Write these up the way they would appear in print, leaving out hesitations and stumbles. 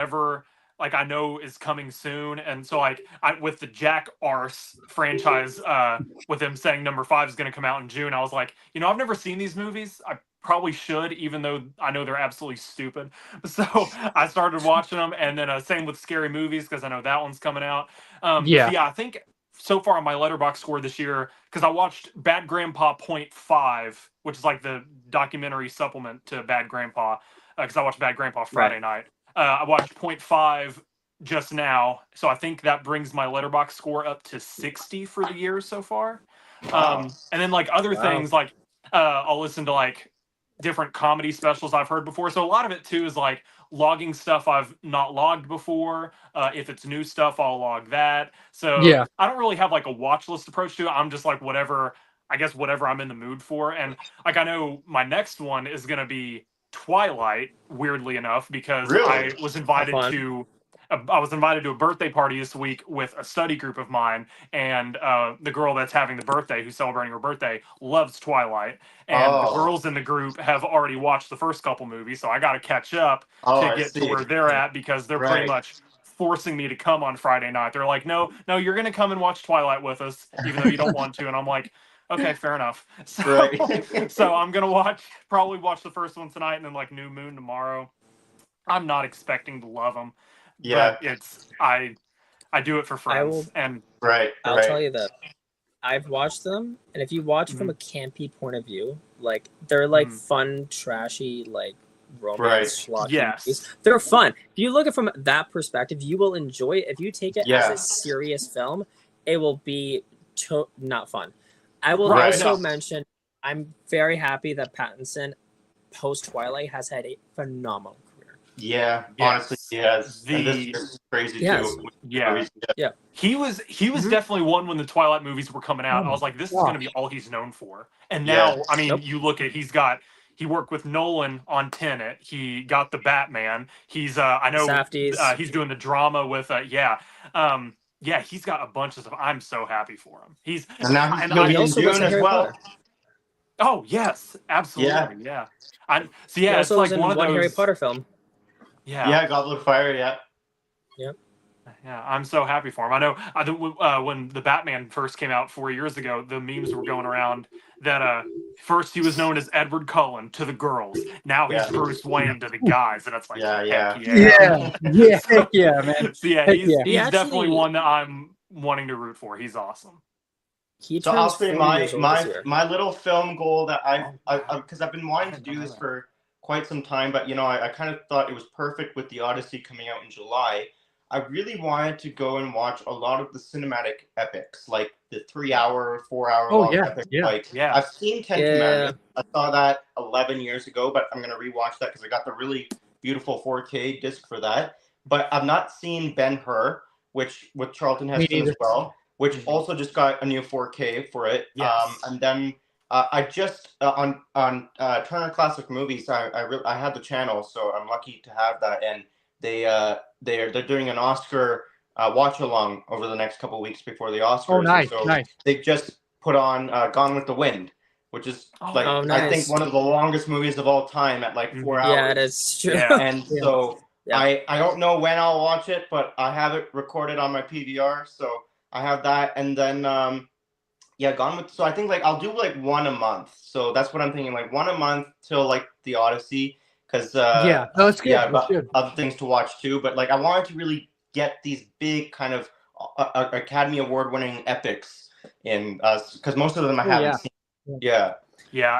whatever like I know is coming soon. And so like with the Jack Arse franchise, with him saying number 5 is going to come out in June, I was like, I've never seen these movies. I probably should, even though I know they're absolutely stupid. So I started watching them, and then same with Scary Movies because I know that one's coming out. So Yeah. yeah, I think so far on my Letterboxd score this year, because I watched Bad Grandpa Point 5, which is like the documentary supplement to Bad Grandpa, because I watched Bad Grandpa Friday night. I watched Point 5 just now, so I think that brings my Letterboxd score up to 60 for the year so far. Wow. And then like other things, like I'll listen to like different comedy specials I've heard before. So a lot of it too is like logging stuff I've not logged before. If it's new stuff, I'll log that. So Yeah. I don't really have like a watch list approach to it. I'm just like whatever I'm in the mood for. And like I know my next one is gonna be Twilight, weirdly enough, because Really? I was invited to a birthday party this week with a study group of mine, and the girl that's having the birthday, who's celebrating her birthday, loves Twilight, and the girls in the group have already watched the first couple movies, so I got to catch up to get to where they're at, because they're pretty much forcing me to come on Friday night. They're like, no, you're going to come and watch Twilight with us, even though you don't want to, and I'm like, okay, fair enough. So, so I'm going to probably watch the first one tonight, and then like New Moon tomorrow. I'm not expecting to love them. Yeah, but it's I do it for friends. I'll tell you that I've watched them, and if you watch from a campy point of view, like they're like fun, trashy, like romance schlocky movies. They're fun. If you look at it from that perspective, you will enjoy it. If you take it as a serious film, it will be not fun. I will also mention I'm very happy that Pattinson post Twilight has had a phenomenal career. Yeah, honestly, he has. And this is crazy too. Yeah. He was definitely one when the Twilight movies were coming out. I was like, this is going to be all he's known for. And now, I mean, you look at he worked with Nolan on Tenet. He got the Batman. He's I know he's doing the drama with he's got a bunch of stuff. I'm so happy for him. He's Dune as well. Oh yes, absolutely. Yeah. It's like one of those Harry Potter film. Yeah, Goblet of Fire. Yeah. Yeah, I'm so happy for him. I know when the Batman first came out 4 years ago, the memes were going around that first he was known as Edward Cullen to the girls. Now he's Bruce Wayne to the guys, and it's like, heck yeah, man. So he's definitely one that I'm wanting to root for. He's awesome. So I'll say my little film goal that because I've been wanting to do this for quite some time, but I kind of thought it was perfect with the Odyssey coming out in July. I really wanted to go and watch a lot of the cinematic epics, like the 3-hour, 4-hour long epics. I've seen Ten Commandments. I saw that 11 years ago, but I'm going to rewatch that because I got the really beautiful 4K disc for that. But I've not seen Ben-Hur, which with Charlton Heston as well, which also just got a new 4K for it. And then I just on Turner Classic Movies, I had the channel, so I'm lucky to have that, and they're doing an Oscar watch along over the next couple of weeks before the Oscars. Oh, nice, so nice. They just put on Gone with the Wind, which is I think one of the longest movies of all time at like 4 hours. Yeah, it is true. And so I don't know when I'll watch it, but I have it recorded on my PVR, so I have that, and then Gone with. So I think like I'll do like one a month. So that's what I'm thinking, like one a month till like the Odyssey. Because that's good. I've got other things to watch too, but like I wanted to really get these big kind of Academy Award winning epics in because most of them I haven't seen. Yeah,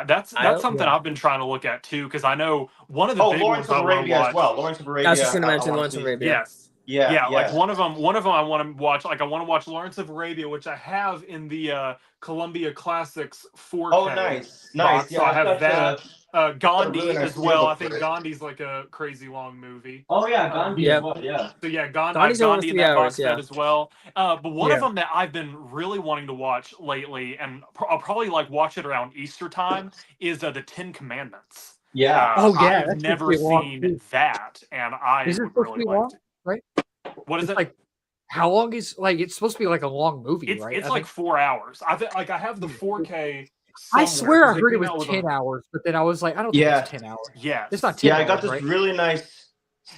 that's something I've been trying to look at too, because I know one of the big Lawrence ones of Arabia as well. Lawrence of Arabia. I was just going to mention Lawrence of Arabia. Yes. Yeah, like one of them I want to watch. Like I want to watch Lawrence of Arabia, which I have in the Columbia Classics 4K. Oh, nice. Box, so I have that. Gandhi really nice as well. I think Gandhi's like a crazy long movie. Oh yeah, Gandhi as well. Yeah. So Gandhi in that box set as well. But one of them that I've been really wanting to watch lately, and I'll probably like watch it around Easter time, is the Ten Commandments. Yeah. I've never seen that, and I would really like to. Right? What is it? Like, how long is it's supposed to be like a long movie, right? It's like 4 hours. I have the 4K. I swear I heard it was 10 hours, but then I was like, I don't think it's 10 hours. Yeah, it's not 10 hours. I got this really nice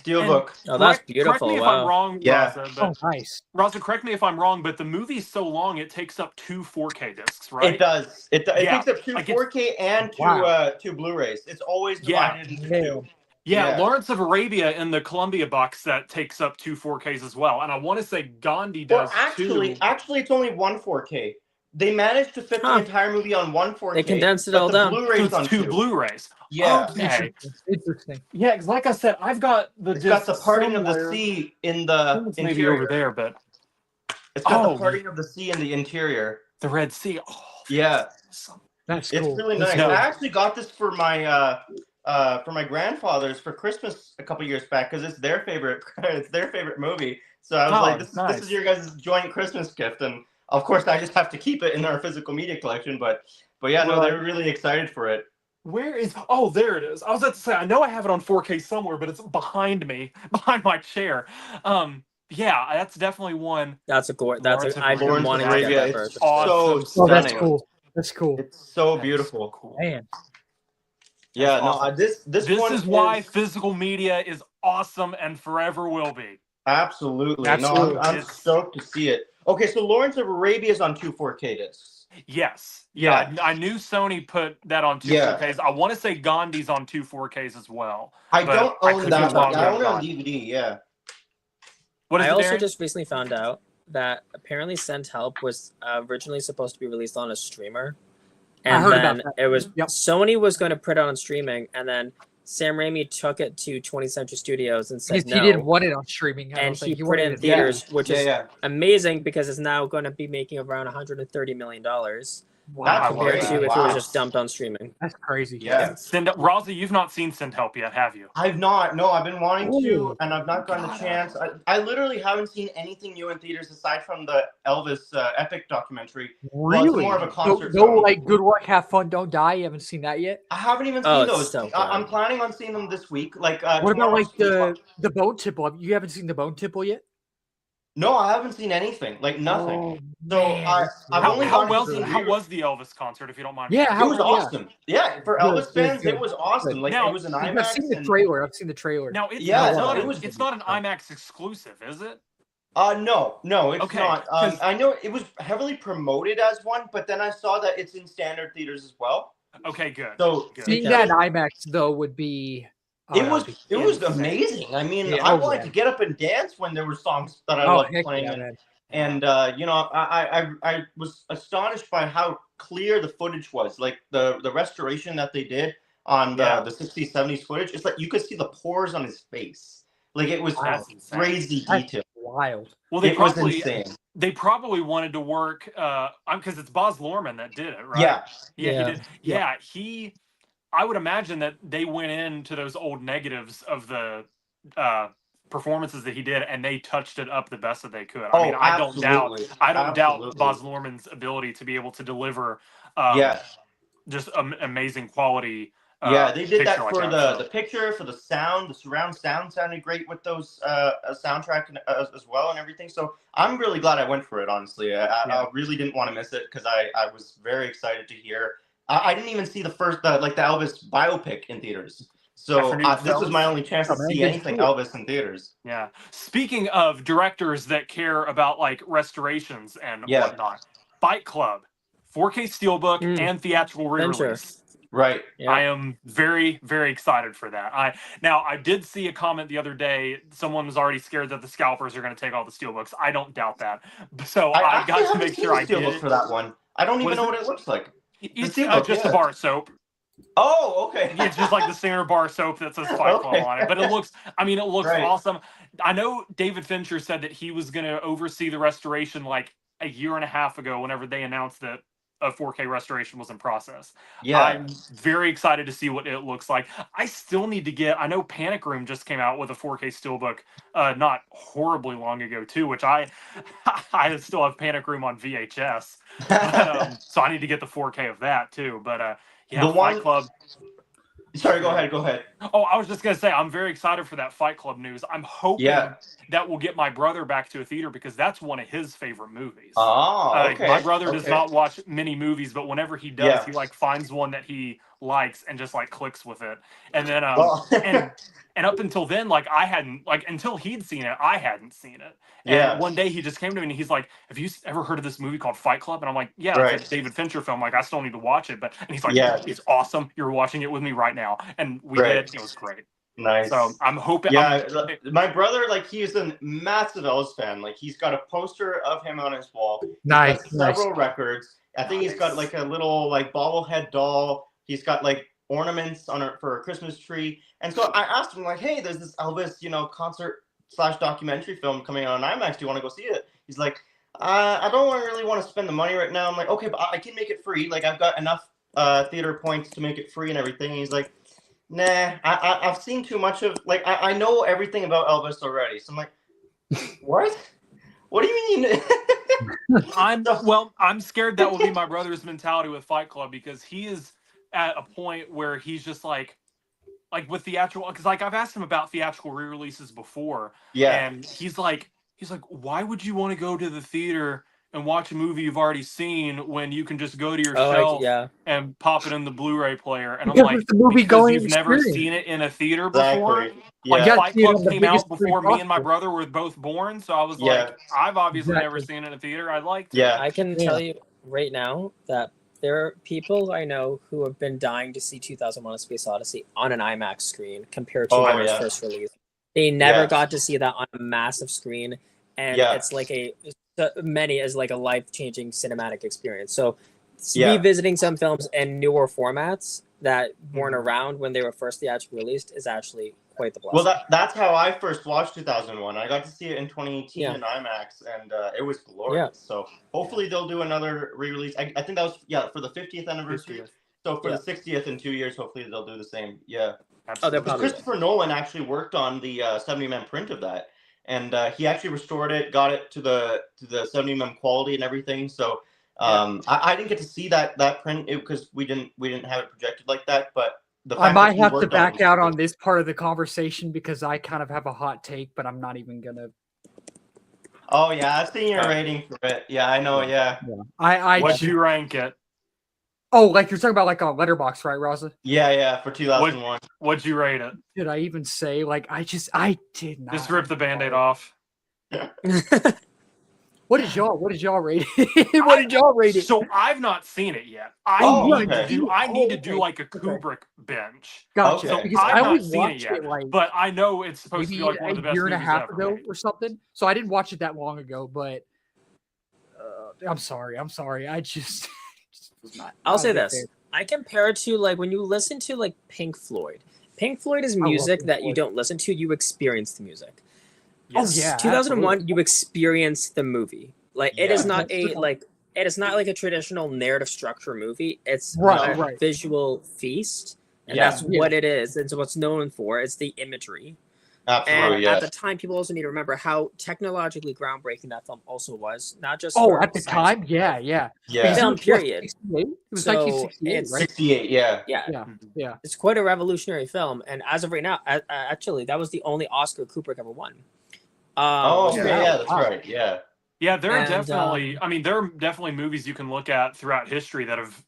Steelbook. Oh, that's Correct beautiful. me if Wow. I'm wrong, Yeah. Raza, but nice. Raza, correct me if I'm wrong, but the movie's so long it takes up 2 4K discs, right? It does. It Yeah, takes up two like 4K and two Blu-rays. It's always divided into two. Yeah, Lawrence of Arabia in the Columbia box set takes up 2 4Ks as well, and I want to say Gandhi does too. Actually, it's only one 4K. They managed to fit the entire movie on one 4K. They condensed it all down. Blu-rays so it's on two Blu-rays. Yeah. Okay. Interesting. Yeah, because like I said, I've got the It's got the parting of the sea in the maybe interior. over there, but it's got the parting of the sea in the interior. The Red Sea. Oh, yeah, that's cool. It's really nice. I actually got this for my grandfathers for Christmas a couple years back because it's their favorite. It's their favorite movie. So I was like, this is your guys' joint Christmas gift, and of course I just have to keep it in our physical media collection. But yeah, no, they were really excited for it. Where is? Oh, there it is. I was about to say, I know I have it on 4K somewhere, but it's behind me, behind my chair. Yeah, that's definitely one. That's a gore. I've been wanting to get that version. Awesome. Oh, that's cool. That's cool. It's so beautiful. So cool. Man. Yeah, awesome. This is why physical media is awesome and forever will be. Absolutely. Absolutely. No, I'm stoked to see it. Okay, so Lawrence of Arabia is on 2 4K discs. Yes. Yeah, I knew Sony put that on 2 4Ks. I want to say Gandhi's on 2 4Ks as well. I don't own that one. I own it on DVD, yeah. I also just recently found out that apparently Send Help was originally supposed to be released on a streamer. And I heard then about that. it was Sony was going to put it on streaming, and then Sam Raimi took it to 20th Century Studios and said no. He didn't want it on streaming. And he put it in theaters, which is amazing because it's now going to be making around $130 million. Wow. Compared to if it was just dumped on streaming. That's crazy. Yeah. Raza, you've not seen Send Help yet, have you? I've not. No, I've been wanting to, and I've not gotten the chance. I literally haven't seen anything new in theaters aside from the Elvis Epic documentary. Really? Well, it's more of a concert. No, like Good Work, Have Fun, Don't Die. You haven't seen that yet? I haven't even seen those. So I'm planning on seeing them this week. Like, what about like the Bone Tipple? You haven't seen the Bone Tipple yet? No, I haven't seen anything. Like nothing. Oh, so how was the Elvis concert, if you don't mind? Yeah, it was awesome. Yeah, for Elvis fans, it was awesome. Like now, it was an IMAX. I've seen the trailer. I've seen the trailer. Now it's it's not an IMAX exclusive, is it? No, it's not. I know it was heavily promoted as one, but then I saw that it's in standard theaters as well. Okay, good. So seeing that in IMAX though would be. It was amazing. I mean, I wanted to get up and dance when there were songs that I loved playing. And you know, I was astonished by how clear the footage was. Like the restoration that they did on the 60s, 70s footage. It's like you could see the pores on his face. Like it was crazy detail. Wild. Well, they probably wanted to work because it's Baz Luhrmann that did it, right? Yeah, he did. Yeah, I would imagine that they went into those old negatives of the performances that he did, and they touched it up the best that they could. I mean, I don't doubt Baz Luhrmann's ability to be able to deliver, just amazing quality. They did that for the picture, for the sound. The surround sound sounded great with those soundtrack as well and everything. So I'm really glad I went for it. Honestly, I really didn't want to miss it because I was very excited to hear. I didn't even see the Elvis biopic in theaters. So this was my only chance to see anything Elvis in theaters. Yeah. Speaking of directors that care about like restorations and whatnot, Fight Club, 4K Steelbook and theatrical re-release. Right. Yeah. I am very, very excited for that. I did see a comment the other day. Someone was already scared that the scalpers are going to take all the Steelbooks. I don't doubt that. So I got to make sure I did it for that one. I don't even know what it looks like. It's just a bar of soap. Oh, okay. It's just like the standard bar of soap that says Fight Club on it. But it looks awesome. I know David Fincher said that he was going to oversee the restoration like a year and a half ago whenever they announced that a 4K restoration was in process. Yeah. I'm very excited to see what it looks like. I still need to I know Panic Room just came out with a 4K Steelbook not horribly long ago too, which I still have Panic Room on VHS. But, so I need to get the 4K of that too. But the Fight Club. Sorry, go ahead. Oh, I was just gonna say I'm very excited for that Fight Club news. I'm hoping that will get my brother back to a theater because that's one of his favorite movies. Oh, okay. My brother does not watch many movies, but whenever he does, he like finds one that he likes and just like clicks with it. And then and up until then, like I hadn't until he'd seen it, I hadn't seen it. And one day he just came to me and he's like, "Have you ever heard of this movie called Fight Club?" And I'm like, "Yeah, it's a David Fincher film. Like I still need to watch it." And he's like, "It's awesome. You're watching it with me right now." And we did. It was great. Nice. So I'm hoping. Yeah, my brother, like, he's a massive Elvis fan. Like, he's got a poster of him on his wall. He's got several records. I think he's got like a little like bobblehead doll. He's got like ornaments for a Christmas tree. And so I asked him like, "Hey, there's this Elvis, concert/documentary film coming out on IMAX. Do you want to go see it?" He's like, "I don't really want to spend the money right now." I'm like, "Okay, but I can make it free. Like, I've got enough theater points to make it free and everything." And he's like, "Nah, I've seen too much of, like, I know everything about Elvis already." So I'm like, "What? What do you mean?" I'm scared that will be my brother's mentality with Fight Club because he is at a point where he's just like with theatrical, because like I've asked him about theatrical re-releases before, and he's like, "Why would you want to go to the theater and watch a movie you've already seen when you can just go to your shelf and pop it in the Blu-ray player?" And I'm like, the movie because going you've never seen it in a theater before. Exactly. Like Fight Club came out before me and my brother were both born, so I was like, I've obviously never seen it in a theater. I'd like to. Yeah. I can tell you right now that there are people I know who have been dying to see 2001: A Space Odyssey on an IMAX screen compared to when it was first released. They never got to see that on a massive screen, and it's like many as like a life-changing cinematic experience. So revisiting some films in newer formats that weren't around when they were first theatrically released is actually quite the blessing. Well, that's how I first watched 2001. I got to see it in 2018 in IMAX, and it was glorious. So hopefully they'll do another re-release. I think that was for the 50th anniversary. So for the 60th in 2 years, hopefully they'll do the same. Yeah. Absolutely. Because Christopher Nolan actually worked on the 70mm print of that, and he actually restored it, got it to the 70mm quality and everything. So I didn't get to see that print because we didn't have it projected like that, but. I might have to back out on this part of the conversation because I kind of have a hot take, but I'm not even gonna. Oh yeah, I've seen your rating for it. Yeah, I know. Yeah. What'd you rank it? Oh, like you're talking about like on Letterboxd, right, Raza? Yeah, for 2001. What'd you rate it? Did I even say like I did not. Just rip the Band-Aid off. What did y'all rate it? What did y'all rate it? So I've not seen it yet. I need to do like a Kubrick bench. Gotcha. So Because I've I not only seen it watched yet, it like but I know it's supposed to be like one of the best year and a half ever ago made. or something. So I didn't watch it that long ago, but I'm sorry. I just was not. I'll say this. I compare it to like when you listen to like Pink Floyd. Pink Floyd is music that you don't listen to, you experience the music. Yes. Oh yeah. 2001, absolutely. You experience the movie. Like it is not it is not like a traditional narrative structure movie. It's a visual feast, and that's what it is. And so what's known for is the imagery. Absolutely. And at the time, people also need to remember how technologically groundbreaking that film also was. Not just at the time, yeah. Film period. It was 1968, right? 68, yeah. It's quite a revolutionary film, and as of right now, actually, that was the only Oscar Kubrick ever won. That's right. Yeah, there are definitely. I mean, there are definitely movies you can look at throughout history that have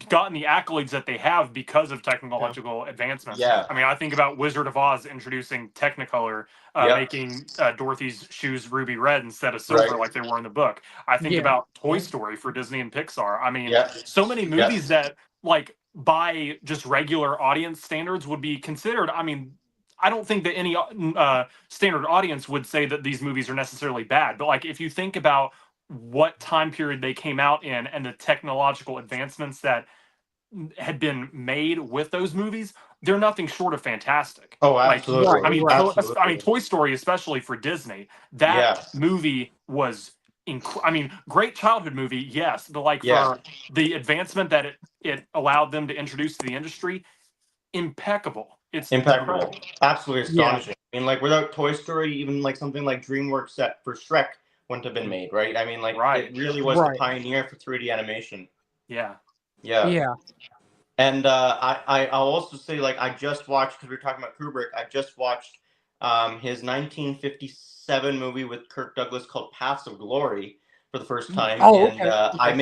gotten the accolades that they have because of technological advancements. Yeah. I mean, I think about Wizard of Oz introducing Technicolor, making Dorothy's shoes ruby red instead of silver like they were in the book. I think about Toy Story for Disney and Pixar. I mean, so many movies that, like, by just regular audience standards would be considered. I mean, I don't think that any standard audience would say that these movies are necessarily bad. But, like, if you think about what time period they came out in and the technological advancements that had been made with those movies, they're nothing short of fantastic. Oh, absolutely. I mean, Toy Story, especially for Disney, that movie was great childhood movie, yes, but like for the advancement that it allowed them to introduce to the industry, impeccable. It's impeccable. incredible. Absolutely astonishing. I mean, like, without Toy Story, even like something like DreamWorks set for Shrek wouldn't have been made, right? I mean, like, it really was the pioneer for 3D animation. Yeah. And I'll also say, like, I just watched, because we were talking about Kubrick, I just watched his 1957 movie with Kirk Douglas called Paths of Glory for the first time. Oh, And okay. I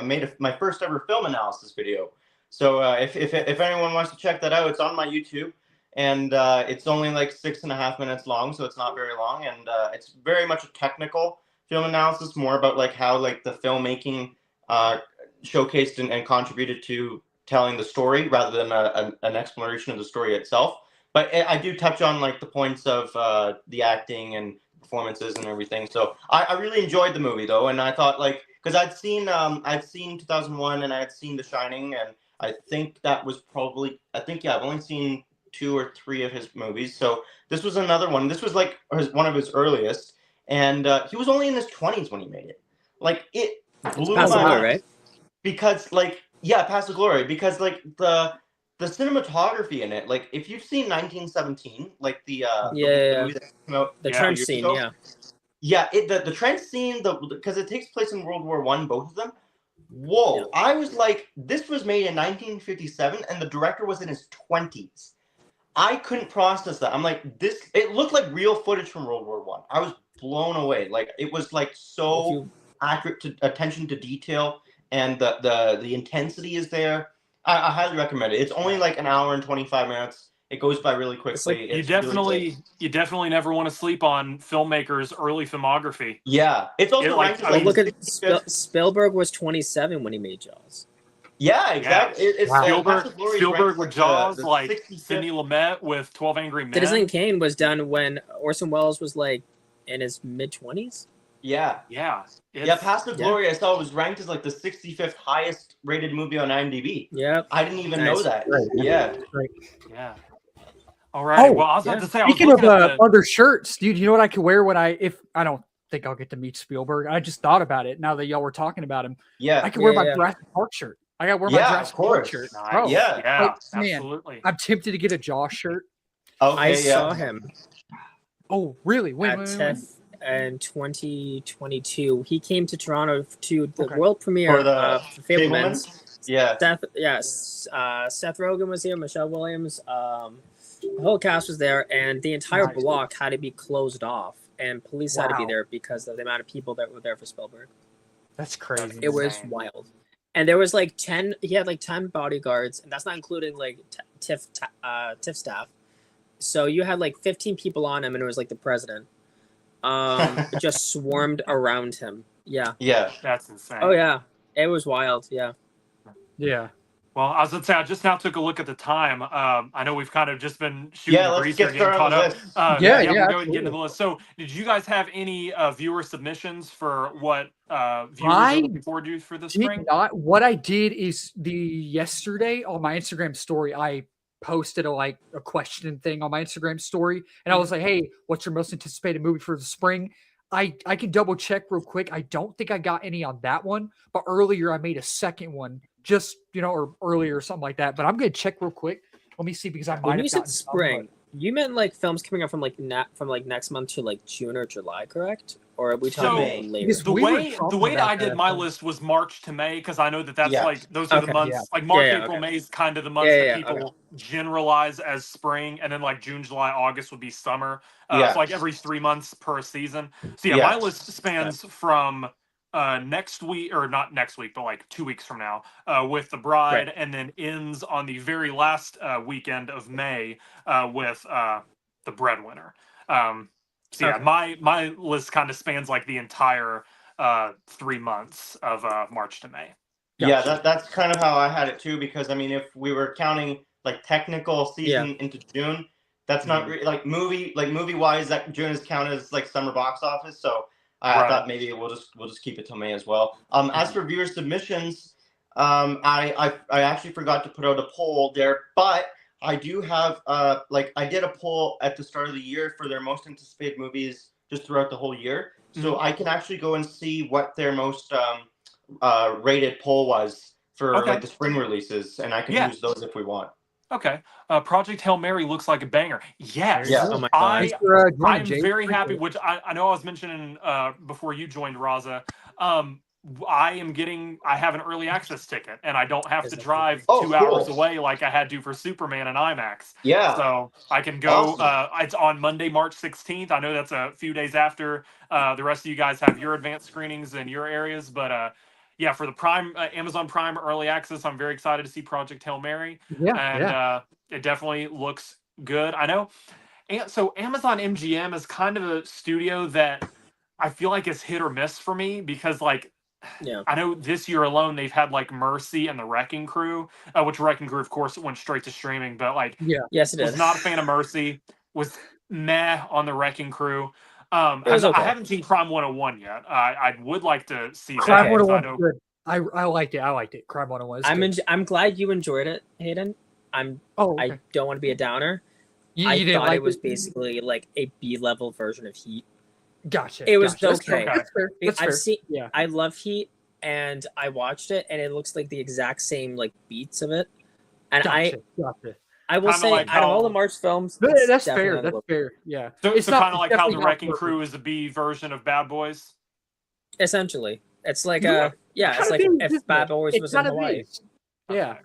made my first ever film analysis video. So if anyone wants to check that out, it's on my YouTube. And it's only like 6.5 minutes long, so it's not very long. And it's very much a technical film analysis, more about like how like the filmmaking showcased and contributed to telling the story rather than an exploration of the story itself. But I do touch on like the points of the acting and performances and everything. So I really enjoyed the movie though, and I thought like, because I'd seen 2001 and I had seen The Shining, and I think that was probably, I've only seen 2 or 3 of his movies. So this was another one. This was like one of his earliest, and he was only in his 20s when he made it. Like it blew my mind, right? Because like, yeah, Past the Glory, because like the cinematography in it, like if you've seen 1917, like the movie that came out the trench scene, ago, the trench scene, because it takes place in World War One, both of them. Whoa! Yeah. I was like, this was made in 1957, and the director was in his 20s. I couldn't process that. I'm like, this. It looked like real footage from World War One. I was blown away. Like it was like so accurate to attention to detail, and the intensity is there. I highly recommend it. It's only like an hour and 25 minutes. It goes by really quickly. Like, you definitely never want to sleep on filmmakers' early filmography. Yeah, it's also look at Spielberg was 27 when he made Jaws. Yeah, exactly. Yeah. Spielberg with Jaws, like Sidney Lumet with 12 Angry Men. Citizen Kane was done when Orson Welles was like in his mid-20s. Yeah. Past the Glory, I saw, was ranked as like the 65th highest rated movie on IMDb. Yeah, I didn't even know that. Right. Yeah. Yeah. All right. Well, I was about to say, speaking of other shirts, dude, you know what I could wear if I don't think I'll get to meet Spielberg. I just thought about it now that y'all were talking about him. Yeah. I could wear my Jurassic Park shirt. I got to wear my Jurassic Park shirt. Nice. Bro, yeah, man, absolutely. I'm tempted to get a Jaws shirt. Okay, I saw him. Oh, really? When? In 2022, he came to Toronto to the world premiere of Fabelmans. Yeah. Seth Rogen was here, Michelle Williams, the whole cast was there, and the entire block had to be closed off, and police had to be there because of the amount of people that were there for Spielberg. That's crazy. It was wild. And there was like 10, he had like 10 bodyguards, and that's not including like TIFF staff. So you had like 15 people on him, and it was like the president. It just swarmed around him. Yeah. That's insane. Oh yeah, it was wild. Yeah. Well, I was gonna say, I just now took a look at the time. I know we've kind of just been shooting the breeze here, getting caught up. We'll go ahead and get into the list. So, did you guys have any viewer submissions for what viewers are looking forward to for this spring? What I did is yesterday on my Instagram story, I posted a question thing on my Instagram story, and I was like, hey, what's your most anticipated movie for the spring? I can double check real quick. I don't think I got any on that one, but earlier I made a second one, just or earlier or something like that. But I'm gonna check real quick. Let me see, because I might have. When you said spring, you meant like films coming out from like next month to like June or July, correct? Or are we talking later? The way that I did my list was March to May, because I know that's like those are the months. Like March, April, May is kind of the months that people generalize as spring, and then like June, July, August would be summer. It's like every 3 months per season. So my list spans from next week, or not next week, but like 2 weeks from now, with The Bride, and then ends on the very last weekend of May with The Breadwinner. So my list kind of spans like the entire 3 months of March to May. Yeah, that's kind of how I had it too, because I mean, if we were counting like technical season into June, that's not like movie wise, that June is counted as like summer box office. So I thought maybe we'll just keep it till May as well. As for viewer submissions, I actually forgot to put out a poll there, but I do have I did a poll at the start of the year for their most anticipated movies just throughout the whole year. So I can actually go and see what their most rated poll was for like the spring releases, and I can use those if we want. Okay. Project Hail Mary looks like a banger. Yes. Yeah. Oh my God. I'm very happy, which I know I was mentioning before you joined, Raza. I have an early access ticket, and I don't have to drive 2 hours away like I had to for Superman and IMAX. Yeah. So I can go. It's on Monday, March 16th. I know that's a few days after the rest of you guys have your advanced screenings in your areas, but yeah, for the Prime Amazon Prime early access, I'm very excited to see Project Hail Mary. And it definitely looks good. I know. And so Amazon MGM is kind of a studio that I feel like is hit or miss for me because like I know this year alone they've had like Mercy and the Wrecking Crew, which Wrecking Crew of course went straight to streaming, but like yes, it was did. not a fan of Mercy, was meh on the Wrecking Crew. I haven't seen Crime 101 yet. I would like to see Crime that. 101 good. I liked it. Crime 101 I'm glad you enjoyed it, Hayden. I don't want to be a downer. I thought it was basically like a B-level version of Heat. Gotcha. It was okay. That's fair. I love Heat, and I watched it, and it looks like the exact same like beats of it. And I will say, like out of all the March films, that's fair. That's fair. Yeah. So it's kind of like how the Wrecking Crew is a B version of Bad Boys. Essentially, it's like it's like if Bad Boys was in Hawaii. Yeah.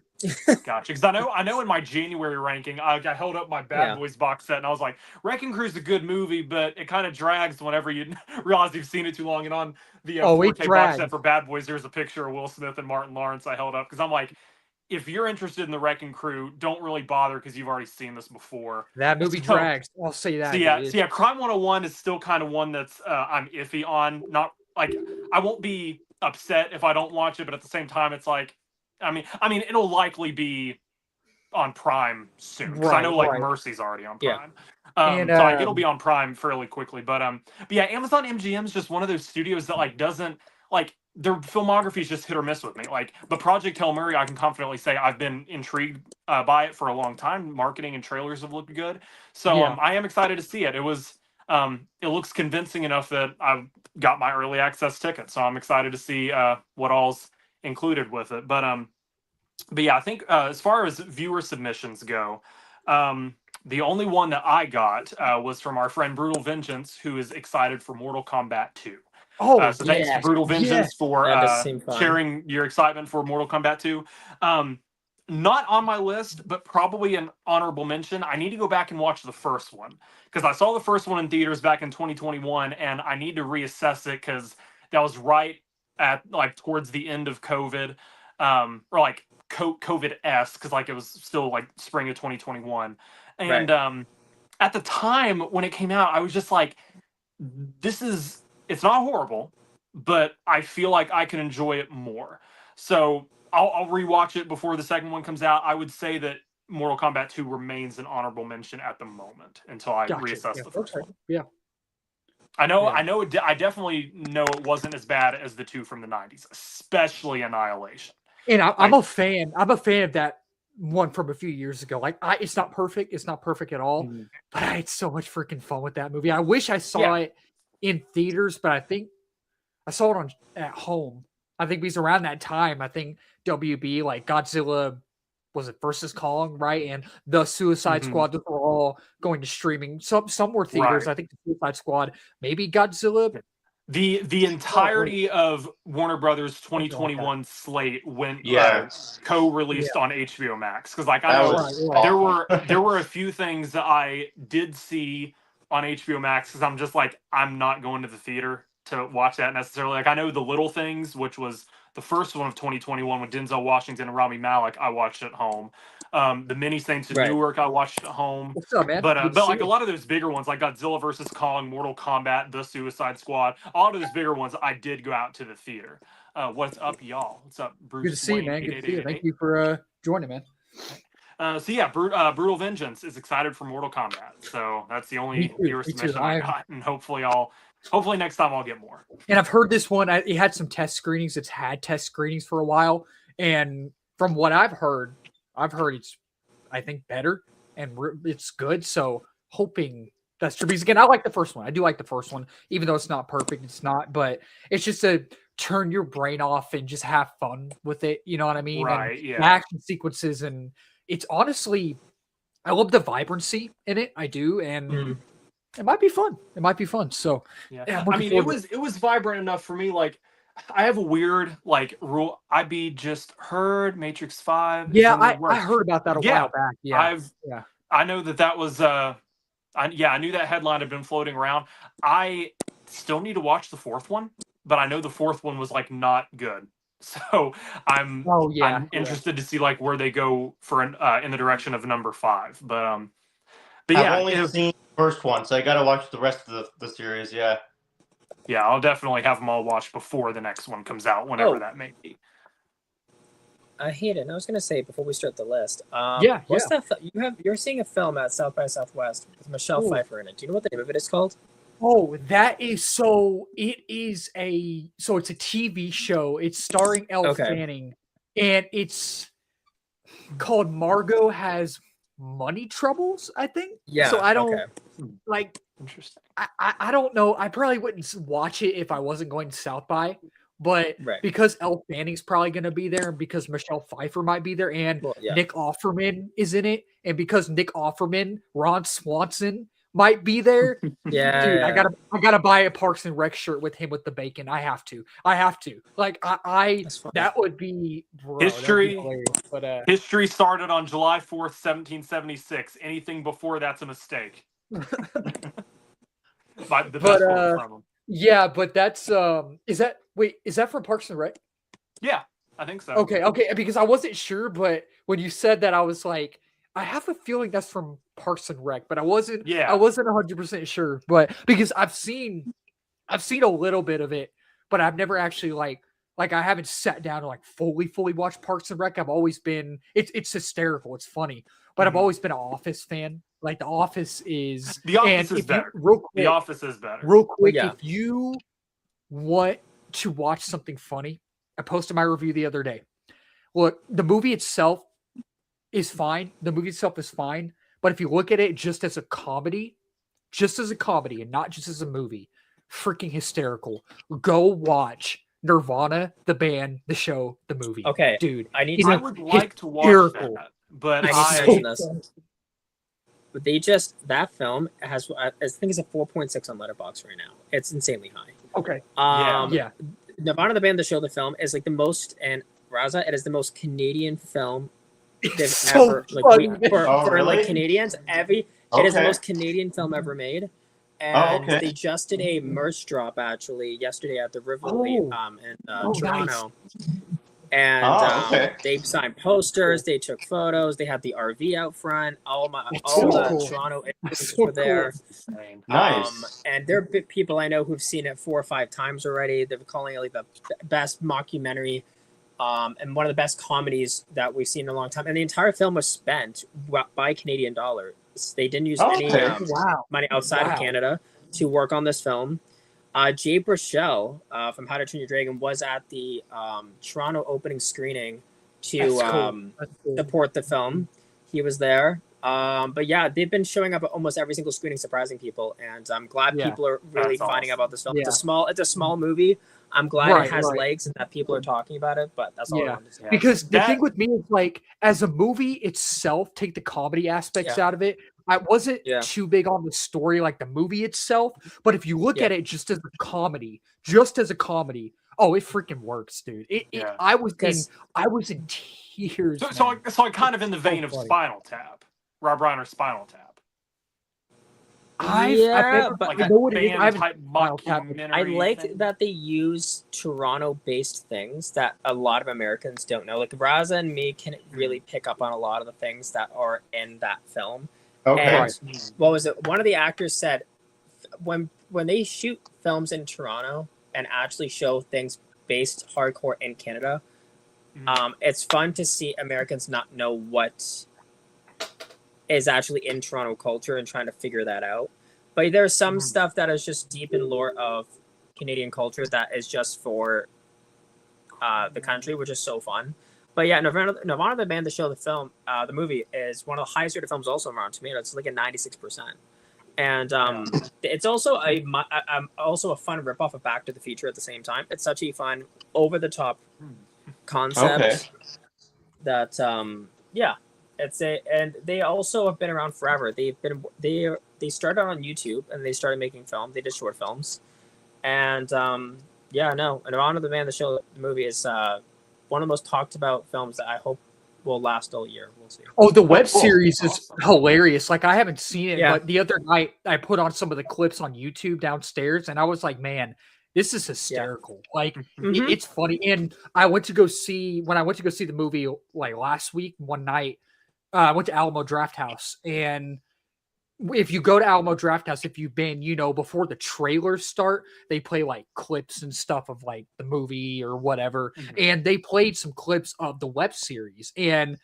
Gotcha. Because I know in my January ranking, I held up my Bad Boys box set and I was like, Wrecking Crew's a good movie, but it kind of drags whenever you realize you've seen it too long. And on the 4K box set for Bad Boys, there's a picture of Will Smith and Martin Lawrence I held up because I'm like, if you're interested in the Wrecking Crew, don't really bother because you've already seen this before. That movie drags. I'll say that. So yeah, Crime 101 is still kind of one that's I'm iffy on. Not like I won't be upset if I don't watch it, but at the same time, it's like, I mean, it'll likely be on Prime soon because I know like Mercy's already on Prime. So it'll be on Prime fairly quickly. But yeah, Amazon MGM is just one of those studios that like doesn't like their filmography is just hit or miss with me. Like, but Project Hail Mary, I can confidently say I've been intrigued by it for a long time. Marketing and trailers have looked good, so I am excited to see it. It looks convincing enough that I've got my early access ticket, so I'm excited to see what all's included with it. But yeah, I think as far as viewer submissions go, the only one that I got was from our friend Brutal Vengeance, who is excited for Mortal Kombat 2. So thanks to Brutal Vengeance for sharing your excitement for Mortal Kombat 2. Not on my list, but probably an honorable mention. I need to go back and watch the first one because I saw the first one in theaters back in 2021, and I need to reassess it because that was right at like towards the end of COVID, or like COVID-esque because like it was still like spring of 2021, and at the time when it came out, I was just like, it's not horrible, but I feel like I can enjoy it more. So I'll rewatch it before the second one comes out. I would say that Mortal Kombat 2 remains an honorable mention at the moment until I reassess the first one. Yeah. I definitely know it wasn't as bad as the two from the 90s, especially Annihilation. And I'm a fan of that one from a few years ago. Like it's not perfect. It's not perfect at all, but I had so much freaking fun with that movie. I wish I saw it in theaters, but I think I saw it at home. I think because around that time, I think WB, like Godzilla, was it versus Kong, right? And the Suicide Squad, those were all going to streaming. Some were theaters. I think the Suicide Squad, maybe Godzilla. The entirety of Warner Brothers 2021 slate went co-released on HBO Max because like I know there were a few things that I did see on HBO Max because I'm just like, I'm not going to the theater to watch that necessarily. Like I know The Little Things, which was the first one of 2021 with Denzel Washington and Rami Malek, I watched at home. The Many Saints of Newark, I watched at home. What's up, man? But like a lot of those bigger ones, like Godzilla vs. Kong, Mortal Kombat, The Suicide Squad, all of those bigger ones, I did go out to the theater. What's up, y'all? What's up, Bruce? Good to see you, man. Good to see you. Thank you for joining, man. So yeah, Brutal Vengeance is excited for Mortal Kombat. So that's the only viewer submission I got, and hopefully next time I'll get more. And I've heard this one. It had some test screenings. It's had test screenings for a while, and from what I've heard it's, I think, better and it's good. So hoping that's true. Because again, I like the first one. I do like the first one, even though it's not perfect. It's not, but it's just to turn your brain off and just have fun with it. You know what I mean? Right. And action sequences, and it's honestly, I love the vibrancy in it. I do, and it might be fun. So yeah, I mean, it was vibrant enough for me. Like I have a weird like rule. I just heard Matrix 5. Yeah, I heard about that a while back. Yeah, I know that was I knew that headline had been floating around. I still need to watch the fourth one, but I know the fourth one was like not good. So I'm interested to see like where they go for in the direction of number 5. But yeah, I've only seen the first one, so I got to watch the rest of the series. Yeah. Yeah, I'll definitely have them all watched before the next one comes out, whenever that may be. Hayden, I was going to say before we start the list. What's that? You're seeing a film at South by Southwest with Michelle Pfeiffer in it. Do you know what the name of it is called? Oh, that is so. It's a TV show. It's starring Elle Fanning, and it's called Margot Has Money Troubles, I think. Yeah. So I don't like. Interesting. I don't know. I probably wouldn't watch it if I wasn't going to South by, but because Elle Fanning's probably going to be there, and because Michelle Pfeiffer might be there, and Nick Offerman is in it, and because Nick Offerman, Ron Swanson might be there. Dude, I gotta buy a Parks and Rec shirt with him with the bacon. I have to. Like that would be history. That'd be hilarious, but history started on July 4th, 1776. Anything before that's a mistake. But that's is that from Parks and Rec? Yeah, I think so. Okay, because I wasn't sure, but when you said that, I was like, I have a feeling that's from Parks and Rec, but I wasn't 100% sure. But because I've seen a little bit of it, but I've never actually like I haven't sat down and like fully watched Parks and Rec. I've always been it's hysterical, it's funny, but I've always been an Office fan. Like The Office is better. Real quick, The Office is better. Real quick, if you want to watch something funny, I posted my review the other day. Look, the movie itself is fine. But if you look at it just as a comedy and not just as a movie, freaking hysterical. Go watch Nirvana, the band, the show, the movie. Okay, dude, I would like to watch that, but I need to mention this. But that film has, I think it's a 4.6 on Letterboxd right now. It's insanely high. Okay. Nirvana, the band, the show, the film is like the most, and Raza, it is the most Canadian film they've ever like Canadians. It is the most Canadian film ever made. And they just did a merch drop actually yesterday at the Rivoli in Toronto. Nice. And they signed posters, they took photos, they had the RV out front. All the Toronto influencers were there. Nice. And there are people I know who've seen it 4 or 5 times already. They're calling it like the best mockumentary. And one of the best comedies that we've seen in a long time. And the entire film was spent by Canadian dollars. They didn't use any money outside of Canada to work on this film. Jay Burchell from How to Train Your Dragon was at the Toronto opening screening to support the film. He was there. But yeah, they've been showing up at almost every single screening, surprising people. And I'm glad people are really finding out about this film. Yeah. It's a small movie. I'm glad it has legs and that people are talking about it, but that's all I wanted to say. Because the thing with me is like, as a movie itself, take the comedy aspects out of it. I wasn't too big on the story, like the movie itself. But if you look at it just as a comedy, oh, it freaking works, dude. I was in tears. So kind of in the vein of Spinal Tap, Rob Reiner's Spinal Tap. I liked that they use Toronto-based things that a lot of Americans don't know. Like Raza and me can really pick up on a lot of the things that are in that film. Okay. And what was it? One of the actors said when they shoot films in Toronto and actually show things based hardcore in Canada, it's fun to see Americans not know what is actually in Toronto culture and trying to figure that out. But there's some stuff that is just deep in lore of Canadian culture that is just for the country, which is so fun. But yeah, Nirvana, the band, the show, the film, the movie is one of the highest rated films also on Rotten Tomatoes. It's like a 96%. And it's also a fun ripoff of Back to the Future at the same time. It's such a fun, over-the-top concept that, and they also have been around forever. They started on YouTube and they started making film. They did short films, and Yeah, no. And Honor the Man, the movie is one of the most talked about films that I hope will last all year. We'll see. Oh, the web series is hilarious. Like, I haven't seen it, but the other night I put on some of the clips on YouTube downstairs, and I was like, man, this is hysterical. Like, it's funny. And when I went to go see the movie like last week, one night, I went to Alamo Drafthouse, and if you go to Alamo Drafthouse, if you've been, before the trailers start, they play like clips and stuff of like the movie or whatever. And they played some clips of the web series, and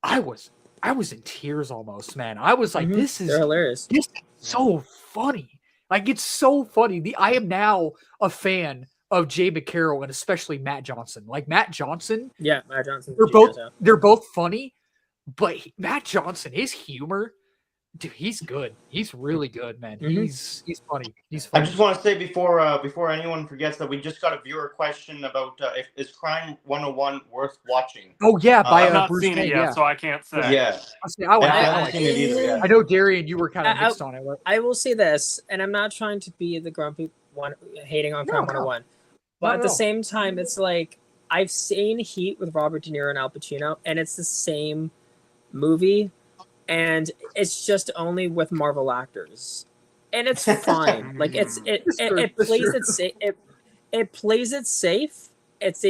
I was in tears almost, man. I was like, this is hilarious. This is so funny. Like, it's so funny. I am now a fan of Jay McCarroll and especially Matt Johnson. Like, Matt Johnson. Yeah, Matt Johnson. They're both funny, but Matt Johnson, his humor, dude, he's good. He's really good, man. He's funny. He's funny. I just want to say before anyone forgets that we just got a viewer question about is Crime 101 worth watching? Oh yeah, I've not seen it yet, so I can't say. Yeah, I haven't seen it either. Yeah. I know, Darian, you were kind of mixed on it. I will say this, and I'm not trying to be the grumpy one hating on Crime 101, but at the same time, it's like I've seen Heat with Robert De Niro and Al Pacino, and it's the same movie. And it's just only with Marvel actors, and it's fine. Like it plays it safe. It's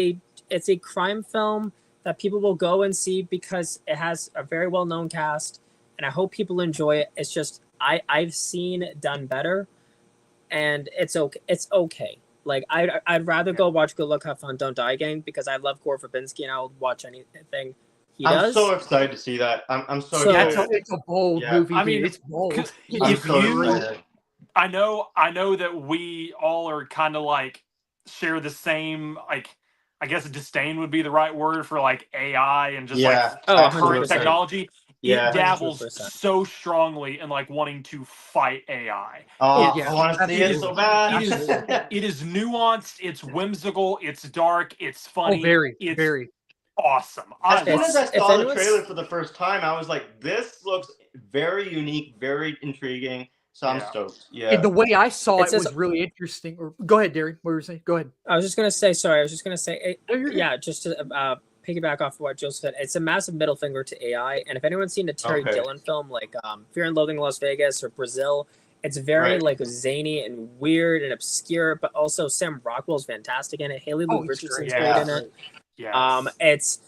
a crime film that people will go and see because it has a very well known cast, and I hope people enjoy it. It's just I've seen it done better, and it's okay. It's okay. Like I'd rather go watch Good Luck, Have Fun, Don't Die Gang because I love Gore Verbinski and I'll watch anything. I'm so excited to see that. I'm so excited. It's a bold movie. I mean, it's bold. I know that we all are kind of like share the same, like, I guess disdain would be the right word for like AI and just like current technology. It dabbles so strongly in like wanting to fight AI. I want to see it so bad. It is nuanced. It's whimsical. It's dark. It's funny. Oh, very. Awesome. As soon as I saw the trailer for the first time, I was like, this looks very unique, very intriguing. So I'm stoked. Yeah. And the way I saw it was really interesting. Go ahead, Derry. What were you saying? Go ahead. I was just going to say, just to piggyback off of what Joseph said, it's a massive middle finger to AI. And if anyone's seen a Terry Gilliam film like Fear and Loathing in Las Vegas or Brazil, it's very like zany and weird and obscure, but also Sam Rockwell's fantastic in it. Haley Lou Richardson's great in it. Yes.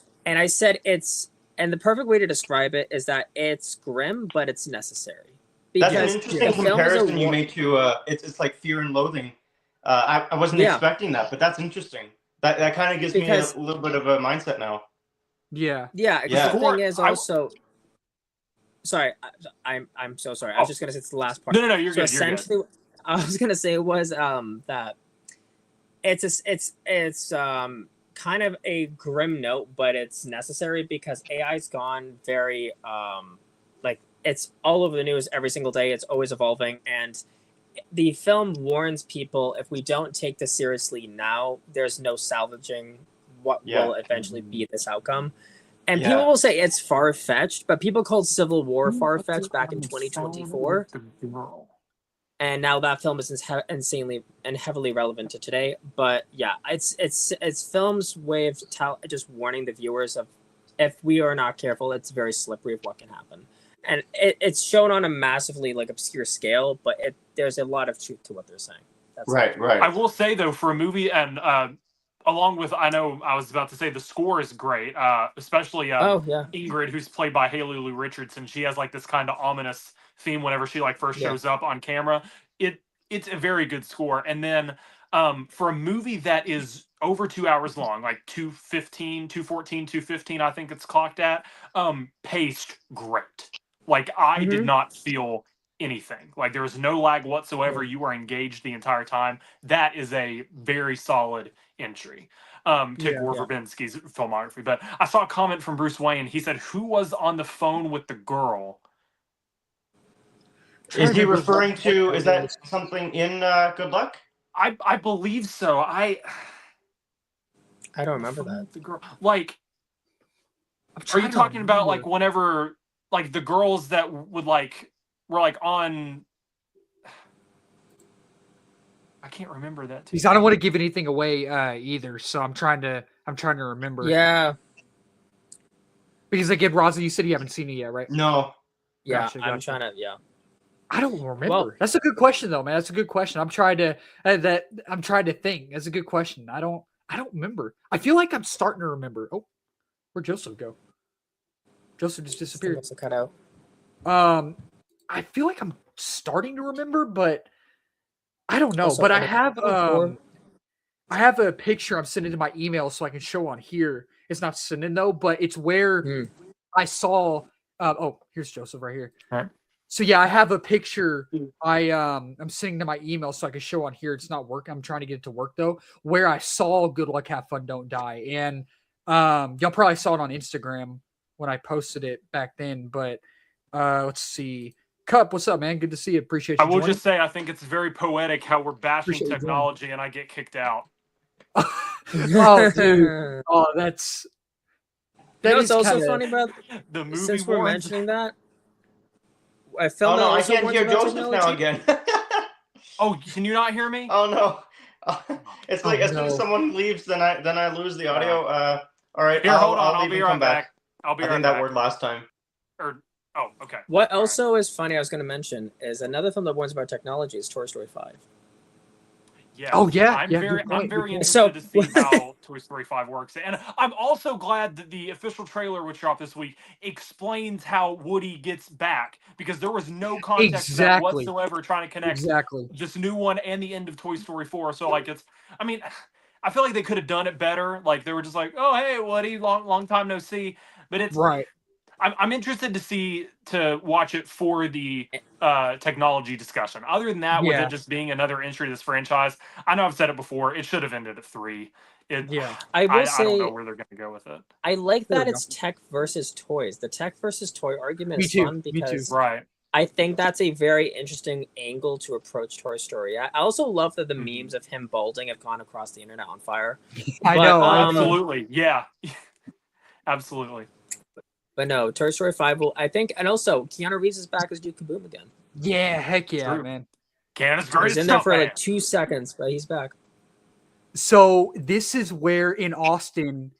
And the perfect way to describe it is that it's grim, but it's necessary. Because that's an interesting comparison you made to it's like Fear and Loathing. I wasn't expecting that, but that's interesting. That kind of gives me a little bit of a mindset now. Yeah. The thing is also. Sorry, I'm so sorry. I was just gonna say it's the last part. No, you're good. Essentially, you're good. I was gonna say was that it's kind of a grim note, but it's necessary because AI's gone very like it's all over the news every single day. It's always evolving, and the film warns people if we don't take this seriously now, there's no salvaging what will eventually be this outcome. And people will say it's far-fetched, but people called Civil War far-fetched back in 2024. And now that film is insanely and heavily relevant to today. But yeah, it's film's way of just warning the viewers of if we are not careful, it's very slippery of what can happen. And it's shown on a massively like obscure scale, but there's a lot of truth to what they're saying. That's right. I will say though, for a movie, and along with, I know I was about to say the score is great, especially Ingrid, who's played by Haley Lou Richardson. She has like this kind of ominous theme whenever she like first shows up on camera. It's a very good score. And then for a movie that is over 2 hours long, like 2:14, 2:15, I think it's clocked at, paced great. Like I did not feel anything. Like there was no lag whatsoever. You were engaged the entire time. That is a very solid entry to Gore Verbinski's filmography. But I saw a comment from Bruce Wayne. He said, "Who was on the phone with the girl?" Is he referring to? Is that something in Good Luck? I believe so. I don't remember that. The girl, like, are you talking about like whenever like the girls that would like were like on? I can't remember that. Because I don't want to give anything away either, so I'm trying to remember. Yeah. Because again, Raza, you said you haven't seen it yet, right? No. Yeah, Gotcha. I'm trying to. Yeah. I don't remember. Well, that's a good question, though, man. That's a good question. I'm trying to think. That's a good question. I don't remember. I feel like I'm starting to remember. Oh, where'd Joseph go? Joseph just disappeared. Must have cut out. I feel like I'm starting to remember, but I don't know. Also, but I have a picture I'm sending to my email so I can show on here. It's not sending though, but it's where I saw. Oh, here's Joseph right here. All right. So yeah, I have a picture. I'm sending to my email so I can show on here. It's not working. I'm trying to get it to work though. Where I saw "Good Luck, Have Fun, Don't Die," and y'all probably saw it on Instagram when I posted it back then. But let's see. Cup, what's up, man? Good to see you. Appreciate you. I will just say, I think it's very poetic how we're bashing technology and I get kicked out. Oh, dude. Oh, that's. You know what's also funny about the movie. Since we're mentioning that, I Oh felt no, that I can't hear Joseph now again. Oh, can you not hear me? Oh no. It's like as soon as someone leaves, then I lose the audio. All right. Here, hold on. I'll be right back. I'll be right back. I think that word last time. Oh, okay. What also is funny, I was going to mention, is another film that warns about technology is Toy Story 5. Yeah. Oh yeah. I'm very interested So, to see how Toy Story 5 works, and I'm also glad that the official trailer, which dropped this week, explains how Woody gets back, because there was no context to that whatsoever trying to connect this new one and the end of Toy Story 4. So like I feel like they could have done it better. Like they were just like, oh hey Woody, long time no see. But it's right. I'm interested to watch it for the technology discussion. Other than that, with it just being another entry to this franchise, I know I've said it before. It should have ended at 3. I don't know where they're going to go with it. I like that it's tech versus toys. The tech versus toy argument is fun because I think that's a very interesting angle to approach Toy Story. I also love that the memes of him balding have gone across the internet on fire. I know, absolutely, yeah, absolutely. But no, Toy Story 5 will, I think, and also Keanu Reeves is back as Duke Kaboom again. Yeah, heck yeah, man. Canada's greatest. He's in there for like 2 seconds, but he's back. So this is where in Austin,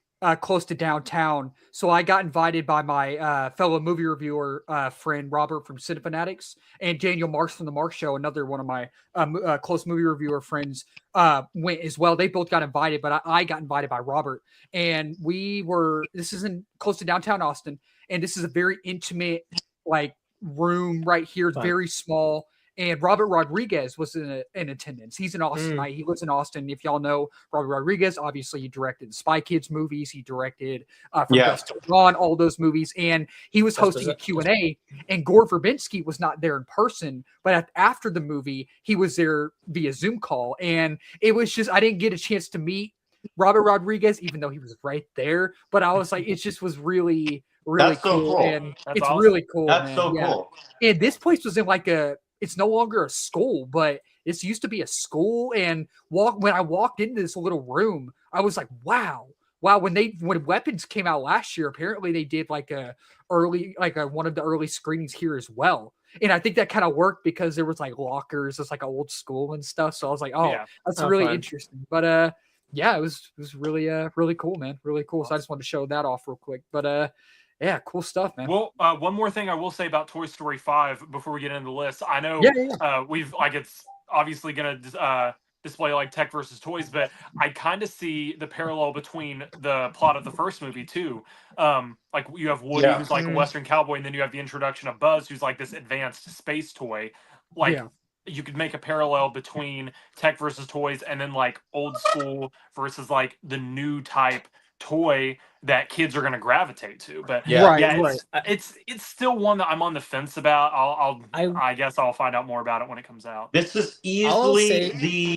close to downtown. So I got invited by my fellow movie reviewer friend Robert from Cinefanatics and Daniel Marks from the Mark Show, another one of my close movie reviewer friends, went as well. They both got invited, but I got invited by Robert. And this is in close to downtown Austin, and this is a very intimate like room right here. It's very small. And Robert Rodriguez was in attendance. He's in Austin. He lives in Austin. If y'all know Robert Rodriguez, obviously he directed the Spy Kids movies. He directed From Dusk Till Dawn, all those movies. And he was hosting a Q&A. And Gore Verbinski was not there in person. But after the movie, he was there via Zoom call. And it was just, I didn't get a chance to meet Robert Rodriguez, even though he was right there. But I was like, it just was really That's cool. So cool. And That's it's awesome. really cool. That's man. so cool. And this place was in like it's no longer a school, but this used to be a school. And when I walked into this little room, I was like, wow. When Weapons came out last year, apparently they did one of the early screenings here as well. And I think that kind of worked because there was like lockers, it's like an old school and stuff. So I was like, that's really interesting. But it was really really cool, man. Really cool. So I just wanted to show that off real quick. But yeah, cool stuff, man. Well, one more thing I will say about Toy Story 5 before we get into the list. I know we've it's obviously going to display like tech versus toys, but I kind of see the parallel between the plot of the first movie too. Like you have Woody, who's like a Western cowboy, and then you have the introduction of Buzz, who's like this advanced space toy. You could make a parallel between tech versus toys, and then like old school versus like the new type toy that kids are going to gravitate to. But it's still one that I'm on the fence about. I guess I'll find out more about it when it comes out. This is easily the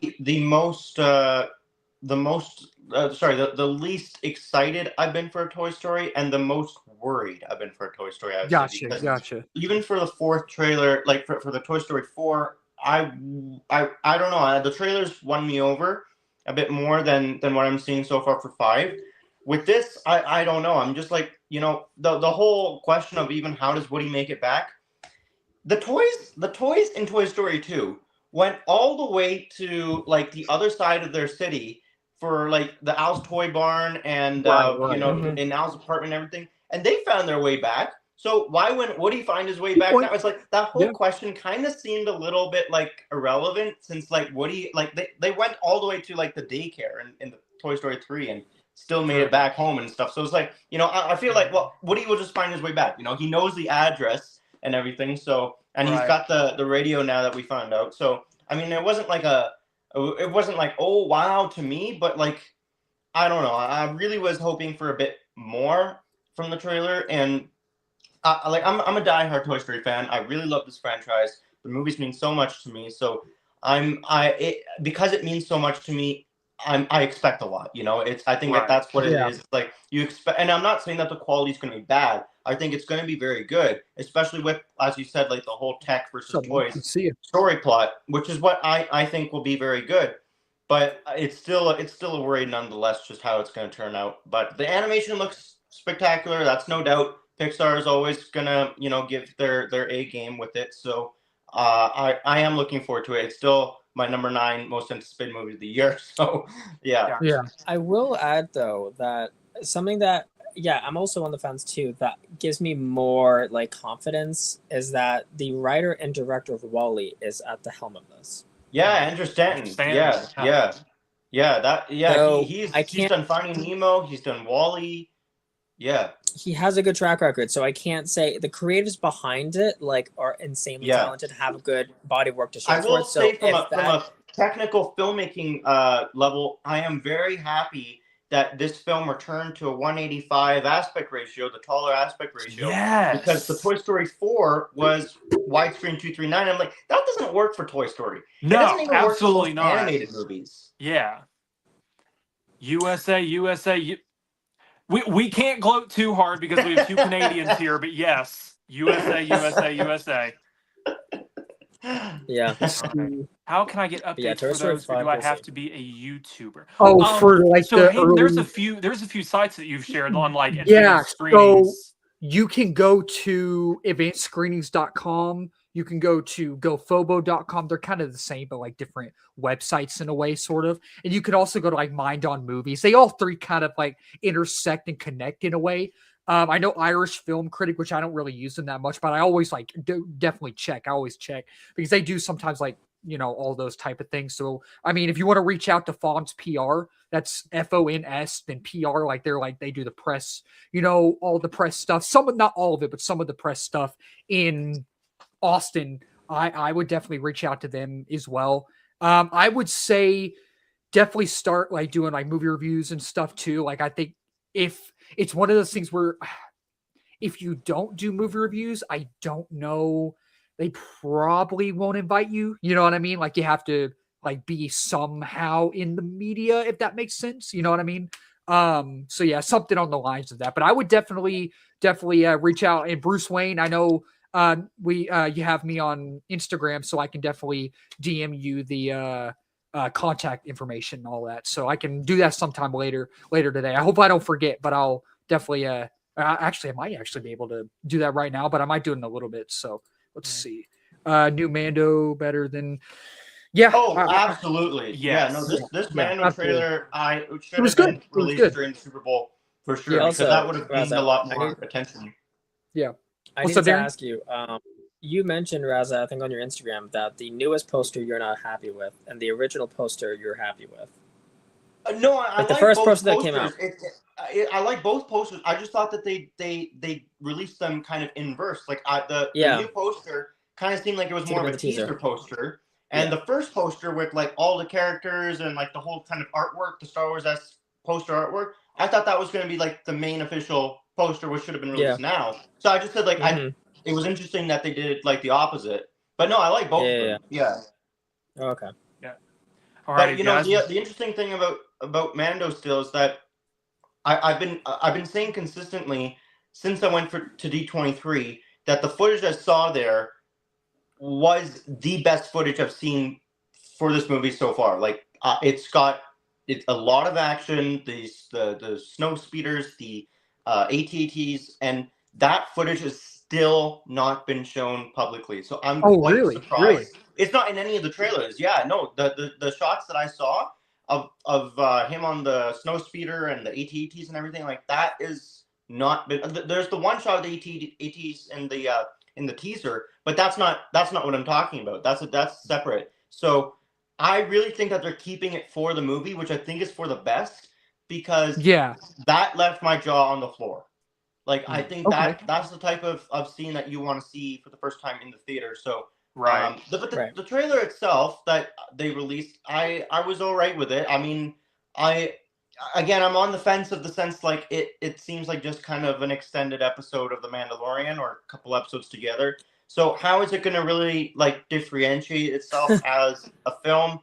least excited I've been for a Toy Story, and the most worried I've been for a Toy Story. Gotcha. Even for the fourth trailer, like for the Toy Story 4, I don't know. The trailers won me over a bit more than what I'm seeing so far for 5. With this, I don't know. I'm just like, the whole question of even how does Woody make it back? The toys in Toy Story 2 went all the way to like the other side of their city for like the Al's Toy Barn and you know, in Al's apartment and everything, and they found their way back. So why wouldn't Woody find his way back now? It's like that whole question kind of seemed a little bit like irrelevant, since like Woody, like they went all the way to like the daycare in the Toy Story 3 and still made it back home and stuff. So it's like, you know, I feel like, well, Woody will just find his way back. You know, he knows the address and everything. So, and he's got the radio now that we found out. So, I mean, it wasn't like oh wow to me, but like, I don't know. I really was hoping for a bit more from the trailer, and I'm a diehard Toy Story fan. I really love this franchise. The movies mean so much to me. So because it means so much to me, I expect a lot. You know, I think that's what it is. It's like you expect, and I'm not saying that the quality is going to be bad. I think it's going to be very good, especially with, as you said, like the whole tech versus toys story plot, which is what I think will be very good. But it's still a worry nonetheless, just how it's going to turn out. But the animation looks spectacular. That's no doubt. Pixar is always gonna, you know, give their A game with it. So I am looking forward to it. It's still my number 9 most anticipated movie of the year. So yeah. I will add though that something that I'm also on the fence too, that gives me more like confidence, is that the writer and director of WALL-E is at the helm of this. Yeah, Andrew Stanton. So he's done Finding Nemo. He's done WALL-E. Yeah, he has a good track record, so I can't say the creators behind it like are insanely talented, have a good body of work to show for it. I will say from a technical filmmaking level, I am very happy that this film returned to a 185 aspect ratio, the taller aspect ratio. Yes. Because the Toy Story 4 was widescreen 239. I'm like, that doesn't work for Toy Story. No, it doesn't even absolutely work for not. Animated movies. Yeah. USA. We can't gloat too hard because we have 2 Canadians here, but yes, USA. Yeah. How can I get updates for those, or do I have to be a YouTuber? Oh, for like so there's a few sites that you've shared on like advanced screenings. So you can go to advancedscreenings.com. You can go to gophobo.com. They're kind of the same, but like different websites in a way, sort of. And you can also go to like Mind on Movies. They all three kind of like intersect and connect in a way. I know Irish Film Critic, which I don't really use them that much, but I always like definitely check. I always check because they do sometimes like, you know, all those type of things. So, I mean, if you want to reach out to Fonz PR, that's FONS, then PR, like they do the press, you know, all the press stuff. Not all of it, but some of the press stuff in Austin. I would definitely reach out to them as well. I would say definitely start like doing like movie reviews and stuff too. Like, I think if it's one of those things where if you don't do movie reviews, I don't know, they probably won't invite you. You know what I mean? Like, you have to like be somehow in the media, if that makes sense. You know what I mean? So yeah, something on the lines of that. But I would definitely reach out. And Bruce Wayne, I know you have me on Instagram, so I can definitely DM you the contact information and all that. So I can do that sometime later today. I hope I don't forget, but I'll definitely actually I might actually be able to do that right now, but I might do it in a little bit. So let's see. New Mando better than absolutely. Yes. Yeah, no, this Mando trailer it should have been released during the Super Bowl for sure, because that would have gained a lot more attention. Yeah. I need to ask you, you mentioned, Raza, I think on your Instagram, that the newest poster you're not happy with, and the original poster you're happy with. No, I like the first poster that came out. I like both posters. I just thought that they released them kind of in verse. Like the new poster kind of seemed like it was more of a teaser poster, and the first poster with like all the characters and like the whole kind of artwork, the Star Wars poster artwork. I thought that was going to be like the main official poster, which should have been released now. So I just said like it was interesting that they did like the opposite. But no, I like both of them. Yeah. Okay. Yeah. All right. But you know, the interesting thing about Mando still is that I've been saying consistently since I went to D23 that the footage I saw there was the best footage I've seen for this movie so far. Like it's a lot of action, the snow speeders, the AT-ATs, and that footage is still not been shown publicly. So I'm really? surprised. Really? It's not in any of the trailers. Yeah, no, the shots that I saw of him on the snow speeder and the AT-ATs and everything like that is not been. There's the one shot of the AT-ATs in the teaser, but that's not what I'm talking about. That's separate. So I really think that they're keeping it for the movie, which I think is for the best, because that left my jaw on the floor. Like I think that's the type of scene that you want to see for the first time in the theater. So the trailer itself that they released, I was all right with it. I mean, I'm on the fence of the sense like it seems like just kind of an extended episode of The Mandalorian or a couple episodes together. So how is it going to really like differentiate itself as a film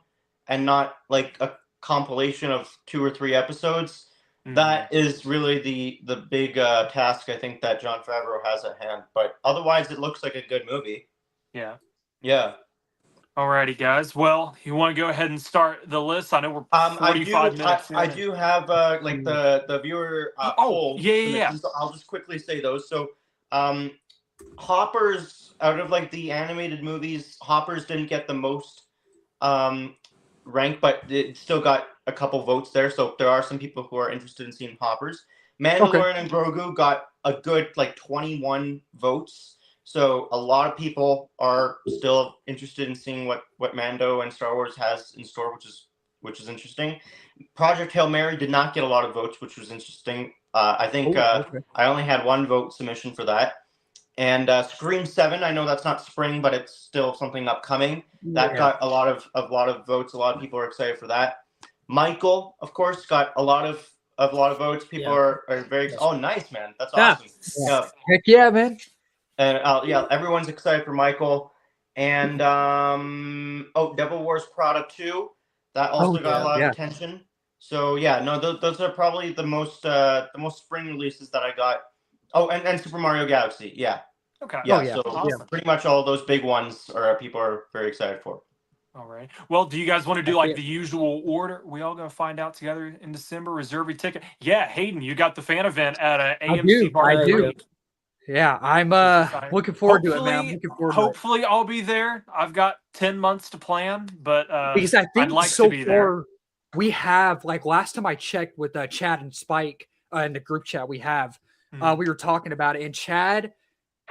and not like a compilation of 2 or 3 episodes? That is really the big task I think that Jon Favreau has at hand. But otherwise, it looks like a good movie. Yeah. Yeah. Alrighty, guys. Well, you want to go ahead and start the list? I know we're 45 minutes in. I do have like the viewer polls. Yeah. I'll just quickly say those. So, Hoppers, out of like the animated movies, Hoppers didn't get the most rank, but it still got a couple votes there. So there are some people who are interested in seeing Hoppers. Mandalorian and Grogu got a good like 21 votes. So a lot of people are still interested in seeing what Mando and Star Wars has in store, which is interesting. Project Hail Mary did not get a lot of votes, which was interesting. I think I only had 1 vote submission for that. And Scream 7, I know that's not spring, but it's still something upcoming. That got a lot of votes. A lot of people are excited for that. Michael, of course, got a lot of votes. People are very. Oh, nice, man! That's awesome. Yeah. Heck yeah, man! And everyone's excited for Michael. And Devil Wars Prada 2, that also got a lot of attention. So those are probably the most spring releases that I got. Oh, and Super Mario Galaxy, yeah. Okay. Yeah, awesome. Pretty much all those big ones people are very excited for. All right. Well, do you guys want to do like the usual order? We all gonna find out together in December. Reserve your ticket. Yeah, Hayden, you got the fan event at AMC Bar. I do. Yeah, I'm looking forward to it, man. I'm looking forward. Hopefully, I'll be there. I've got 10 months to plan, but because I think I'd like so to be far there. We have like last time I checked with Chad and Spike in the group chat we have. We were talking about it, and Chad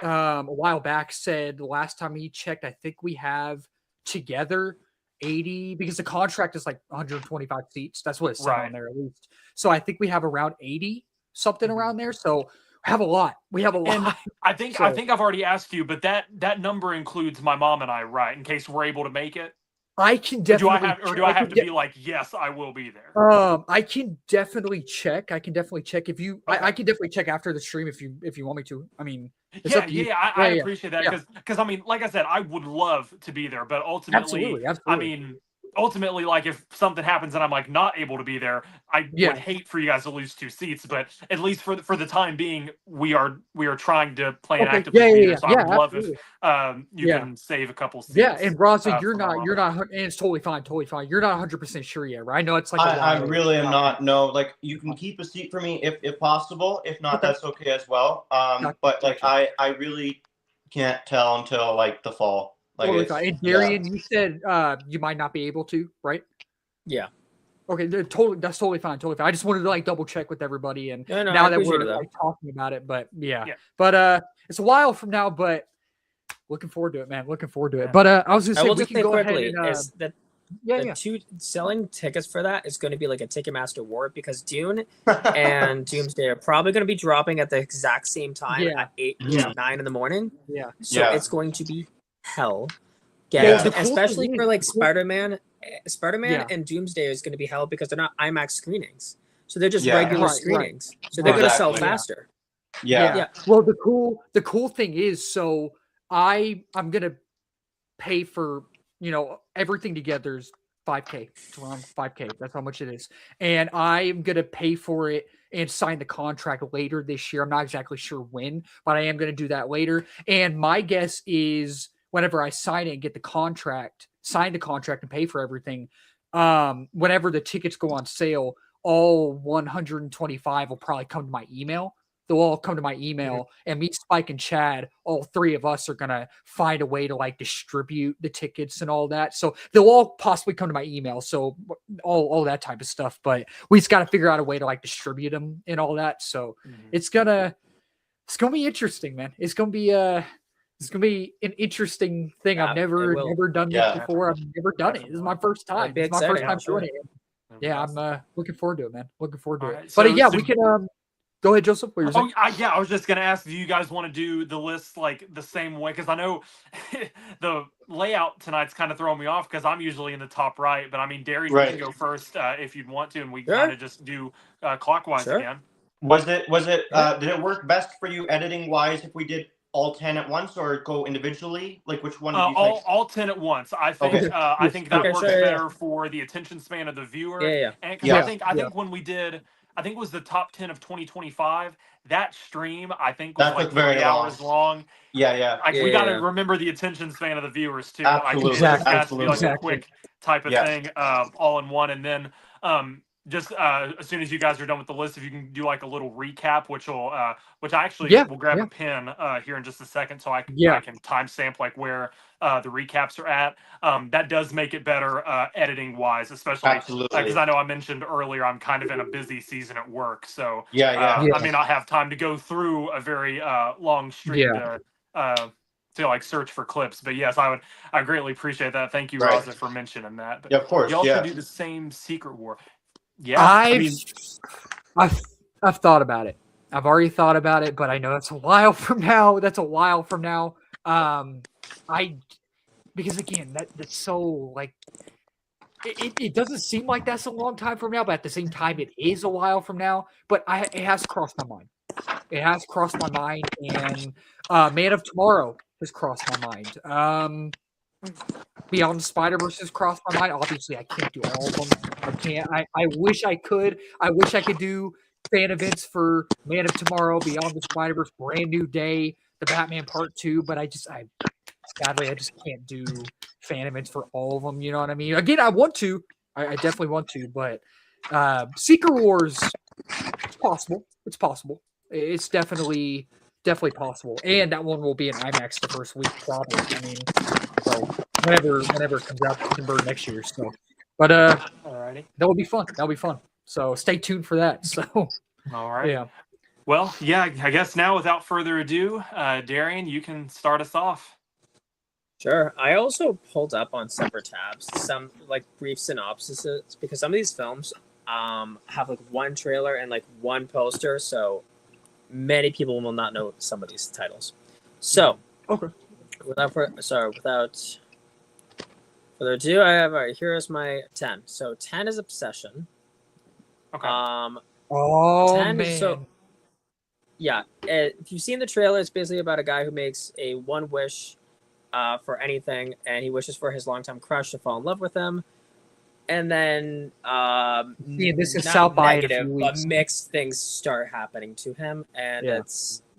a while back said the last time he checked, I think we have together 80 because the contract is like 125 seats. That's what it's said on there at least. So I think we have around 80 something around there. So we have a lot. And I think I've already asked you, but that number includes my mom and I, right? In case we're able to make it. I can definitely. Do I have to be like, yes, I will be there? I can definitely check. I can definitely check if you. Okay. I can definitely check after the stream if you want me to. I mean, I appreciate that because I mean, like I said, I would love to be there, but ultimately, absolutely. I mean, ultimately, like if something happens and I'm like not able to be there, I would hate for you guys to lose 2 seats. But at least for the time being, we are trying to plan actively. So I would love if you can save a couple seats. Yeah, and Raza, you're not, and it's totally fine. You're not 100% sure yet, right? I know it's like I really am not. No, like you can keep a seat for me if possible. If not, that's okay as well. But like I really can't tell until like the fall. Like and Darian, you said you might not be able to, right? Yeah. Okay, that's totally fine. I just wanted to like double check with everybody, and now that we're like, talking about it, but but it's a while from now, but looking forward to it, man. Looking forward to it. But I was just saying, we can go quickly, ahead and two selling tickets for that is going to be like a Ticketmaster war because Dune and Doomsday are probably going to be dropping at the exact same time at 8 to 9 in the morning. Yeah. So it's going to be hell. Especially for like Spider-Man and Doomsday is going to be hell because they're not IMAX screenings. So they're just regular screenings. So they're going to sell faster. Yeah. Well, the cool thing is, so I'm going to pay for, everything together is $5K. It's around $5K. That's how much it is. And I'm going to pay for it and sign the contract later this year. I'm not exactly sure when, but I am going to do that later. And my guess is whenever I sign it and get the contract, sign the contract and pay for everything, whenever the tickets go on sale, all 125 will probably come to my email they'll all come to my email, and me, Spike, and Chad, all three of us are gonna find a way to like distribute the tickets and all that. So they'll all possibly come to my email. So all that type of stuff. But we just got to figure out a way to like distribute them and all that. So it's gonna be interesting, man. It's gonna be an interesting thing. Yeah, I've never done this before. I've never done it. This is my first time. It's my first time doing it. Yeah, I'm looking forward to it, man. Looking forward to it. Right, But yeah, we can go ahead, Joseph. What you're saying? I was just gonna ask, do you guys want to do the list like the same way? Because I know the layout tonight's kind of throwing me off because I'm usually in the top right. But I mean, Darius, you can go first if you'd want to, and we kind of just do clockwise again. Was it? Did it work best for you editing wise if we did all 10 at once or go individually? Like which one? Do you think? All 10 at once. I think. I think that works better for the attention span of the viewer. And I think when we did, I think it was the top 10 of 2025. That stream, I think, was like 3 hours long. Yeah. We got to remember the attention span of the viewers too. Absolutely. It has to be like a quick type of thing, all in one, and then. Just as soon as you guys are done with the list, if you can do like a little recap, which I actually will grab a pen here in just a second, so I can timestamp like where the recaps are at. That does make it better editing wise, especially because I know I mentioned earlier I'm kind of in a busy season at work, so I may not have time to go through a very long stream to like search for clips. But yes, I greatly appreciate that. Thank you, Raza, for mentioning that. But of course. You also do the same Secret War. Yeah, I've thought about it. I've already thought about it, but I know that's a while from now. Because again, that's so like it doesn't seem like that's a long time from now, but at the same time, it is a while from now. But it has crossed my mind. It has crossed my mind, and Man of Tomorrow has crossed my mind. Beyond the Spider-Verse has crossed my mind. Obviously, I can't do all of them. I can't. I wish I could. I wish I could do fan events for Man of Tomorrow, Beyond the Spider-Verse, Brand New Day, the Batman Part 2, but sadly, I just can't do fan events for all of them. You know what I mean? Again, I want to. I definitely want to, but Secret Wars, it's possible. It's possible. It's definitely possible. And that one will be in IMAX the first week, probably. I mean, so whenever it comes out, September next year. So, but alrighty, that would be fun. That'll be fun. So stay tuned for that. So, all right. Yeah. Well, yeah. I guess now, without further ado, Darian, you can start us off. Sure. I also pulled up on separate tabs some like brief synopsises because some of these films have like one trailer and like one poster, so many people will not know some of these titles. So, without further ado, I have here's my 10. So 10 is Obsession. Okay. 10 man. So yeah, if you've seen the trailer, it's basically about a guy who makes a one wish for anything, and he wishes for his longtime crush to fall in love with him. And then this is South by negative, but mixed things start happening to him, and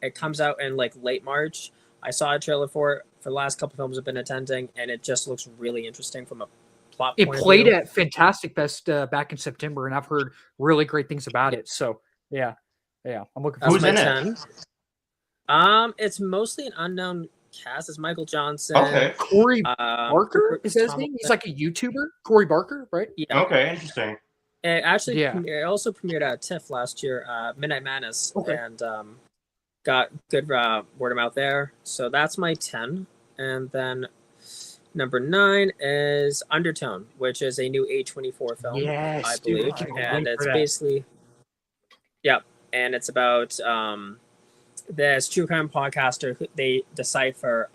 it comes out in like late March. I saw a trailer for it for the last couple films I've been attending, and it just looks really interesting from a plot point of view. It played at Fantastic Fest back in September, and I've heard really great things about it. So yeah, I'm looking forward to it. Who's in it? It's mostly an unknown cast. It's Michael Johnson. Okay. Corey Barker? Is that his name? He's like a YouTuber. Corey Barker, right? Yeah. Okay, interesting. It actually it also premiered at TIFF last year, Midnight Madness, and got good word of mouth there. So that's my 10. And then number 9 is Undertone, which is a new A24 film, I believe. And it's basically, and it's about this true crime podcaster. They decipher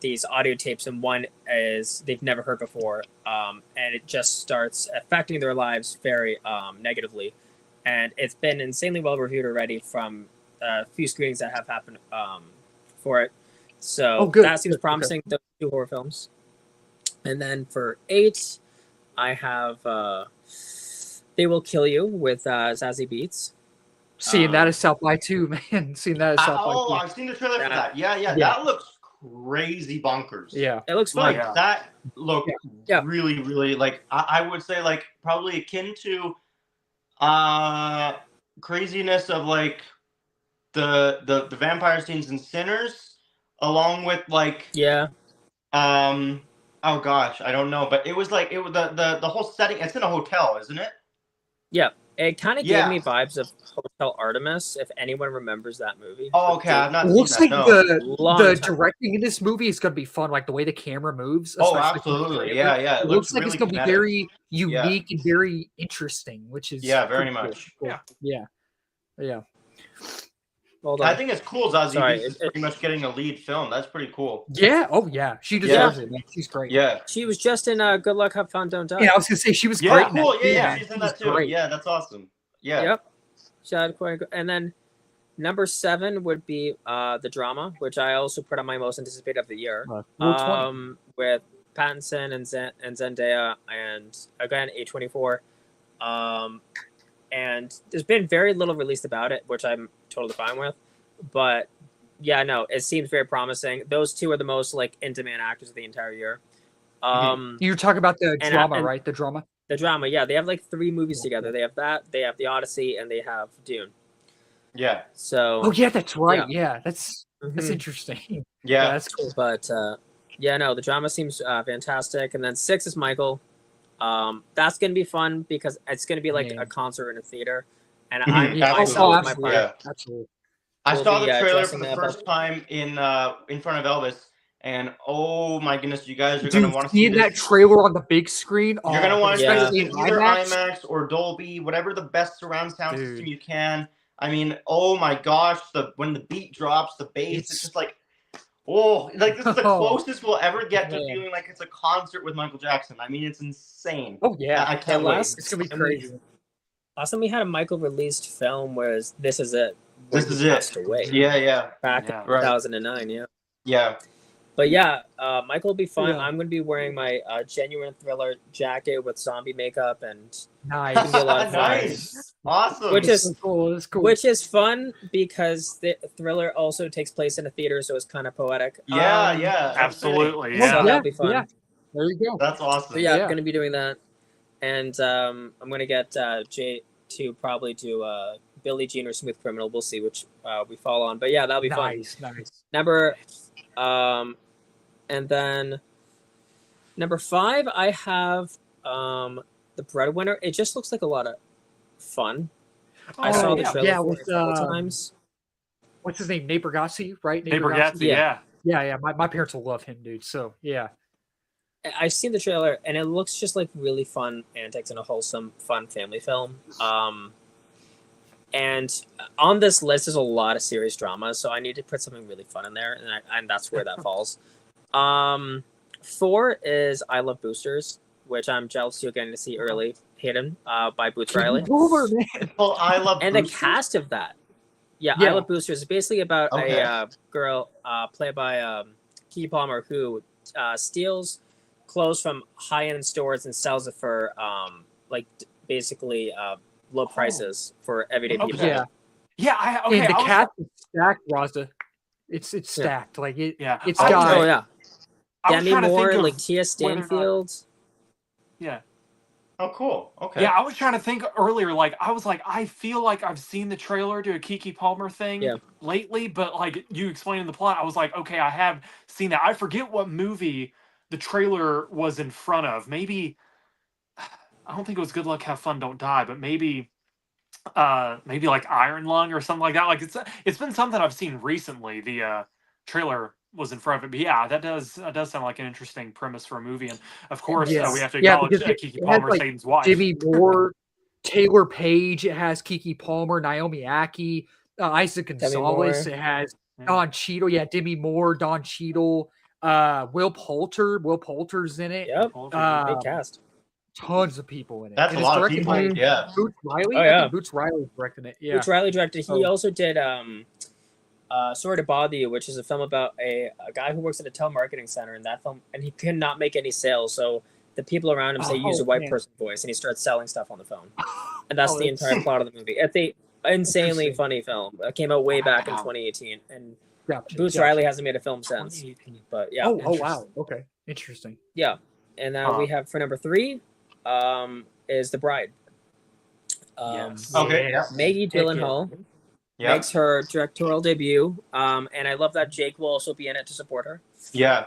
these audio tapes, and one is they've never heard before, and it just starts affecting their lives very negatively. And it's been insanely well reviewed already from a few screenings that have happened for it. So that seems promising. Those 2 horror films. And then for 8, I have They Will Kill You with Zazie Beetz. Seeing that as South by too, man. Seeing that as South by too. I've seen the trailer for that. Yeah. That looks crazy bonkers. Yeah. It looks fun. Like, that looked really, really, like, I would say, like, probably akin to craziness of, like, the vampire scenes in Sinners, along with like oh gosh, I don't know, but it was like it was the whole setting. It's in a hotel, isn't it? Yeah, it kind of gave me vibes of Hotel Artemis. If anyone remembers that movie. Oh, okay, I've not it seen looks that. like the directing in this movie is going to be fun, like the way the camera moves. Oh, absolutely, yeah. It looks like really it's going to be very unique and very interesting, which is very much. Cool. Yeah. Hold on. I think it's cool. Zazie is pretty much getting a lead film. That's pretty cool. Yeah. Oh, yeah. She deserves it. Man. She's great. Yeah. She was just in Good Luck, Have Fun, Don't Die. Yeah, I was gonna say she was great. Cool. Yeah, she's in that too. Great. Yeah, that's awesome. Yeah. Yep. She had quite. And then number 7 would be the drama, which I also put on my most anticipated of the year. With Pattinson and Zendaya, and again A24. And there's been very little released about it, which I'm totally fine with. But yeah, no, it seems very promising. Those two are the most like in-demand actors of the entire year. You're talking about the drama, right? The drama. The drama, yeah. They have like 3 movies together. They have that, they have The Odyssey, and they have Dune. Yeah. So. Oh yeah, that's right. Yeah, that's interesting. Yeah, that's cool. But yeah, no, the drama seems fantastic. And then 6 is Michael. That's gonna be fun because it's gonna be like a concert in a theater, and absolutely. I saw the trailer for the first time in front of Elvis, and oh my goodness, you guys are gonna want to see that trailer on the big screen. You're gonna want to see either IMAX or Dolby, whatever the best surround sound system you can. I mean, oh my gosh, when the beat drops, the bass, it's just like. Oh, like this is the closest we'll ever get to feeling like it's a concert with Michael Jackson. I mean, it's insane. Oh yeah, I can't wait. It's gonna be crazy. Last time we had a Michael released film was This Is It. This is it. Away. Yeah. Back in 2009. Yeah. But yeah, Michael will be fun. I'm going to be wearing my genuine Thriller jacket with zombie makeup, and nice, be a lot of fun. Nice, awesome. Which is cool. That's cool. Which is fun because the Thriller also takes place in a theater, so it's kind of poetic. Yeah, absolutely. Yeah, so that'll be fun. Yeah. There you go. That's awesome. So yeah, I'm going to be doing that, and I'm going to get Jay to probably do Billie Jean or Smooth Criminal. We'll see which we fall on, but yeah, that'll be fun. Nice. Number, and then number 5, I have The Breadwinner. It just looks like a lot of fun. I saw the trailer with, a couple times. What's his name? Nate Bargatze, right? Nate Bargatze, yeah. My parents will love him, dude. So yeah. I've seen the trailer, and it looks just like really fun antics and a wholesome, fun family film. And on this list, there's a lot of serious dramas, so I need to put something really fun in there, and that's where that falls. 4 is I Love Boosters, which I'm jealous you're getting to see early, hidden by Boots Riley. Oh, I Love and Boosters. The cast of that. Yeah, I Love Boosters is basically about a girl played by Keke Palmer who steals clothes from high-end stores and sells it for basically low prices for everyday people. Yeah. Okay. And the cast is stacked, Raza. It's stacked. Like it. Yeah. It's got. Oh yeah. Demi Moore, of like Tia Stanfield. Yeah. Oh, cool. Okay. Yeah, I was trying to think earlier. Like, I was like, I feel like I've seen the trailer to a Keke Palmer thing lately, but like you explaining the plot, I was like, okay, I have seen that. I forget what movie the trailer was in front of. Maybe I don't think it was Good Luck, Have Fun, Don't Die, but maybe like Iron Lung or something like that. Like it's been something I've seen recently. The trailer was in front of it, but yeah, that does sound like an interesting premise for a movie. And of course, we have to acknowledge Keke Palmer, Satan's wife. Demi Moore, Taylor Page. It has Keke Palmer, Naomi Ackie, Isaac Gonzalez. It has Don Cheadle. Yeah, Demi Moore, Don Cheadle, Will Poulter. Will Poulter's in it. Yep, big cast. Tons of people in it. That's a lot of people. Yeah. Boots Riley. Oh, yeah. Boots Riley directed it. Yeah. Boots Riley directed. He also did Sorry to Bother You, which is a film about a guy who works at a telemarketing center in that film, and he could not make any sales. So the people around him say use a white person voice, and he starts selling stuff on the phone. And that's the entire plot of the movie. It's a insanely funny film. It came out way back in 2018, and Boots Riley hasn't made a film since. But yeah. Oh wow. Okay. Interesting. Yeah. And we have for number 3 is The Bride. Okay. Maggie Gyllenhaal. makes her directorial debut. And I love that Jake will also be in it to support her. Yeah.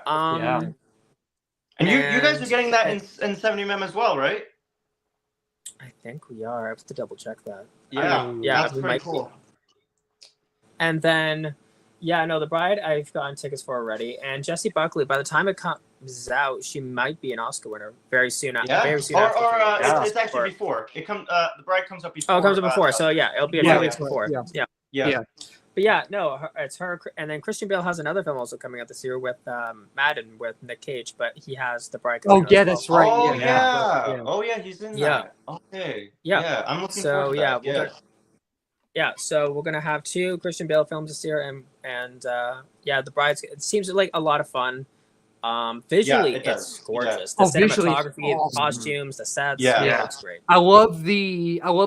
And you guys are getting that in 70mm as well, right? I think we are. I have to double check that. Yeah, that's we pretty might cool. And then, The Bride I've gotten tickets for already. And Jessie Buckley, by the time it comes out, she might be an Oscar winner very soon. Very soon after. It's actually before. The Bride comes up before. Oh, it comes up before. So it'll be a few weeks before. Yeah. But it's her. And then Christian Bale has another film also coming out this year with Madden with Nick Cage, but he has The Bride coming out as well. That's right. Oh yeah, he's in that. Okay. Yeah, I'm looking forward to that. So we're gonna have 2 Christian Bale films this year, and The Bride. It seems like a lot of fun. Visually, it's gorgeous. The cinematography, the costumes, the sets. It looks great. I love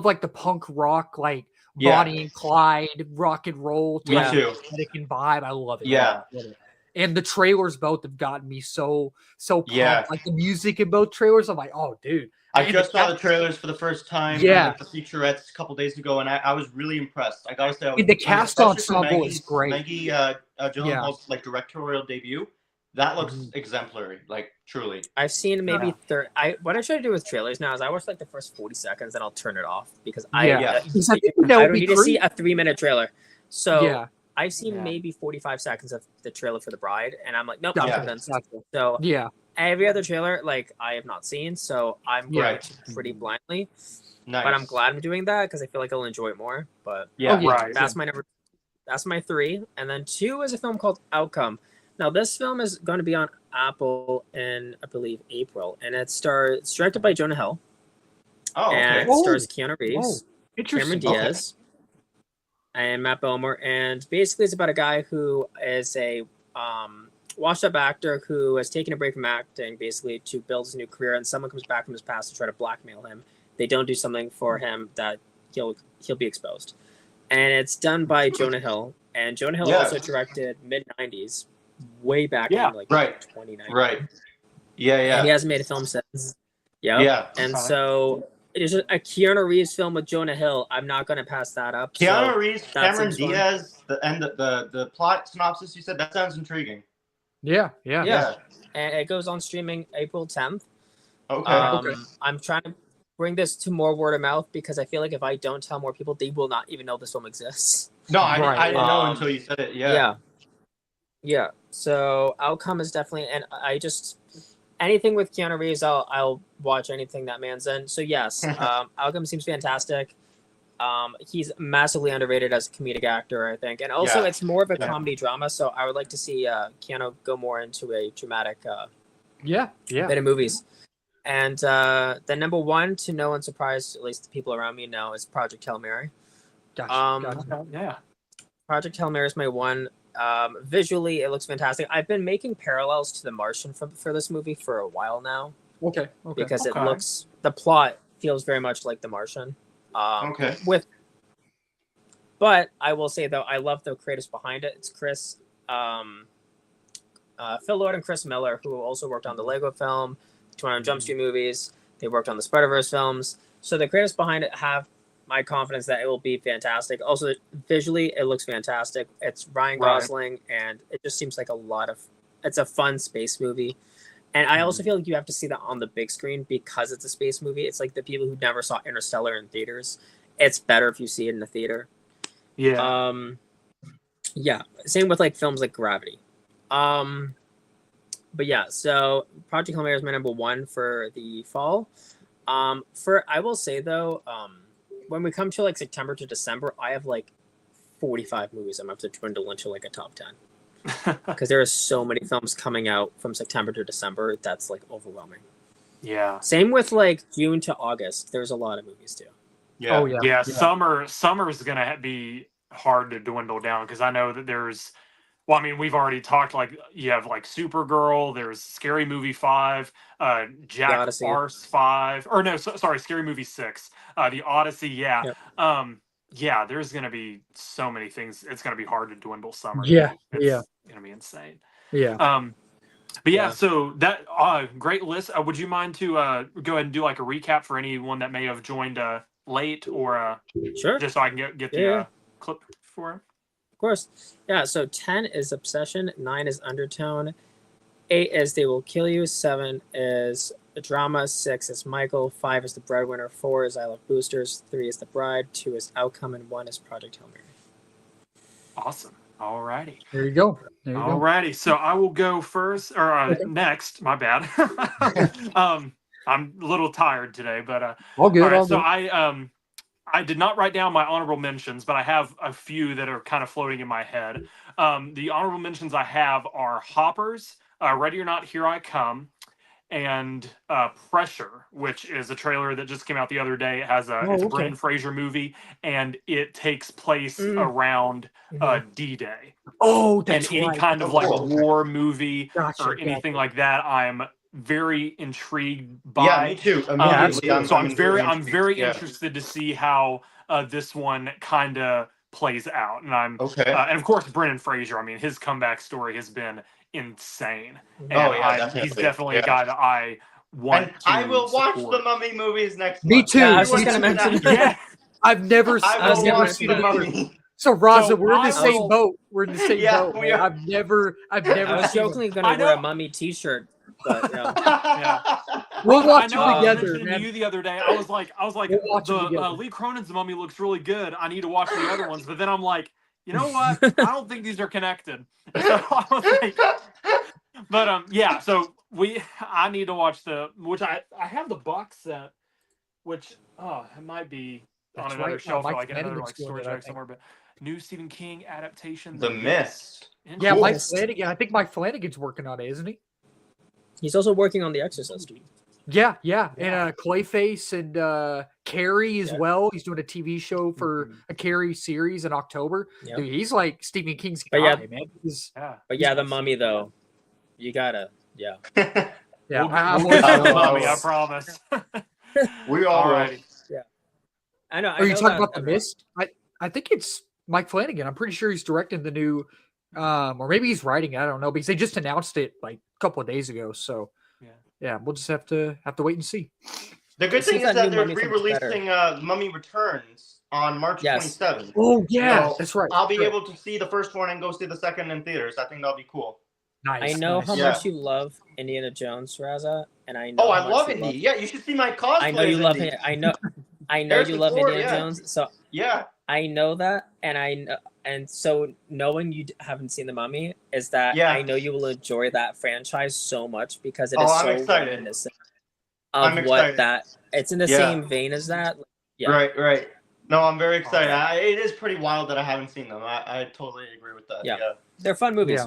like the punk rock, like Bonnie and Clyde, rock and roll, aesthetic and vibe. I love it. Yeah. And the trailers both have gotten me so pumped. Like the music in both trailers, I'm like, oh, dude. I just saw the trailers for the first time. The featurettes a couple days ago, and I was really impressed. I gotta say, the cast ensemble is great. Maggie Gyllenhaal's like directorial debut. That looks exemplary, like truly. I've seen maybe what I try to do with trailers now is I watch like the first 40 seconds and I'll turn it off because I don't need to see a 3-minute trailer. So I've seen maybe 45 seconds of the trailer for The Bride, and I'm like, nope, I'm convinced. So every other trailer, like I have not seen, so I'm going pretty blindly. Nice. But I'm glad I'm doing that because I feel like I'll enjoy it more. But that's my 3, and then 2 is a film called Outcome. Now, this film is going to be on Apple in, I believe, April, and it's directed by Jonah Hill. Oh, okay. And it stars Keanu Reeves, Cameron Diaz, and Matt Bomer. And basically, it's about a guy who is a washed-up actor who has taken a break from acting, basically, to build his new career, and someone comes back from his past to try to blackmail him. They don't do something for him that he'll be exposed. And it's done by Jonah Hill. And Jonah Hill also directed mid-90s. Way back in like 2019. Right. Yeah. And he hasn't made a film since. And so it is a Keanu Reeves film with Jonah Hill. I'm not going to pass that up. Keanu Reeves, Cameron Diaz, the plot synopsis you said, that sounds intriguing. Yeah. And it goes on streaming April 10th. Okay. I'm trying to bring this to more word of mouth because I feel like if I don't tell more people, they will not even know this film exists. No, I didn't know until you said it. Yeah. So Outcome is definitely, and I just anything with Keanu Reeves, I'll watch anything that man's in. So yes, Outcome seems fantastic. He's massively underrated as a comedic actor, I think, and also it's more of a comedy drama. So I would like to see Keanu go more into a dramatic bit of movies. And the number 1, to no one's surprise, at least the people around me know, is Project Hail Mary. Gotcha. Project Hail Mary is my 1. Visually, it looks fantastic. I've been making parallels to The Martian for this movie for a while now. Okay. Because it looks, the plot feels very much like The Martian. But I will say though, I love the creators behind it. It's Phil Lord and Chris Miller, who also worked on the Lego film, 21 Jump Street movies. They worked on the Spider-Verse films. So the creators behind it have my confidence that it will be fantastic. Also, visually, it looks fantastic. It's Ryan Gosling, and it just seems like it's a fun space movie. And I also feel like you have to see that on the big screen because it's a space movie. It's like the people who never saw Interstellar in theaters. It's better if you see it in the theater. Yeah. Same with like films like Gravity. But yeah, so Project Hail Mary is my number 1 for the fall. I will say though, when we come to like September to December, I have like 45 movies I'm going to have to dwindle into like a top 10. Because there are so many films coming out from September to December that's like overwhelming. Yeah. Same with like June to August. There's a lot of movies too. Yeah. Oh, yeah. Summer is going to be hard to dwindle down because I know that there's, well, I mean, we've already talked, like, you have, like, Supergirl, there's Scary Movie 5, Jack Farce 5, or no, sorry, Scary Movie 6, The Odyssey, Yep. There's going to be so many things. It's going to be hard to dwindle summer. It's going to be insane. So that, great list. Would you mind to go ahead and do, like, a recap for anyone that may have joined late or sure, just so I can get the clip for him? Of course. Yeah, so 10 is Obsession, 9 is Undertone, 8 is They Will Kill You, 7 is a Drama, 6 is Michael, 5 is The Breadwinner, 4 is I Love Boosters, 3 is The Bride, 2 is Outcome, and 1 is Project Hail Mary. Awesome. All righty. There you go. All righty. So I will go first or next. My bad. I'm a little tired today, but all good. All right, all so good. I did not write down my honorable mentions, but I have a few that are kind of floating in my head. The honorable mentions I have are Hoppers, Ready or Not, Here I Come, and Pressure, which is a trailer that just came out the other day. It has it's a Brendan Fraser movie, and it takes place around D-Day. Oh, that's and any right. kind of like war movie Gotcha, or anything like that, I'm very intrigued by. Yeah, me too. Immediately, so I'm very interested to see how this one kind of plays out. And I'm and of course Brendan Fraser. I mean, his comeback story has been insane. And he's definitely a guy that I want. And I will watch the Mummy movies next month. Me too. Yeah, I was just gonna mention. I've never seen the Mummy. So Raza, we're in the same boat. We're in the same boat. We are. I've never. I was jokingly going to wear a Mummy T-shirt, but we'll watch it together. together. To you the other day, I was like, Lee Cronin's Mummy looks really good. I need to watch the other ones, but then I'm like, you know what? I don't think these are connected. So I was like, but yeah. So I need to watch which I have the box set, which it might be on another shelf, like another storage rack somewhere, but. New Stephen King adaptation. The Mist. Yeah, Mike Flanagan. I think Mike Flanagan's working on it, isn't he? He's also working on The Exorcist. Yeah. And Clayface and Carrie as well. He's doing a TV show for a Carrie series in October. Yep. Dude, he's like Stephen King's guy, man. But the Mummy though, you gotta, we'll get the Mummy, I promise. We all right. Yeah, I know. Are you talking about The Mist? I think it's Mike Flanagan. I'm pretty sure he's directing the new, or maybe he's writing it. I don't know, because they just announced it like a couple of days ago. So yeah, we'll just have to wait and see. The good thing is that they're re-releasing Mummy Returns on March 27th. Oh yeah, that's right. I'll be able to see the first one and go see the second in theaters. I think that'll be cool. Nice. I know how much you love Indiana Jones, Raza, and I know. Oh, I love Indy. Yeah, you should see my cosplay. I know you love it. I know you love Indiana Jones. So I know that, and so knowing you haven't seen The Mummy is that I know you will enjoy that franchise so much because it is so reminiscent of what that. It's in the same vein as that. Yeah. Right. No, I'm very excited. It is pretty wild that I haven't seen them. I totally agree with that. Yeah. They're fun movies.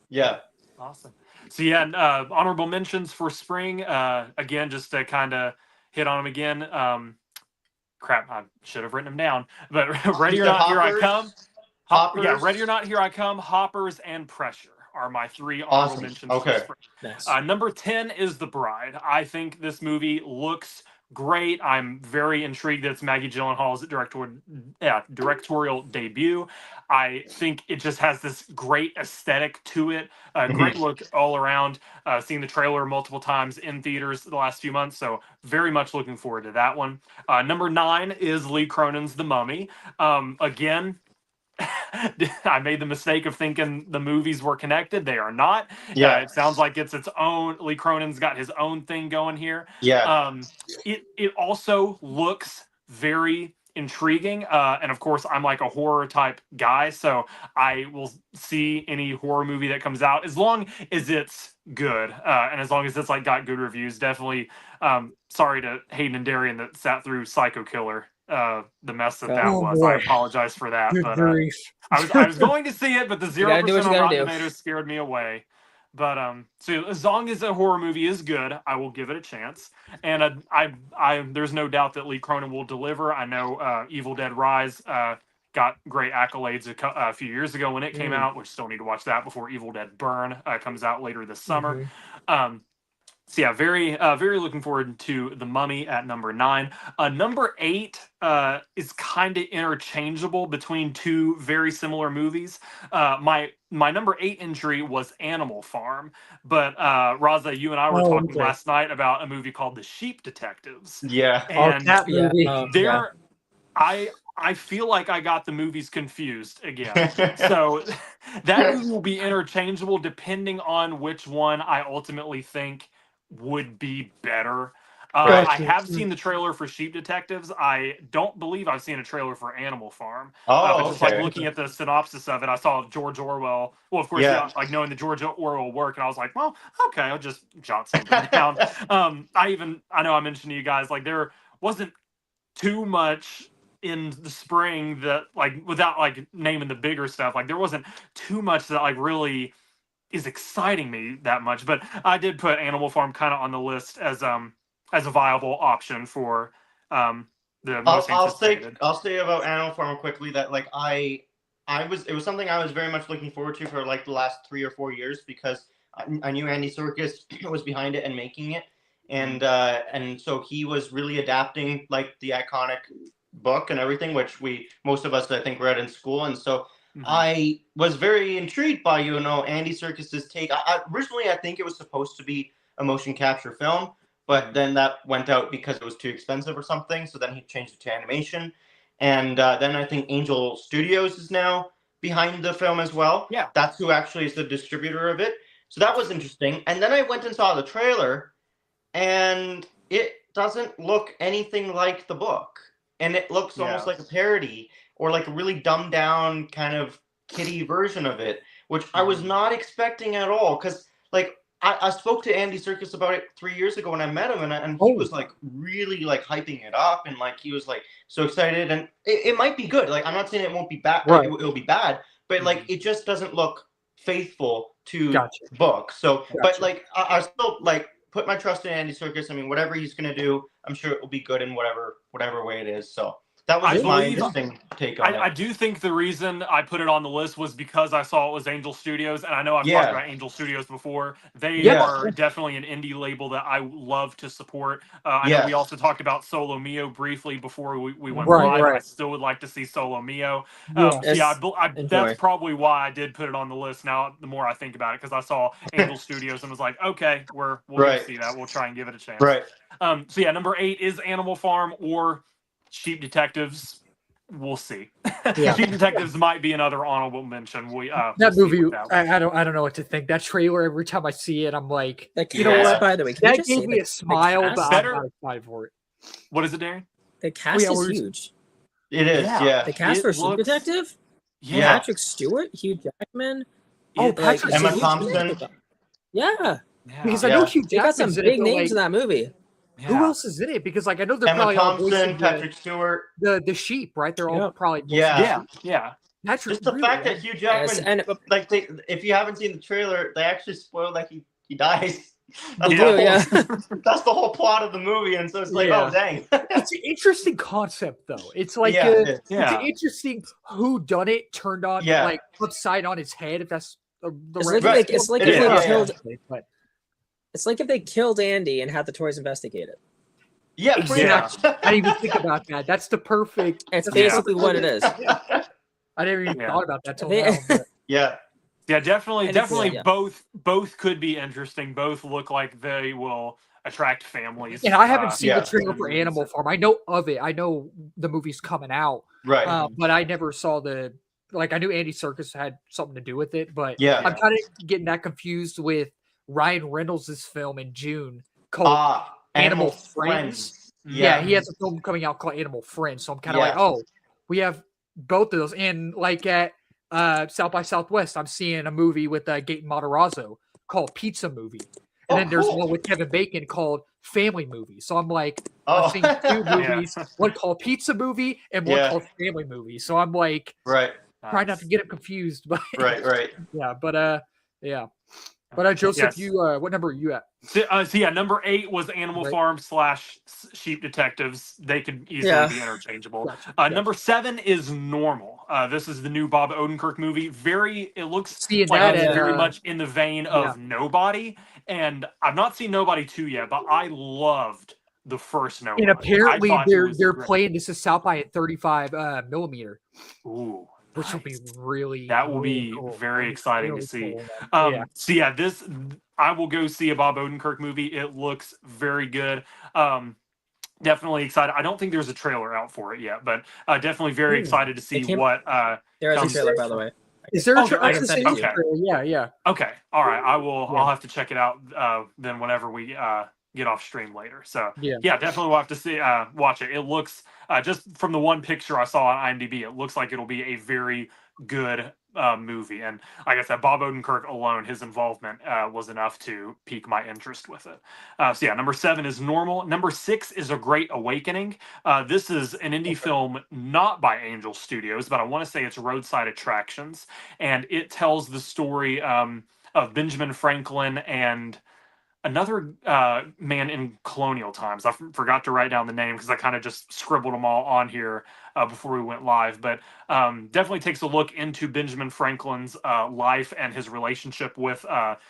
Yeah. Awesome. So honorable mentions for spring. Again, just to kind of hit on them again. Crap, I should have written them down. But Ready or Not, Here I Come. Ready or Not, Here I Come, Hoppers, and Pressure are my 3 honorable mentions. Okay. Nice. Number 10 is The Bride. I think this movie looks great. I'm very intrigued that it's Maggie Gyllenhaal's directorial debut. I think it just has this great aesthetic to it. Great look all around. Seen the trailer multiple times in theaters the last few months, so very much looking forward to that one. Number 9 is Lee Cronin's The Mummy. Again, I made the mistake of thinking the movies were connected. They are not. It sounds like it's its own. Lee Cronin's got his own thing going here. It also looks very intriguing, and of course I'm like a horror type guy, so I will see any horror movie that comes out as long as it's good, and as long as it's like got good reviews. Definitely sorry to Hayden and Darian that sat through Psycho Killer, the mess that was. Boy. I apologize for that. But I was going to see it, but the 0% on Rotten Tomatoes scared me away. But so as long as a horror movie is good, I will give it a chance. And I there's no doubt that Lee Cronin will deliver. I know Evil Dead Rise got great accolades a few years ago when it came out, which still need to watch that before Evil Dead Burn comes out later this summer. So yeah, very looking forward to The Mummy at number 9. Number 8 is kind of interchangeable between 2 very similar movies. My number 8 entry was Animal Farm, but Raza, you and I were talking last night about a movie called The Sheep Detectives. Yeah, and that movie. I feel like I got the movies confused again. So that movie will be interchangeable depending on which one I ultimately think would be better. I have seen the trailer for Sheep Detectives. I don't believe I've seen a trailer for Animal Farm. But just like looking at the synopsis of it, I saw George Orwell. Well, of course, like knowing the George Orwell work, and I was like, well, okay, I'll just jot something down. I know I mentioned to you guys, like, there wasn't too much in the spring that, like, without like naming the bigger stuff, like there wasn't too much that like really is exciting me that much. But I did put Animal Farm kind of on the list as a viable option for the most anticipated. I'll say about Animal Farm quickly that like it was something I was very much looking forward to for like the last 3 or 4 years, because I knew Andy Serkis was behind it and making it, and so he was really adapting like the iconic book and everything, which most of us I think read in school, and so I was very intrigued by Andy Serkis's take. Originally I think it was supposed to be a motion capture film, but then that went out because it was too expensive or something. So then he changed it to animation, and then I think Angel Studios is now behind the film as well. Yeah, that's who actually is the distributor of it. So that was interesting. And then I went and saw the trailer, and it doesn't look anything like the book. And it looks almost like a parody, or like a really dumbed down kind of kiddie version of it, which I was not expecting at all. Because like I spoke to Andy Serkis about it 3 years ago when I met him, and he was like really like hyping it up, and like he was like so excited, and it might be good. Like I'm not saying it won't be bad, right. It'll be bad, but like it just doesn't look faithful to the book. So, but like I still like put my trust in Andy Serkis. I mean, whatever he's gonna do, I'm sure it will be good in whatever way it is. So that was just my interesting take on it. I do think the reason I put it on the list was because I saw it was Angel Studios, and I know I've talked about Angel Studios before. They are definitely an indie label that I love to support. I know we also talked about Solo Mio briefly before we went live. I still would like to see Solo Mio. That's probably why I did put it on the list. Now, the more I think about it, because I saw Angel Studios and was like, okay, we'll see that. We'll try and give it a chance. Right. So yeah, number 8 is Animal Farm or Sheep Detectives. We'll see. Sheep Detectives might be another honorable mention. That movie, I don't know what to think. That trailer, every time I see it, I'm like, you know what? By the way, that gave me a smile, but I'm not excited for it. What is it, Darren? The cast is huge. It is, The cast for Sheep Detective? Yeah. Patrick Stewart, Hugh Jackman. Patrick Emma Thompson. Yeah. Because I know Hugh Jackman got some big names in that movie. Who else is in it? Because like I know they're Emma probably Thompson, Patrick Stewart, the sheep, right? They're all probably yeah. Patrick, just the fact that Hugh Jackman, and like if you haven't seen the trailer, they actually spoil like he dies. That's that's the whole plot of the movie, and so it's like, oh dang. It's an interesting concept though. It's like it's an interesting who done it turned on like upside on his head. If that's it's like if they killed. It's like if they killed Andy and had the toys investigate it. Yeah, exactly. I didn't even think about that. That's the perfect. It's basically what it is. I never even thought about that till now. But. Yeah, definitely. Both could be interesting. Both look like they will attract families. And I haven't seen the trailer for Animal Farm. I know of it. I know the movie's coming out. Right. But I never saw the. Like I knew Andy Serkis had something to do with it, but I'm kind of getting that confused with Ryan Reynolds' film in June called Animal Friends. Yeah, he has a film coming out called Animal Friends. So I'm kind of like, oh, we have both of those. And like at South by Southwest, I'm seeing a movie with Gaten Matarazzo called Pizza Movie. And then there's one with Kevin Bacon called Family Movie. So I'm like, I'm seeing 2 movies, one called Pizza Movie and one called Family Movie. So I'm like, trying not to get them confused. But yeah, but But Joseph, you what number are you at? So number 8 was Animal Farm / Sheep Detectives. They could easily be interchangeable. Gotcha. Number 7 is Normal. This is the new Bob Odenkirk movie. It looks very much in the vein of Nobody. And I've not seen Nobody 2 yet, but I loved the first Nobody. And apparently they're playing this is South by at 35 millimeter. Ooh. Which will be really cool. Very exciting to see. Cool. So this I will go see a Bob Odenkirk movie. It looks very good. definitely excited. I don't think there's a trailer out for it yet, but definitely very excited to see what. There is a trailer, by the way. Is there a trailer? I can send it to you. Yeah. Okay. All right. I will. Yeah. I'll have to check it out then whenever we get off stream later. So yeah, definitely we'll have to see watch it. It looks just from the one picture I saw on IMDb, it looks like it'll be a very good movie. And like I said, Bob Odenkirk alone, his involvement was enough to pique my interest with it. So yeah, number 7 is Normal. Number 6 is A Great Awakening. This is an indie film not by Angel Studios, but I want to say it's Roadside Attractions, and it tells the story of Benjamin Franklin and another man in colonial times. I forgot to write down the name because I kind of just scribbled them all on here before we went live. But definitely takes a look into Benjamin Franklin's life and his relationship with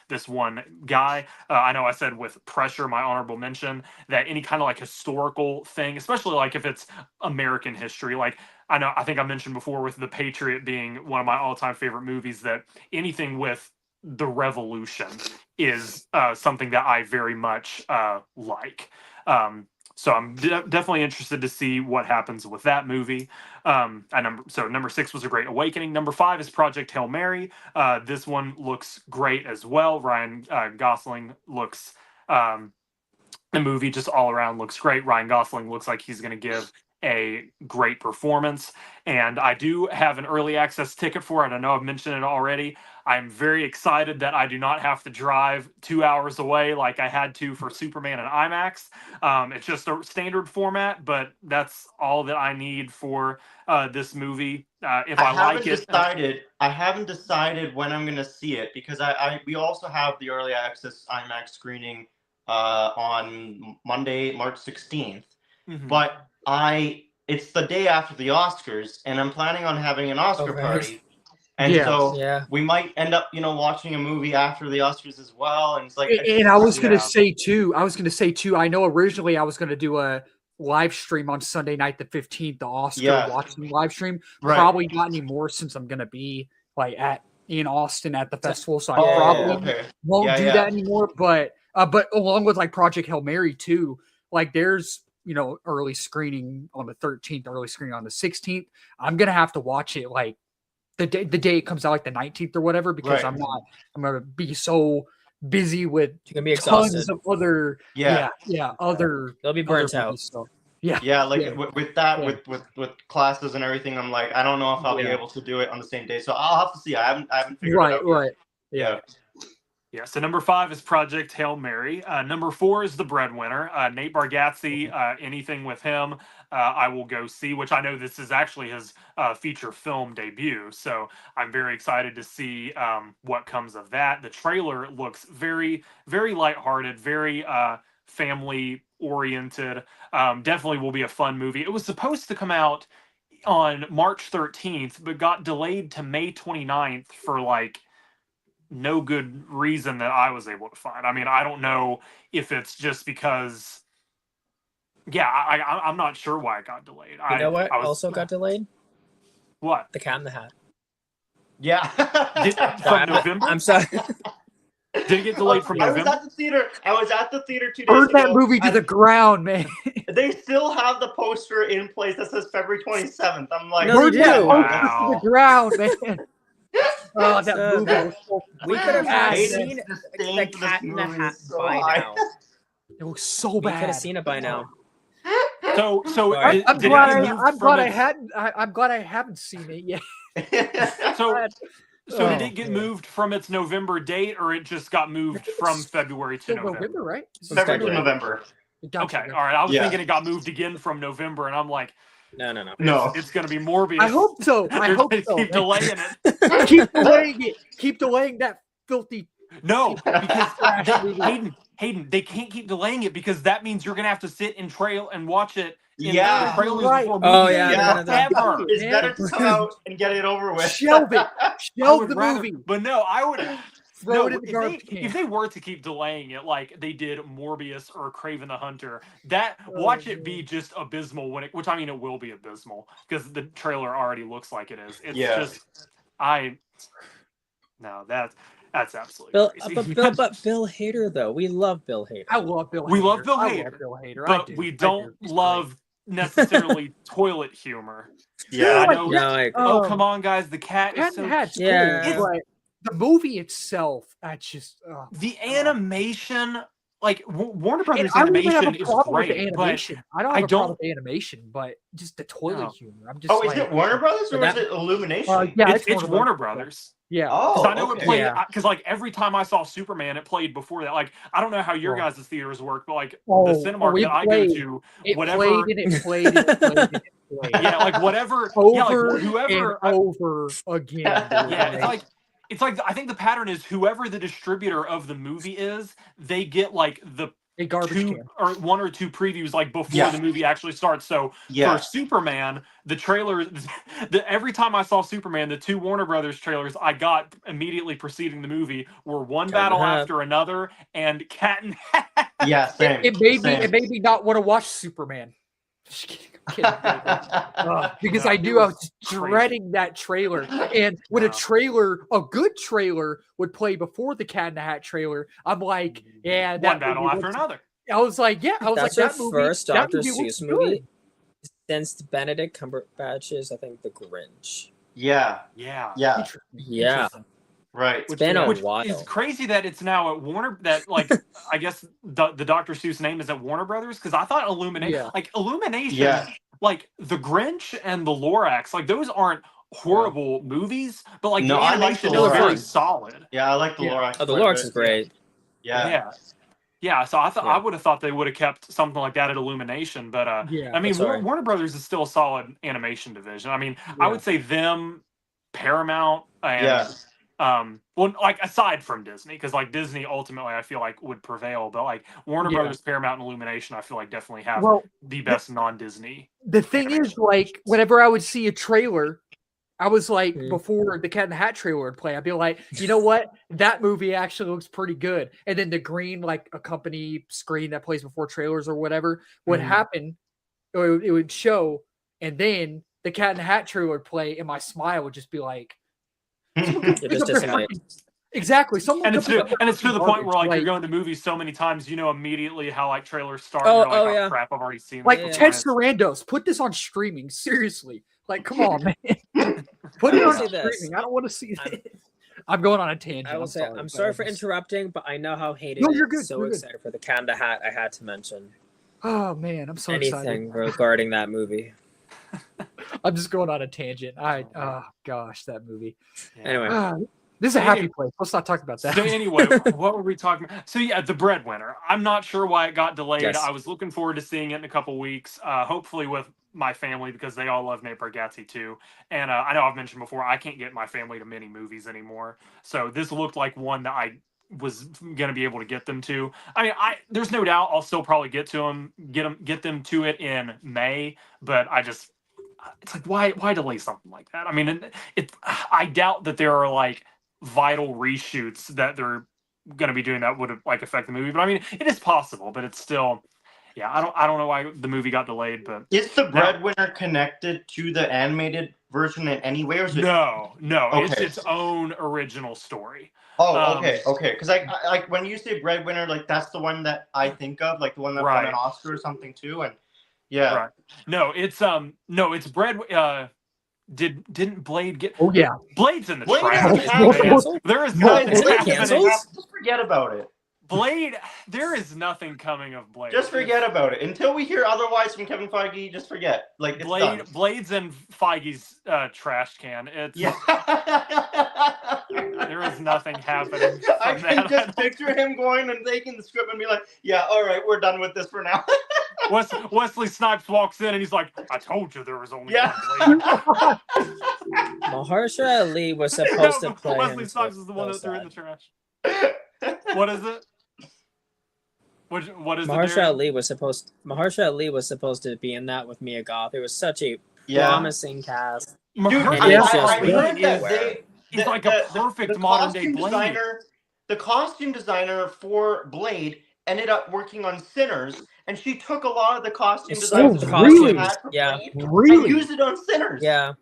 this one guy. I know I said with pressure, my honorable mention, that any kind of like historical thing, especially like if it's American history, like I think I mentioned before with The Patriot being one of my all-time favorite movies, that anything with the revolution is something that I very much like. So I'm definitely interested to see what happens with that movie. Number 6 was A Great Awakening. Number 5 is Project Hail Mary. This one looks great as well. Ryan Gosling looks, the movie just all around looks great. Ryan Gosling looks like he's going to give a great performance, and I do have an early access ticket for it. I know I've mentioned it already. I'm very excited that I do not have to drive 2 hours away like I had to for Superman and IMAX. It's just a standard format, but that's all that I need for this movie. If I like it, I haven't decided when I'm going to see it, because we also have the early access IMAX screening on Monday, March 16th. Mm-hmm. But it's the day after the Oscars, and I'm planning on having an Oscar party. And so we might end up, watching a movie after the Oscars as well. And it's like, I was going to say too, I know originally I was going to do a live stream on Sunday night, the 15th, the Oscar watching live stream. Right. Probably not anymore since I'm going to be like in Austin at the festival. So I probably won't do that anymore. But along with like Project Hail Mary too, like there's, early screening on the 13th, early screening on the 16th. I'm going to have to watch it like the day it comes out, like the 19th or whatever, because I'm going to be so busy with tons of other, they'll be burnt out. So, with classes and everything, I'm like, I don't know if I'll be able to do it on the same day. So I'll have to see. I haven't figured it out. Right. Yeah. Yeah, so number 5 is Project Hail Mary. Number 4 is The Breadwinner. Nate Bargatze, anything with him, I will go see, which I know this is actually his feature film debut. So I'm very excited to see what comes of that. The trailer looks very, very lighthearted, very family-oriented. Definitely will be a fun movie. It was supposed to come out on March 13th, but got delayed to May 29th for like no good reason that I was able to find. I mean, I don't know if it's just because, I'm not sure why it got delayed. You know what also got delayed? What? The Cat in the Hat. Yeah. From November? I'm sorry. Did it get delayed from November? I was at the theater 2 days Burn ago. that movie to the ground, man. They still have the poster in place that says February 27th. I'm like, burn that poster to the ground, man. Oh, that movie was so we could have seen the Cat in the Hat by now. It was so bad. We could have seen it by now. So I'm glad I haven't seen it yet. So did it get moved from its November date, or it just got moved from February to November? Right? February to November. Okay, all right. I was thinking it got moved again from November, and I'm like, no. It's going to be Morbius. I hope so. Keep delaying it. Keep delaying it. Keep delaying that filthy. No, because Hayden, they can't keep delaying it, because that means you're going to have to sit and watch it. Yeah, right. Ever. It's better to come out and get it over with. Shelve it. Shelve the movie. But no, I would throw it in the garbage can. If they were to keep delaying it like they did Morbius or Kraven the Hunter, watch it be just abysmal which I mean it will be abysmal, because the trailer already looks like it is. It's just That's absolutely crazy. But Bill Hader though, we love Bill Hader. I love Bill. We Hader. love Bill I Hader. love Bill Hader. But we don't love necessarily toilet humor. Yeah, I know. No, come on, guys! The cat is so cool, but the movie itself, that's just the animation. Like Warner Brothers I don't even have animation a problem is great, with the animation. I don't have a problem with the animation, but just the toilet humor. I'm just. Oh, is it Warner Brothers or is it Illumination? Yeah, it's Warner Brothers. Yeah. Oh, I know it played because like every time I saw Superman, it played before that. Like I don't know how your guys' theaters work, but like the Cinemark that I go to, whatever. It played. Yeah, like whatever. Over whoever and over again. Yeah, it's like I think the pattern is whoever the distributor of the movie is, they get like a garbage can or 1 or 2 previews like before the movie actually starts. So for Superman, the trailer, every time I saw Superman, the 2 Warner Brothers trailers I got immediately preceding the movie were one battle after another and Cat and Hat. Yeah, same. It made me not want to watch Superman. Just kidding. Because I knew I was dreading that trailer. And when a good trailer would play before the Cat in the Hat trailer, I'm like, yeah, one battle after another. I was like, that's that movie, first Dr. Seuss movie since Benedict Cumberbatch's, I think, The Grinch. Yeah. Right. It's been a while. It's crazy that it's now at Warner. That like I guess the Dr. Seuss name is at Warner Brothers because I thought Illumination, like The Grinch and The Lorax, like those aren't horrible movies, but like the animation is very solid. Yeah, I like the Lorax. Oh, the Lorax is great. Yeah. So I would have thought they would have kept something like that at Illumination, but I mean Warner Brothers is still a solid animation division. I mean, I would say them, Paramount, and well, like aside from Disney, because like Disney ultimately I feel like would prevail, but like Warner Brothers, Paramount, and Illumination, I feel like definitely have the best non-Disney. The thing is, like, whenever I would see a trailer, I was like, before the Cat in the Hat trailer would play, I'd be like, you know what? That movie actually looks pretty good. And then the green, like, accompany screen that plays before trailers or whatever would happen, or it would show, and then the Cat in the Hat trailer would play, and my smile would just be like, exactly. And it's to the point where like you're going to movies so many times, you know immediately how like trailers start. Oh, crap! I've already seen. Like Ted Sarandos, put this on streaming. Seriously, like come on, man. Put it on streaming. I don't want to see it. I'm going on a tangent. I will say I'm sorry for interrupting, but I know how hated. No, you're good. So excited for the Cat in the Hat. I had to mention. Oh man, I'm so excited. Anything regarding that movie. I'm just going on a tangent. Oh gosh, that movie. Anyway, this is a happy place. Let's not talk about that. So anyway, what were we talking about? So yeah, The Breadwinner. I'm not sure why it got delayed. Yes. I was looking forward to seeing it in a couple weeks, hopefully with my family because they all love Nate Bargatze too. And I know I've mentioned before I can't get my family to many movies anymore. So this looked like one that I was going to be able to get them to. I mean, there's no doubt I'll still probably get them to it in May, but it's like why delay something like that? I mean, I doubt that there are like vital reshoots that they're going to be doing that would like affect the movie. But I mean, it is possible, but it's still, I don't know why the movie got delayed. But is The Breadwinner connected to the animated version in any way, or is it? No, okay. It's its own original story. Oh, okay. Because I like when you say Breadwinner, like that's the one that I think of, like the one that won an Oscar or something too, and. Yeah. Right. No, it's Bread. Didn't Blade get? Oh yeah, Blade's in the trash. There is nothing. Just forget about it. Blade. There is nothing coming of Blade. Just forget about it until we hear otherwise from Kevin Feige. Just forget. Like it's done. Blade's in Feige's trash can. It's there is nothing happening. I can just picture him going and taking the script and be like, "Yeah, all right, we're done with this for now." Wesley Snipes walks in and he's like, "I told you there was only one Blade." Mahershala Ali was supposed to play. Wesley Snipes is the one that threw in the trash. What is it? What is Mahershala Ali was supposed to be in that with Mia Goth. It was such a promising cast. Dude, I heard that he's like a perfect modern day Blade. The costume designer for Blade ended up working on Sinners, and she took a lot of the costume design really? and used it on Sinners. Yeah.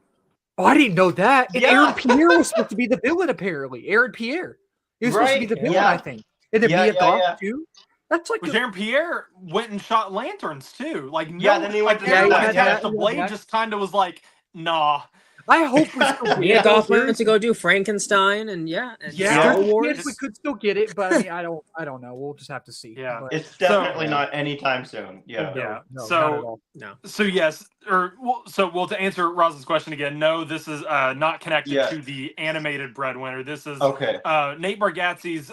Oh, I didn't know that. And Aaron Pierre was supposed to be the villain, apparently. Aaron Pierre. He was supposed to be the villain, I think. And then Mia Goth too. That's like Jean Pierre went and shot lanterns too. Like then he went to the blade just kind of was like, nah. I hope we still Mia Goth went to go do Frankenstein and Star Wars. We could still get it, but I mean, I don't know. We'll just have to see. Yeah, but, it's definitely not anytime soon. Yeah. No, So yes, to answer Raza's question again, no, this is not connected to the animated Breadwinner. This is Nate Bargatze's.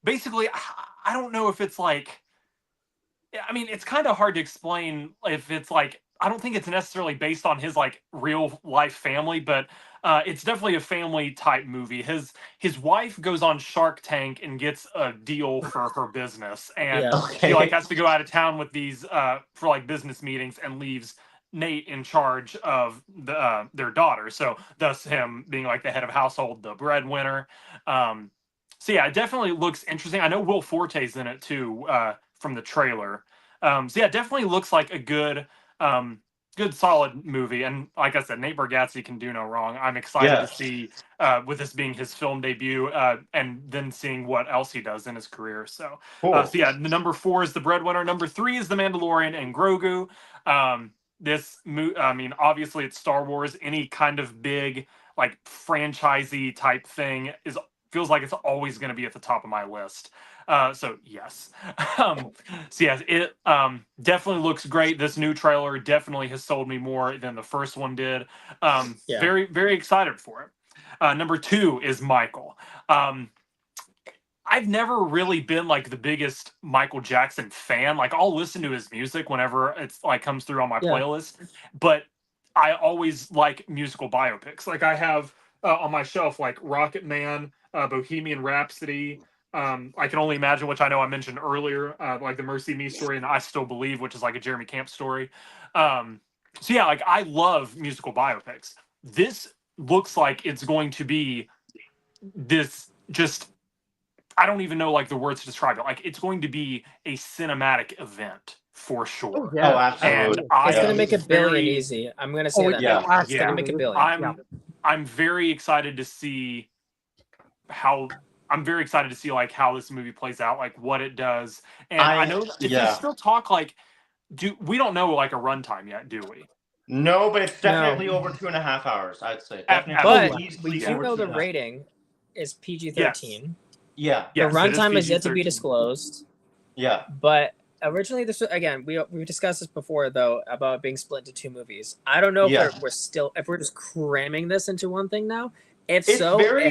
Basically, I don't know if it's like. I mean, it's kind of hard to explain if it's like. I don't think it's necessarily based on his like real life family, but it's definitely a family type movie. His wife goes on Shark Tank and gets a deal for her business, and she like has to go out of town with these for like business meetings, and leaves Nate in charge of their daughter. So thus him being like the head of household, the breadwinner. So yeah, it definitely looks interesting. I know Will Forte's in it too from the trailer. So yeah, it definitely looks like a good solid movie, and like I said, Nate Bargatze can do no wrong. I'm excited to see with this being his film debut, and then seeing what else he does in his career. So, so yeah, the number 4 is The Breadwinner. Number 3 is The Mandalorian and Grogu. I mean, obviously it's Star Wars. Any kind of big like franchisey type thing feels like it's always going to be at the top of my list. So yes. So yes, it definitely looks great. This new trailer definitely has sold me more than the first one did. Very, very excited for it. Number 2 is Michael. I've never really been like the biggest Michael Jackson fan. Like I'll listen to his music whenever it's like comes through on my playlist, but I always like musical biopics. Like I have on my shelf like Rocket Man, Bohemian Rhapsody, I Can Only Imagine, which I know I mentioned earlier, like the Mercy Me story, and I Still Believe, which is like a Jeremy Camp story. So yeah, like I love musical biopics. This looks like it's going to be this just, I don't even know like the words to describe it. Like it's going to be a cinematic event for sure. Oh, absolutely. And it's going to make $1 billion easy. I'm going to say that. Yeah. It's going to make $1 billion. I'm very excited to see like how this movie plays out, like what it does. And I know there's still talk like, we don't know like a runtime yet, do we? No, but it's definitely over 2.5 hours, I'd say. But we do know the rating is PG-13. Yeah. The runtime is yet to be disclosed. Yeah. But originally, this was, again, we discussed this before though about being split into 2 movies. I don't know if we're just cramming this into one thing now. If it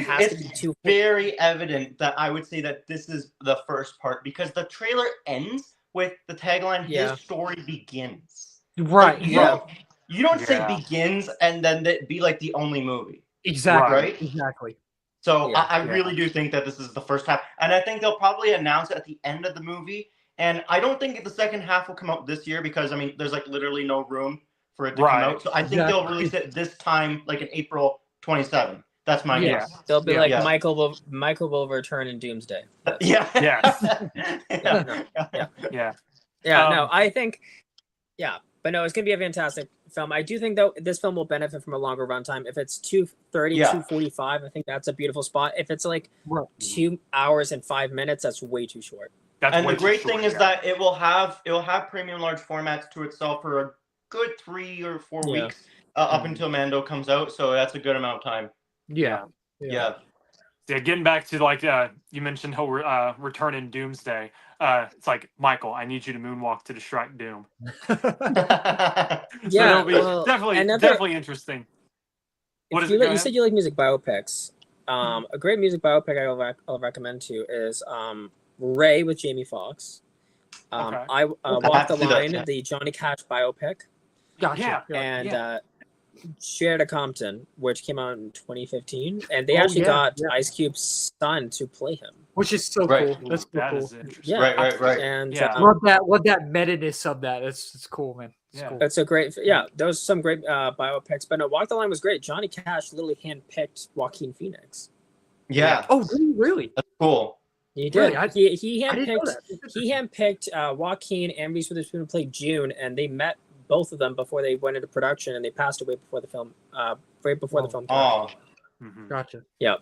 has to be 2. Very evident that I would say that this is the first part, because the trailer ends with the tagline, his story begins. Right. Like, you don't say begins and then that be like the only movie. Exactly. Right? Exactly. So I really do think that this is the first half. And I think they'll probably announce it at the end of the movie. And I don't think the second half will come out this year, because I mean there's like literally no room for it to come out. So I think they'll release it this time, like in April 27th. That's my guess. They'll be like Michael will return in Doomsday. Yeah. No, I think but no, it's gonna be a fantastic film. I do think though this film will benefit from a longer runtime. If it's 2:30, 2:45, I think that's a beautiful spot. If it's like 2 hours and 5 minutes, that's way too short. And the great thing is that it will have premium large formats to itself for a good 3 or 4 weeks up until Mando comes out. So that's a good amount of time. Yeah. Getting back to like you mentioned he'll return in Doomsday. It's like, Michael, I need you to moonwalk to distract Doom. It'll be definitely interesting. You said you like music biopics. A great music biopic I'll recommend to is Ray with Jamie Foxx. I Walk the Line, the Johnny Cash biopic. Gotcha. And Straight Compton, which came out in 2015, and they actually got Ice Cube's son to play him, which is so cool. That's so cool. Right. And love that meta-ness of that. It's cool, man. Cool. It's a great. Those some great biopics. But no, Walk the Line was great. Johnny Cash literally handpicked Joaquin Phoenix. Yeah. Oh, really? That's cool. He did. Really? He handpicked Joaquin and Reese Witherspoon to play June, and they met both of them before they went into production, and they passed away before the film. Right before the film. Gotcha. Yeah.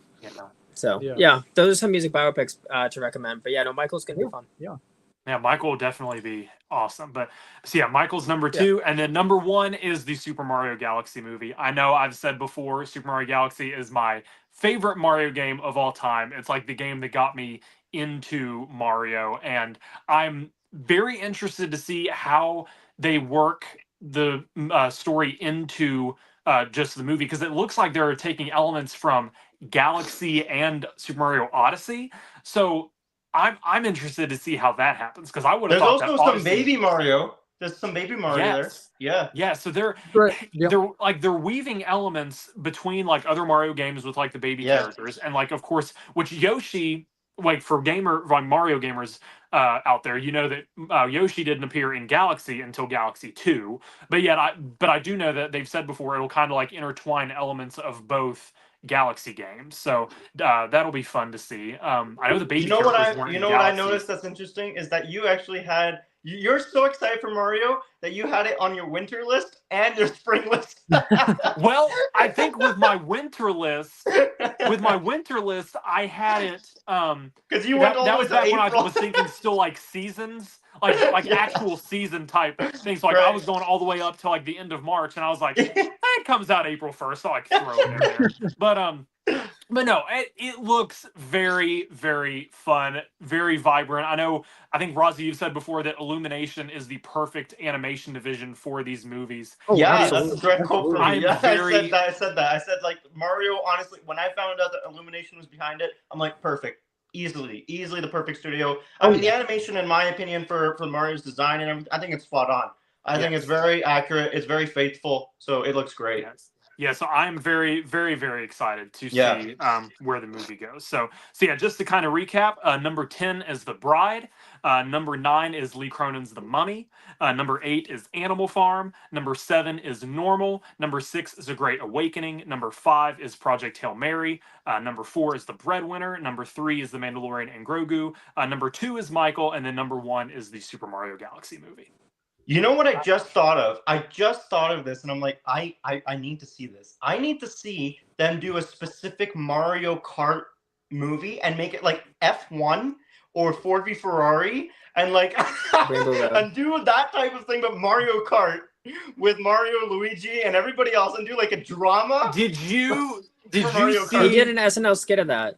So yeah, those are some music biopics to recommend. But yeah, no, Michael's gonna be fun. Yeah, Michael will definitely be awesome. But so yeah, Michael's number 2, and then number 1 is the Super Mario Galaxy movie. I know I've said before, Super Mario Galaxy is my favorite Mario game of all time. It's like the game that got me into Mario, and I'm very interested to see how they work the story into just the movie, because it looks like they're taking elements from Galaxy and Super Mario Odyssey. So I'm interested to see how that happens, because I would have thought there's also some baby Mario. There's some baby Mario there. Yeah. So they're like they're weaving elements between like other Mario games with like the baby characters, and like of course, which Yoshi, like for Mario gamers out there, you know that Yoshi didn't appear in Galaxy until Galaxy 2, but I do know that they've said before it'll kind of like intertwine elements of both Galaxy games, so that'll be fun to see. I know the baby characters weren't in Galaxy. What I noticed that's interesting is that you actually had. You're so excited for Mario that you had it on your winter list and your spring list. Well, I think with my winter list, I had it because you went all that was back April. when I was thinking still like seasons, like actual season type things. So like I was going all the way up to like the end of March, and I was like, it comes out April 1st, so I throw it in there. But no, it looks very, very fun, very vibrant. I think, Raza, you've said before that Illumination is the perfect animation division for these movies. Oh, yeah, that's a direct quote from me. I said that. I said, like, Mario, honestly, when I found out that Illumination was behind it, I'm like, perfect. Easily the perfect studio. I mean, the animation, in my opinion, for Mario's design and everything, I think it's spot on. I think it's very accurate. It's very faithful. So it looks great. Yeah, so I'm very, very, very excited to see where the movie goes. So yeah, just to kind of recap, number 10 is The Bride. Number 9 is Lee Cronin's The Mummy. Number 8 is Animal Farm. Number 7 is Normal. Number 6 is A Great Awakening. Number 5 is Project Hail Mary. Number 4 is The Breadwinner. Number 3 is The Mandalorian and Grogu. Number 2 is Michael. And then number 1 is the Super Mario Galaxy movie. You know what I just thought of? I just thought of this, and I'm like, I need to see this. I need to see them do a specific Mario Kart movie and make it like F1 or Ford v Ferrari, and like and do that type of thing, but Mario Kart with Mario, Luigi, and everybody else, and do like a drama. Did you see? He did an SNL skit of that.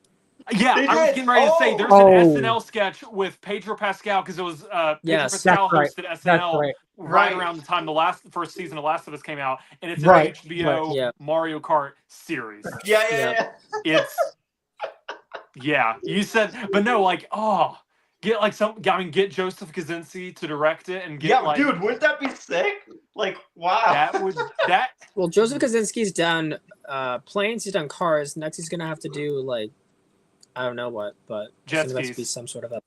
Yeah, I was getting ready to say there's an SNL sketch with Pedro Pascal, because it was Pedro Pascal hosted SNL right around the time the first season of Last of Us came out, and it's an HBO Mario Kart series. Yeah. It's you said, but no, like get like get Joseph Kosinski to direct it and get dude, wouldn't that be sick? Like, wow. Well, Joseph Kosinski's done planes, he's done cars. Next, he's gonna have to do like, I don't know what, but jet skis. To be some sort of a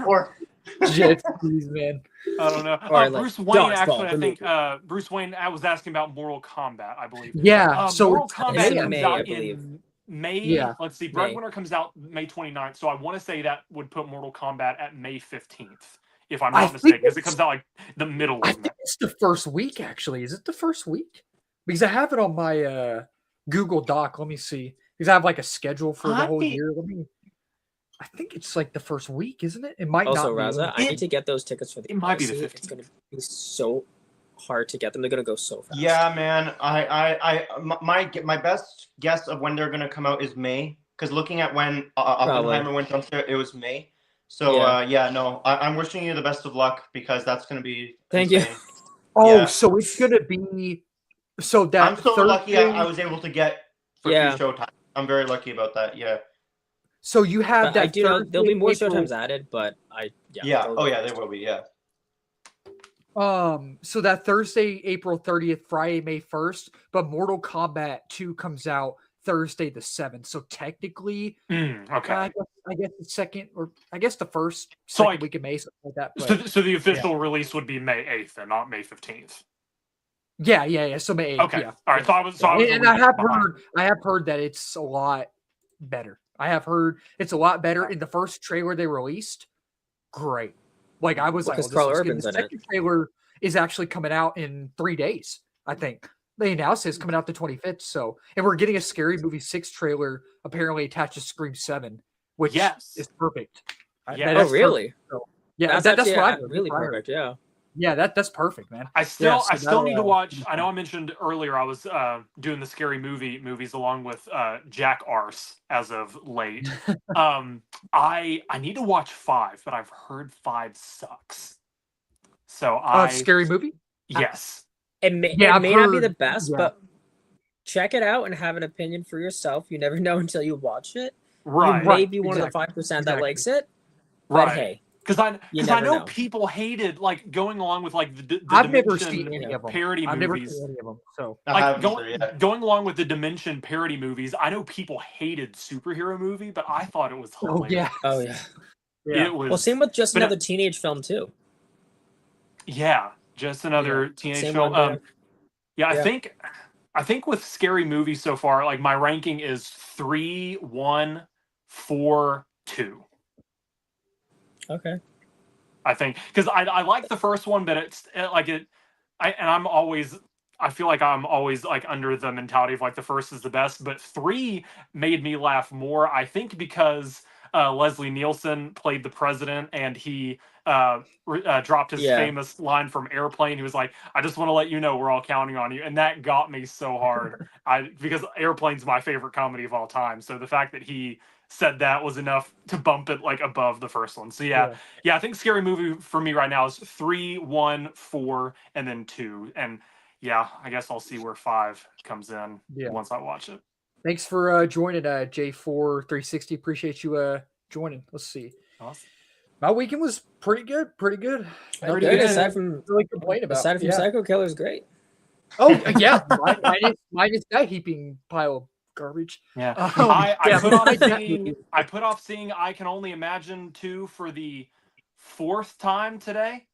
or jet skis, man. I don't know. Bruce Wayne actually, I think Bruce Wayne was asking about Mortal Kombat, I believe. Yeah, so Mortal Kombat comes out in May. Yeah. Let's see, Breadwinner comes out May 29th, so I want to say that would put Mortal Kombat at May 15th, if I'm not mistaken, because it comes out like the middle of May. I think it's the first week, actually. Is it the first week? Because I have it on my Google Doc. Let me see. Because I have like a schedule for the whole year. I think it's like the first week, isn't it? It might also, not be. Raza, I need to get those tickets for the It might be the 15th. It's going to be so hard to get them. They're going to go so fast. Yeah, man. My best guess of when they're going to come out is May. Because looking at when Oppenheimer went on there, it was May. So, I'm wishing you the best of luck, because that's going to be Thank insane. you. Oh, so it's going to be... So that I'm so lucky I was able to get for 2 showtimes. I'm very lucky about that. Yeah. So you have that. I do know there'll be more showtimes added, but there will be. Yeah. So that Thursday, April 30th, Friday, May 1st, but Mortal Kombat 2 comes out Thursday the 7th. So technically, okay. I guess the second, or I guess the first week of May, something like that. But, so the official release would be May 8th and not May 15th. Yeah. So May 8th. Okay. Yeah. All right. So I was and I have heard that it's a lot better. I have heard it's a lot better. In the first trailer they released, great. Like I was like, Carl Urban's in it. The second trailer is actually coming out in 3 days, I think. they announced it's coming out the 25th. So, and we're getting a Scary Movie 6 trailer apparently attached to Scream 7, which is perfect. Yeah. Really? So, yeah, that's what I heard. really perfect. Yeah. Yeah, that's perfect, man. I still need to watch. I know I mentioned earlier I was doing the Scary movies along with Jack Arse as of late. I need to watch 5, but I've heard 5 sucks. So Scary Movie? Yes. It may not be the best, but check it out and have an opinion for yourself. You never know until you watch it. Right. You may be one of the 5% that likes it. But right. Hey. Because I know people hated like going along with like the I've Dimension never seen any of them. parody I've movies. Never seen any of them. So like going along with the Dimension parody movies, I know people hated superhero movie, but I thought it was hilarious. Oh yeah. It was. Well, same with just another teenage film too. Yeah, just another teenage film. I think with Scary Movie so far, like my ranking is 3, 1, 4, 2. Okay. I think because I like the first one, but I feel like I'm always like under the mentality of like the first is the best, but 3 made me laugh more. I think because Leslie Nielsen played the president and he dropped his famous line from Airplane. He was like, "I just want to let you know we're all counting on you," and that got me so hard. Because Airplane's my favorite comedy of all time. So the fact that he said that was enough to bump it like above the first one. So yeah, I think Scary Movie for me right now is 3, 1, 4, and then 2. And yeah, I guess I'll see where 5 comes in once I watch it. Thanks for joining J4 360. Appreciate you joining. Let's see. Awesome. My weekend was pretty good. Aside from Psycho Killer is great. Oh yeah, mine is that heaping pile of garbage. Yeah, I put off seeing I Can Only Imagine 2 for the 4th time today.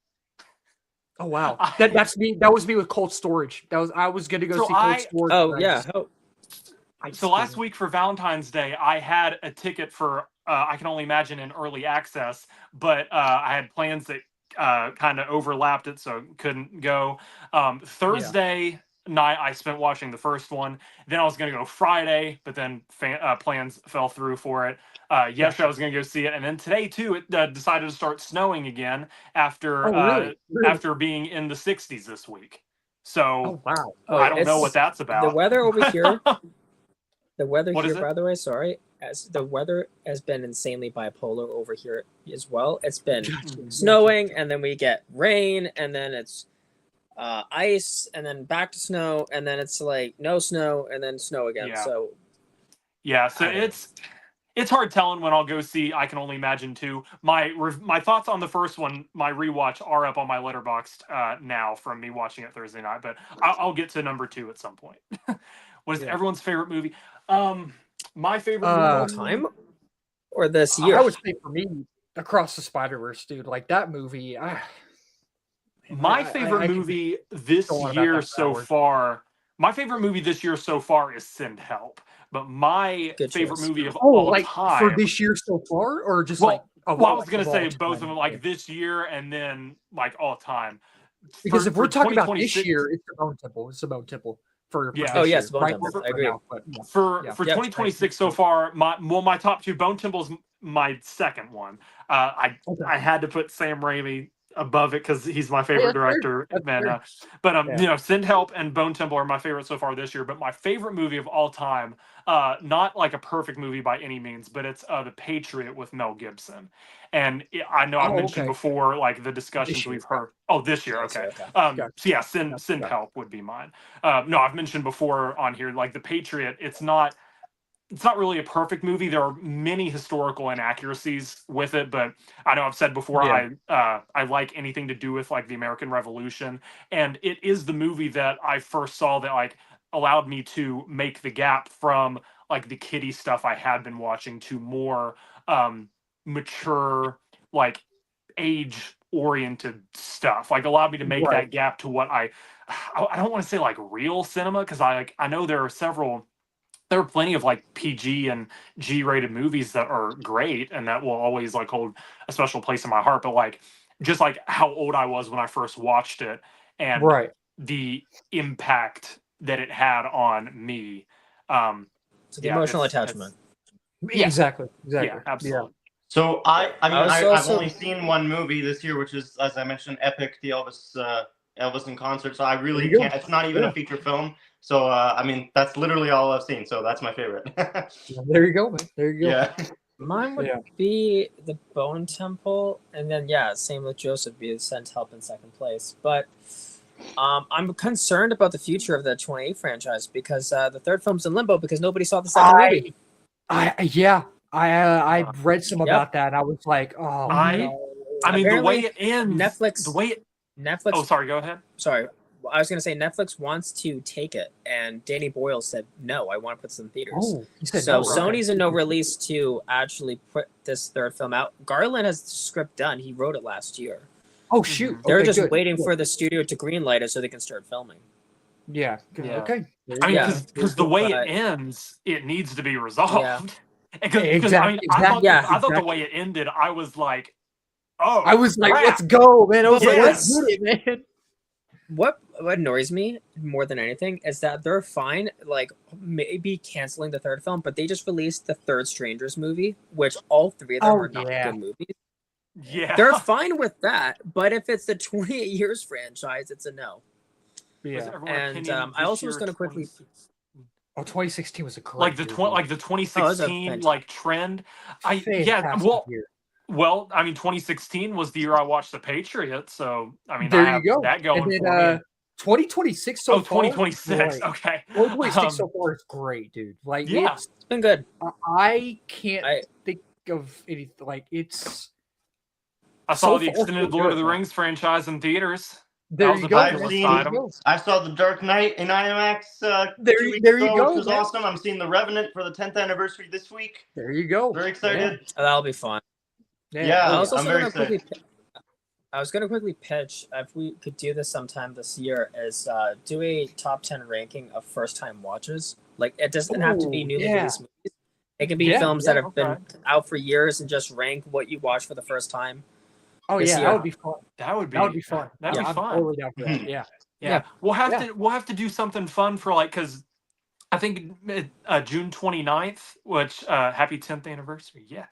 Oh wow, that's me. That was me with Cold Storage. I was going to go see Cold Storage. Oh yeah. So last week for Valentine's Day, I had a ticket for I Can Only Imagine in early access, but I had plans that kind of overlapped it, so couldn't go. Thursday night, I spent watching the first one. Then I was going to go Friday, but then plans fell through for it. Yesterday I was going to go see it, and then today too, it decided to start snowing again after after being in the 60s this week. So I don't know what that's about. The weather over here. The weather here, by the way, the weather has been insanely bipolar over here as well. It's been snowing, and then we get rain, and then it's ice, and then back to snow, and then it's like no snow, and then snow again. So it's hard telling when I'll go see I Can Only Imagine 2. My thoughts on the first one, my rewatch, are up on my Letterboxd now from me watching it Thursday night, but I'll get to number 2 at some point. What is everyone's favorite movie? My favorite movie all time or this year? I would say for me, Across the Spider-Verse, dude. Like that movie. My favorite movie this year so far is Send Help. But my favorite movie of all time for this year so far, or just I was gonna say both of them, like this year and then like all time. Because if we're talking about this year, it's the Bone Temple. It's the Bone Temple. For yes, Bone Temple. I agree. For 2026 so far, my top 2, Bone Temple's my second one. I had to put Sam Raimi above it because he's my favorite director. Send Help and Bone Temple are my favorite so far this year. But my favorite movie of all time, not like a perfect movie by any means, but it's The Patriot with Mel Gibson. And I know I've mentioned before, like the discussions we've heard. Oh, this year, okay. Send Help would be mine. No, I've mentioned before on here, like The Patriot. It's not really a perfect movie. There are many historical inaccuracies with it, but I know I've said before I like anything to do with like the American Revolution, and it is the movie that I first saw that like allowed me to make the gap from like the kiddie stuff I had been watching to more mature, like age oriented stuff. Like allowed me to make that gap to what I don't want to say like real cinema, because I know there are plenty of like PG and G-rated movies that are great and that will always like hold a special place in my heart. But like, just like how old I was when I first watched it and the impact that it had on me. So the emotional attachment. Yeah. Exactly. Yeah, absolutely. So I've also- only seen one movie this year, which is, as I mentioned, Epic, the Elvis in concert. So I really There you can't. go. It's not even a feature film. So I mean, that's literally all I've seen. So that's my favorite. There you go, man. There you go. Yeah. Mine would be the Bone Temple, and then same with Joseph, be Sent Help in second place. But I'm concerned about the future of the 28 franchise because the third film's in limbo because nobody saw the second movie. I read some about that, and I was like, oh, I mean, Apparently, the way it ends, Netflix. Oh, sorry. Go ahead. Sorry, I was gonna say Netflix wants to take it, and Danny Boyle said no. I want to put this in theaters. Oh, he said so no, Sony's in no release to actually put this third film out. Garland has the script done. He wrote it last year. Oh shoot! They're just waiting for the studio to greenlight it so they can start filming. Yeah. Okay. I mean, because the way it ends, it needs to be resolved. Yeah. Because I mean, I thought the way it ended, I was like, oh, I was like, crap. let's go, man. I was like, let's do it, man. What annoys me more than anything is that they're fine, like maybe canceling the third film, but they just released the third Strangers movie, which all three of them are not good movies. Yeah, they're fine with that, but if it's the 28 Years franchise, it's a no. Yeah, and I also was going to quickly. 2016 was a great like the 2016 like trend. Well, I mean, 2016 was the year I watched The Patriot, so I mean, there I have you go. that going and then, for me. 2026 so far. 2026. Okay. 2026 so far is great, dude. Like, it's been good. I can't think of anything like it's. I saw the extended Lord of the Rings franchise in theaters. There you go. I saw The Dark Knight in IMAX. There you go. Which was awesome. I'm seeing The Revenant for the 10th anniversary this week. There you go. Very excited. Oh, that'll be fun. Yeah, I'm very excited. I was going to quickly pitch, if we could do this sometime this year, is do a top 10 ranking of first-time watches. Like, it doesn't have to be newly released movies. It can be films that have been out for years and just rank what you watched for the first time. Oh yeah, that would be fun. That would be fun. That'd be fun. I'm totally down for that. Yeah. We'll have to do something fun for like because I think June 29th, which happy 10th anniversary. Yeah.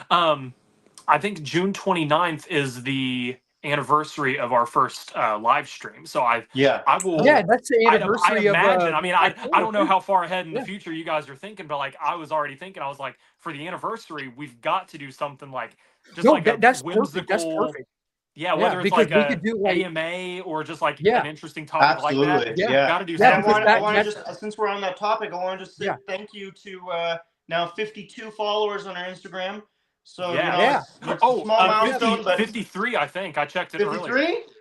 I think June 29th is the anniversary of our first live stream. So I will. Yeah, that's the anniversary I imagine. of. I mean, I don't know how far ahead in the future you guys are thinking, but like I was already thinking. I was like, for the anniversary, we've got to do something like. That's whimsical, perfect. That's perfect. Yeah, whether it's like a AMA or just like an interesting topic like that. Yeah, got to do something. I want to just, since we're on that topic, I want to just say thank you to now 52 followers on our Instagram. So it's a small milestone, but 53, I think. I checked it earlier.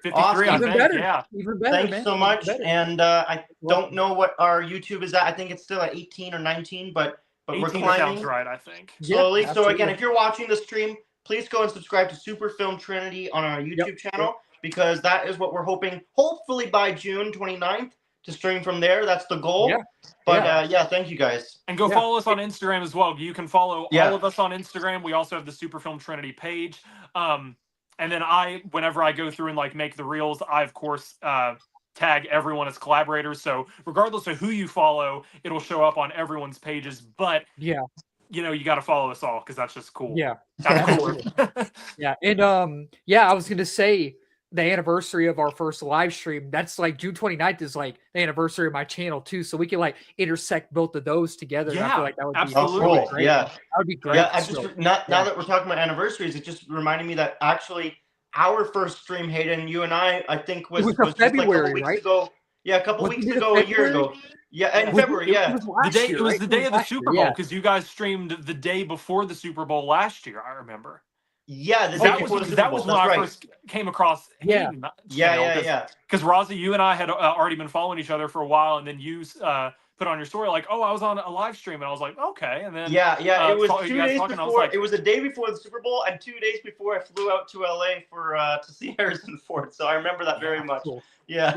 53, awesome. I think. Better. Yeah. Even better. Thanks so much. And I don't know what our YouTube is at. I think it's still at 18 or 19, but we're climbing. Sounds right, I think. Slowly. So again, if you're watching the stream, please go and subscribe to Super Film Trinity on our YouTube channel because that is what we're hoping, hopefully by June 29th, to stream from there. That's the goal. Yeah. But thank you guys. And go follow us on Instagram as well. You can follow all of us on Instagram. We also have the Super Film Trinity page. And then whenever I go through and like make the reels, I of course tag everyone as collaborators. So regardless of who you follow, it'll show up on everyone's pages. But you know, you got to follow us all because that's just cool. Yeah. Cooler. And I was going to say the anniversary of our first live stream, that's like June 29th is like the anniversary of my channel too. So we can like intersect both of those together. Yeah, I feel like that would absolutely. be great. Yeah. That would be great. Yeah, now that we're talking about anniversaries, it just reminded me that actually our first stream, Hayden, you and I think was February, like a couple right? weeks ago. Yeah, a couple weeks ago, a year ago. Yeah, in February, It was the day of the Super Bowl because you guys streamed the day before the Super Bowl last year. I remember. Yeah, that was when I first came across. Yeah. Because Raza, you and I had already been following each other for a while, and then you put on your story like, "Oh, I was on a live stream," and I was like, "Okay." And then it was 2 days before. It was a day before the Super Bowl, and 2 days before I flew out to LA to see Harrison Ford. So I remember that very much. Cool. Yeah.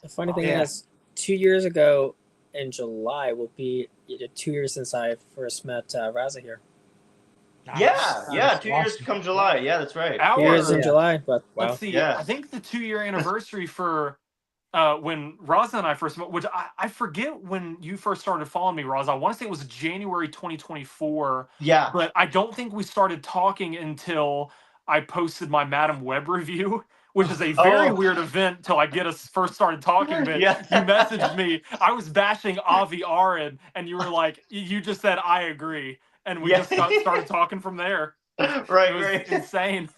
The funny thing is, 2 years ago in July will be 2 years since I first met Raza here. Yeah, 2 years come July. Yeah, that's right. 2 years in July, but wow. Let's see. I think the 2 year anniversary for when Raza and I first met, which I forget when you first started following me, Raza. I want to say it was January 2024. Yeah. But I don't think we started talking until I posted my Madam Web review, which is a very weird event till I get us first started talking. But Yeah. you messaged me. I was bashing Avi Arid, and you were like, you just said, I agree. And we just started talking from there. Right, it was right. insane.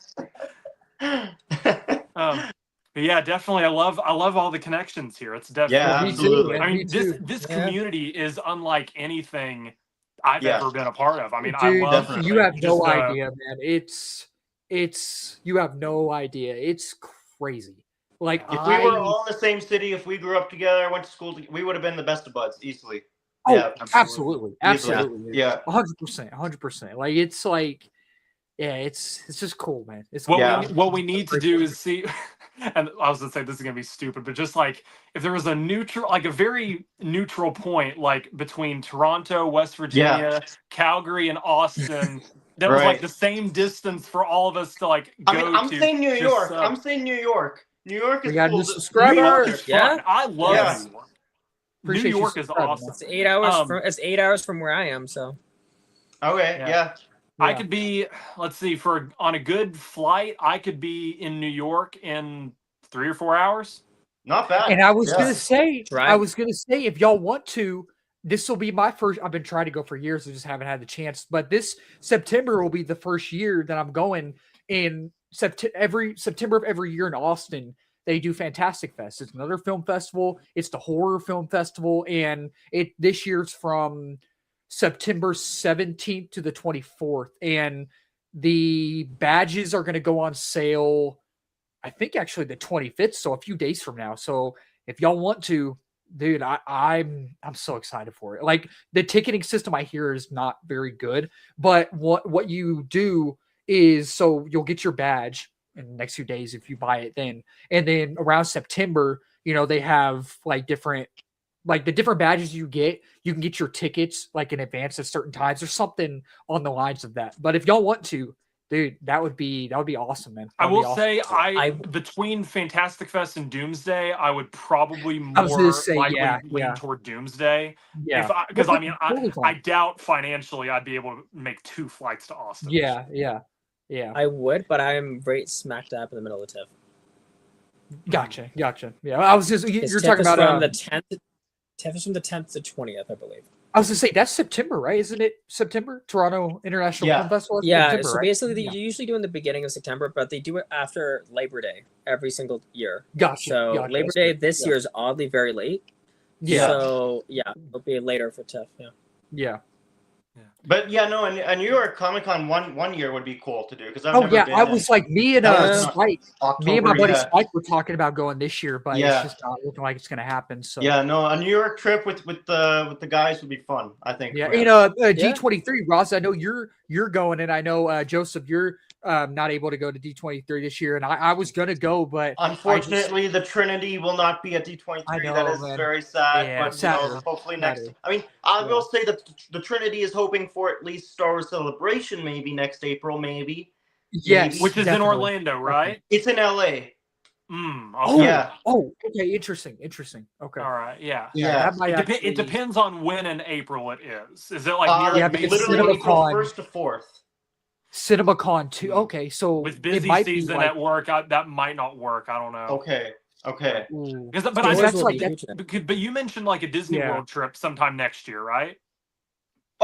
But yeah, definitely. I love all the connections here. It's definitely absolutely. I mean, this community is unlike anything I've ever been a part of. I mean, dude, I love you have no idea, man. It's you have no idea. It's crazy. Like if we were all in the same city, if we grew up together, went to school, we would have been the best of buds easily. Oh, yeah, absolutely. Yeah, 100%. Like it's like, yeah, it's just cool, man. It's what we need to do is see. And I was gonna say this is gonna be stupid, but just like if there was a neutral, like a very neutral point, like between Toronto, West Virginia, Calgary, and Austin, that was like the same distance for all of us to like go. I mean, I'm saying New York. I'm saying New York. New York is we got cool. New subscriber. Yeah, I love New York. Appreciate New York is awesome. It's 8 hours it's 8 hours from where I am, so. Okay, yeah. I could be, let's see, on a good flight, I could be in New York in 3 or 4 hours. Not bad. And I was gonna say, if y'all want to, this will be my first. I've been trying to go for years, I just haven't had the chance. But this September will be the first year that I'm going. In September of every year in Austin, they do Fantastic Fest. It's another film festival. It's the horror film festival, and this year's from September 17th to the 24th, and the badges are going to go on sale, I think actually the 25th, so a few days from now. So if y'all want to, dude, I'm so excited for it. Like the ticketing system I hear is not very good, but what you do is, so you'll get your badge in the next few days if you buy it then, and then around September, they have like different. Like the different badges you can get your tickets like in advance at certain times or something on the lines of that. But if y'all want to, dude, that would be awesome, man. I will say, I between Fantastic Fest and Doomsday, I would probably more likely lean toward Doomsday. Yeah, because I mean, I doubt financially I'd be able to make 2 flights to Austin. Yeah. I would, but I'm right smack dab in the middle of TIFF. Gotcha. Yeah, I was just you're talking about from the 10th. TIFF is from the 10th to 20th, I believe. I was gonna say that's September, right? Isn't it September? Toronto International Film Festival. Yeah. September, so right? basically, you usually do in the beginning of September, but they do it after Labor Day every single year. Gotcha. So Labor Day this year is oddly very late. Yeah. So it'll be later for TIFF. Yeah. But a New York Comic Con one year would be cool to do because I've never been. I was like me and Spike, me and my buddy Spike were talking about going this year, but it's just not looking like it's going to happen. So a New York trip with the guys would be fun. I think. Yeah, D23, Ross. I know you're going, and I know Joseph, you're not able to go to D23 this year, and I was gonna go, but unfortunately the Trinity will not be at D23. That is very sad. Yeah, but hopefully next. I mean, I will say that the Trinity is hoping for at least Star Wars Celebration maybe next April, maybe. Yes, which is in Orlando, right? It's in LA. Okay. Oh, okay. Interesting. Okay. All right. Yeah. It depends on when in April it is. Is it like literally April 1st to 4th? CinemaCon 2. Okay, so with busy season at work, that might not work. I don't know. Okay. But you mentioned like a Disney World trip sometime next year, right?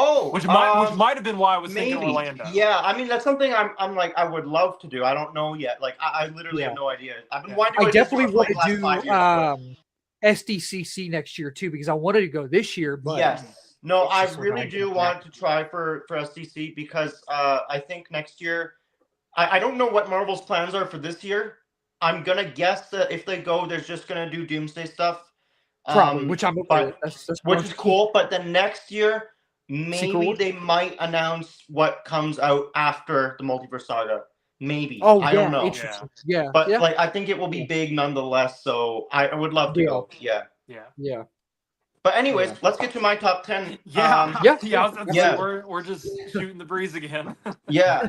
Oh, which might have been why I was thinking Orlando. Yeah, I mean that's something I'm like I would love to do. I don't know yet. Like I literally have no idea. I've been wanting to. I definitely want to do SDCC next year too because I wanted to go this year. But yes, no, I really do want to try for SDC because I think next year. I don't know what Marvel's plans are for this year. I'm gonna guess that if they go, they're just gonna do Doomsday stuff. Probably, which I'm okay with. Which is cool. But then next year. Maybe they might announce what comes out after the Multiverse Saga. Maybe. I don't know. Yeah. But like I think it will be big nonetheless. So I would love to go. Yeah. But anyways, let's get to my top 10. We're just shooting the breeze again.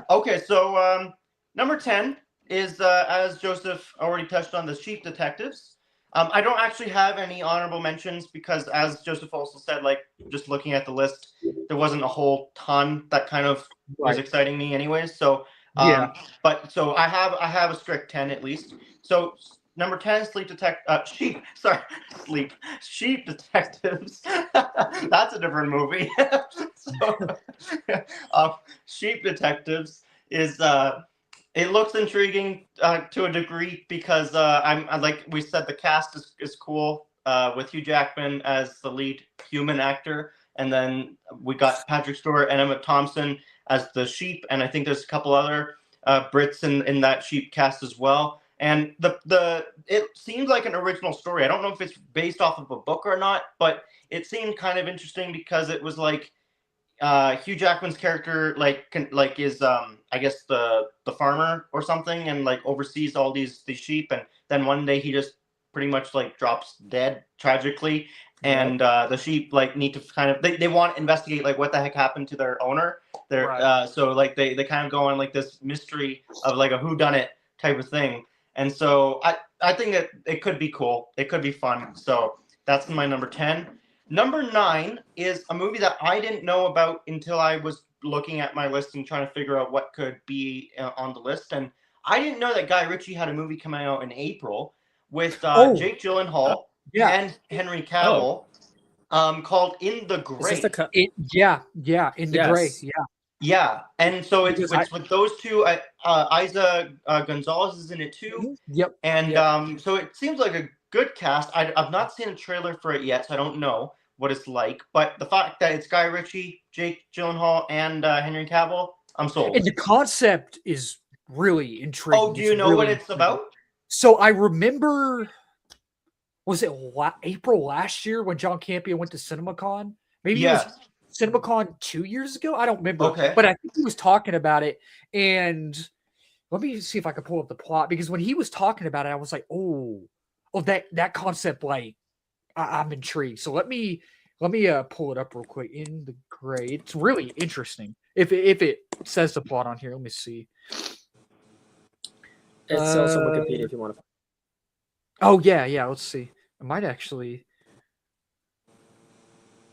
Okay. So number 10 is as Joseph already touched on, the Chief Detectives. I don't actually have any honorable mentions because, as Joseph also said, like just looking at the list, there wasn't a whole ton that kind of was exciting me, anyways. So, but so I have a strict 10 at least. So number 10, Sheep Detectives. That's a different movie. Sheep Detectives is it looks intriguing to a degree because I like we said, the cast is cool with Hugh Jackman as the lead human actor, and then we got Patrick Stewart and Emma Thompson as the sheep, and I think there's a couple other Brits in that sheep cast as well. And it seems like an original story. I don't know if it's based off of a book or not, but it seemed kind of interesting because it was like Hugh Jackman's character is I guess the farmer or something, and like oversees all these sheep, and then one day he just pretty much like drops dead tragically, and the sheep like need to kind of they want to investigate like what the heck happened to their owner. So like they kind of go on like this mystery of like a whodunit type of thing, and so I think that it could be cool. It could be fun. So that's my number 10. Number 9 is a movie that I didn't know about until I was looking at my list and trying to figure out what could be on the list. And I didn't know that Guy Ritchie had a movie coming out in April with Jake Gyllenhaal and Henry Cavill called In the Gray. In the Gray. Yeah, and so it's with those two. Isa Gonzalez is in it too. Yep. And so it seems like a good cast. I've not seen a trailer for it yet, so I don't know what it's like. But the fact that it's Guy Ritchie, Jake Gyllenhaal, and Henry Cavill, I'm sold. And the concept is really intriguing. Oh, do you know what it's about? So I remember, was it April last year when John Campion went to CinemaCon? Maybe it was CinemaCon 2 years ago. I don't remember. Okay. But I think he was talking about it. And let me see if I can pull up the plot, because when he was talking about it, I was like, oh, that concept, like, I'm intrigued. So let me pull it up real quick. In the Gray. It's really interesting. If it says the plot on here, let me see. It's also Wikipedia if you want to. Oh yeah. Let's see. I might actually.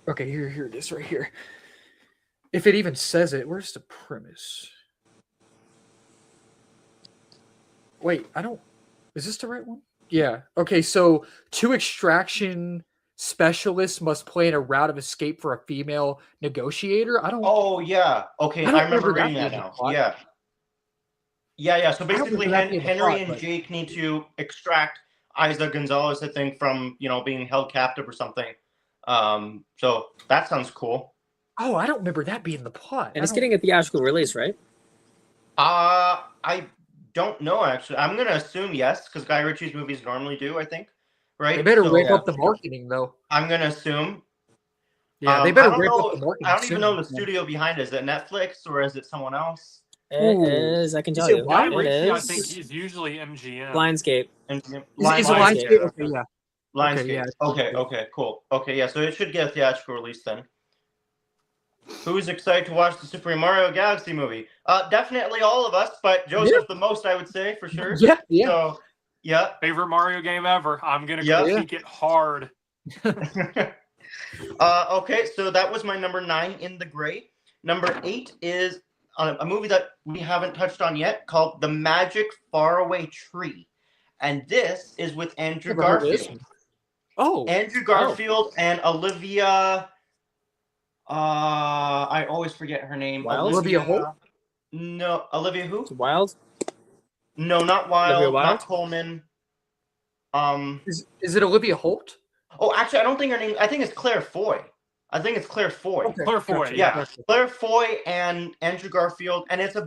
Okay, here it is right here. If it even says it, where's the premise? Wait, I don't. Is this the right one? Yeah. Okay, so 2 extraction specialists must plan a route of escape for a female negotiator. I don't. Oh yeah. Okay, I remember reading that now. Yeah. So basically, Henry and Jake need to extract Isa Gonzalez, I think, from being held captive or something. So that sounds cool. Oh, I don't remember that being the plot. And it's getting a theatrical release, right? I don't know, actually. I'm gonna assume yes, because Guy Ritchie's movies normally do, I think. Right? They better ramp up the marketing, though. I'm gonna assume. Yeah, they better ramp up the marketing. I don't even know the studio behind it. Is it Netflix or is it someone else? It is. I can tell you. Guy Ritchie, I think he's usually MGM. Lionsgate. Is it Lionsgate? Okay, yeah. Lionsgate. Okay, yeah. Okay, cool. Okay, yeah. So it should get a theatrical release then. Who's excited to watch the Super Mario Galaxy movie? Definitely all of us, but Joseph the most, I would say, for sure. Yeah. So, yeah. Favorite Mario game ever. I'm gonna critique it hard. Okay, so that was my number 9, In the Gray. Number 8 is a movie that we haven't touched on yet called The Magic Faraway Tree, and this is with Andrew Garfield. Andrew Garfield and Olivia. I always forget her name. Olivia Holt? No, Olivia who? Wilde? No, not Wilde. Not Coleman. Is it Olivia Holt? Oh, actually, I don't think her name. I think it's Claire Foy. Okay. Claire Foy. Yeah. Claire Foy and Andrew Garfield, and it's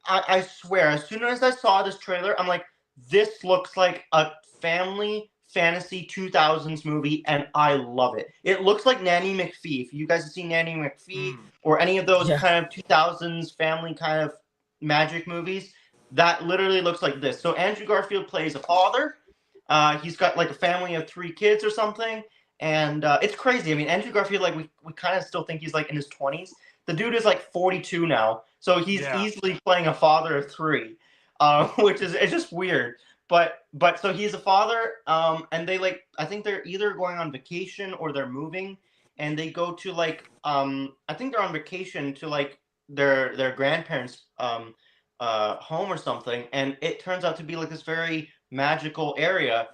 I swear, as soon as I saw this trailer, I'm like, this looks like a family fantasy 2000s movie, and I love it. It looks like Nanny McPhee. If you guys have seen Nanny McPhee or any of those kind of 2000s family kind of magic movies, that literally looks like this. So Andrew Garfield plays a father. He's got like a family of 3 kids or something, and it's crazy. I mean, Andrew Garfield, like we kind of still think he's like in his 20s. The dude is like 42 now, so he's easily playing a father of 3, which is it's just weird. but so he's a father, and they like I think they're either going on vacation or they're moving, and they go to like I think they're on vacation to like their grandparents home or something, and it turns out to be like this very magical area,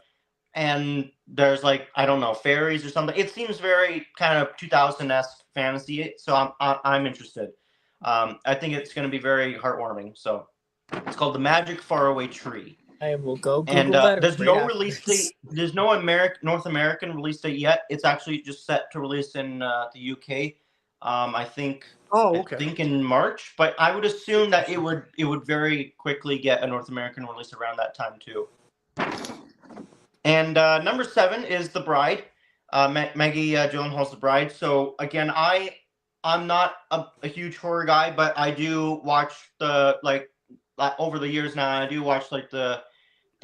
and there's like I don't know fairies or something. It seems very kind of 2000-esque fantasy, so I'm interested. I think it's going to be very heartwarming. So it's called The Magic Faraway Tree. I will go Google And that. there's no release date. There's no North American release date yet. It's actually just set to release in the UK. I think. Oh, okay. I think in March, but I would assume that it would very quickly get a North American release around that time too. And number 7 is The Bride. Maggie Gyllenhaal's The Bride. So again, I'm not a huge horror guy, but I do watch the over the years now. I do watch like the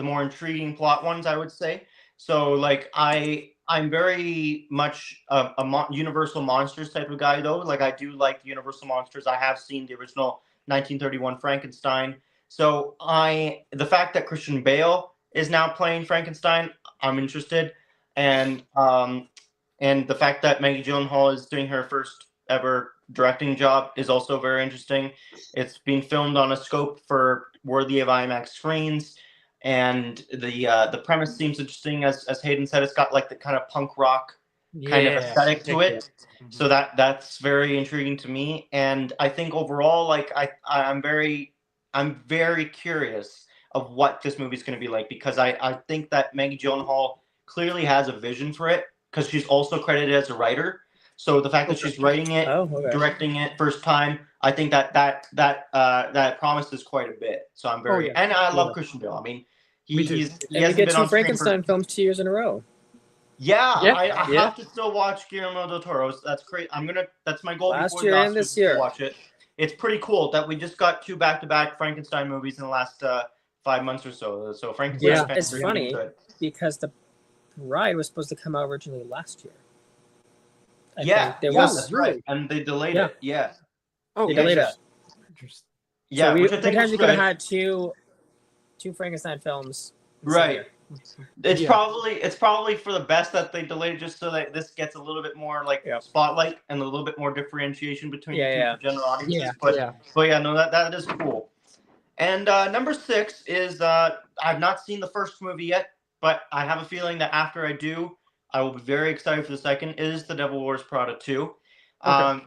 more intriguing plot ones, I would say. So like I'm very much a Universal Monsters type of guy, though. Like I do like the Universal Monsters. I have seen the original 1931 Frankenstein. So the fact that Christian Bale is now playing Frankenstein, I'm interested, and the fact that Maggie Gyllenhaal is doing her first ever directing job is also very interesting. It's being filmed on a scope for worthy of IMAX screens. And the premise seems interesting, as Hayden said. It's got like the kind of punk rock kind of aesthetic to it, so that's very intriguing to me. And I think overall, like I'm very curious of what this movie is going to be like, because I think that Maggie Gyllenhaal clearly has a vision for it, because she's also credited as a writer. So the fact that she's writing it, directing it first time, I think that promises quite a bit. So I'm very and I love Christian Bale. I mean, he get 2 Frankenstein films 2 years in a row. I have to still watch Guillermo del Toro's. That's great. That's my goal. Last year and this year. Watch it. It's pretty cool that we just got 2 back-to-back Frankenstein movies in the last 5 months or so. So Frankenstein. Yeah, it's funny because The Bride was supposed to come out originally last year. That's right. And they delayed it. Yeah. Oh, they delayed it. Yeah, so we potentially could have had two Frankenstein films. Right. It's probably for the best that they delayed it, just so that this gets a little bit more like spotlight and a little bit more differentiation between the two general audiences. That is cool. And number 6 is I've not seen the first movie yet, but I have a feeling that after I do, I will be very excited for the second. It is The Devil Wears Prada 2.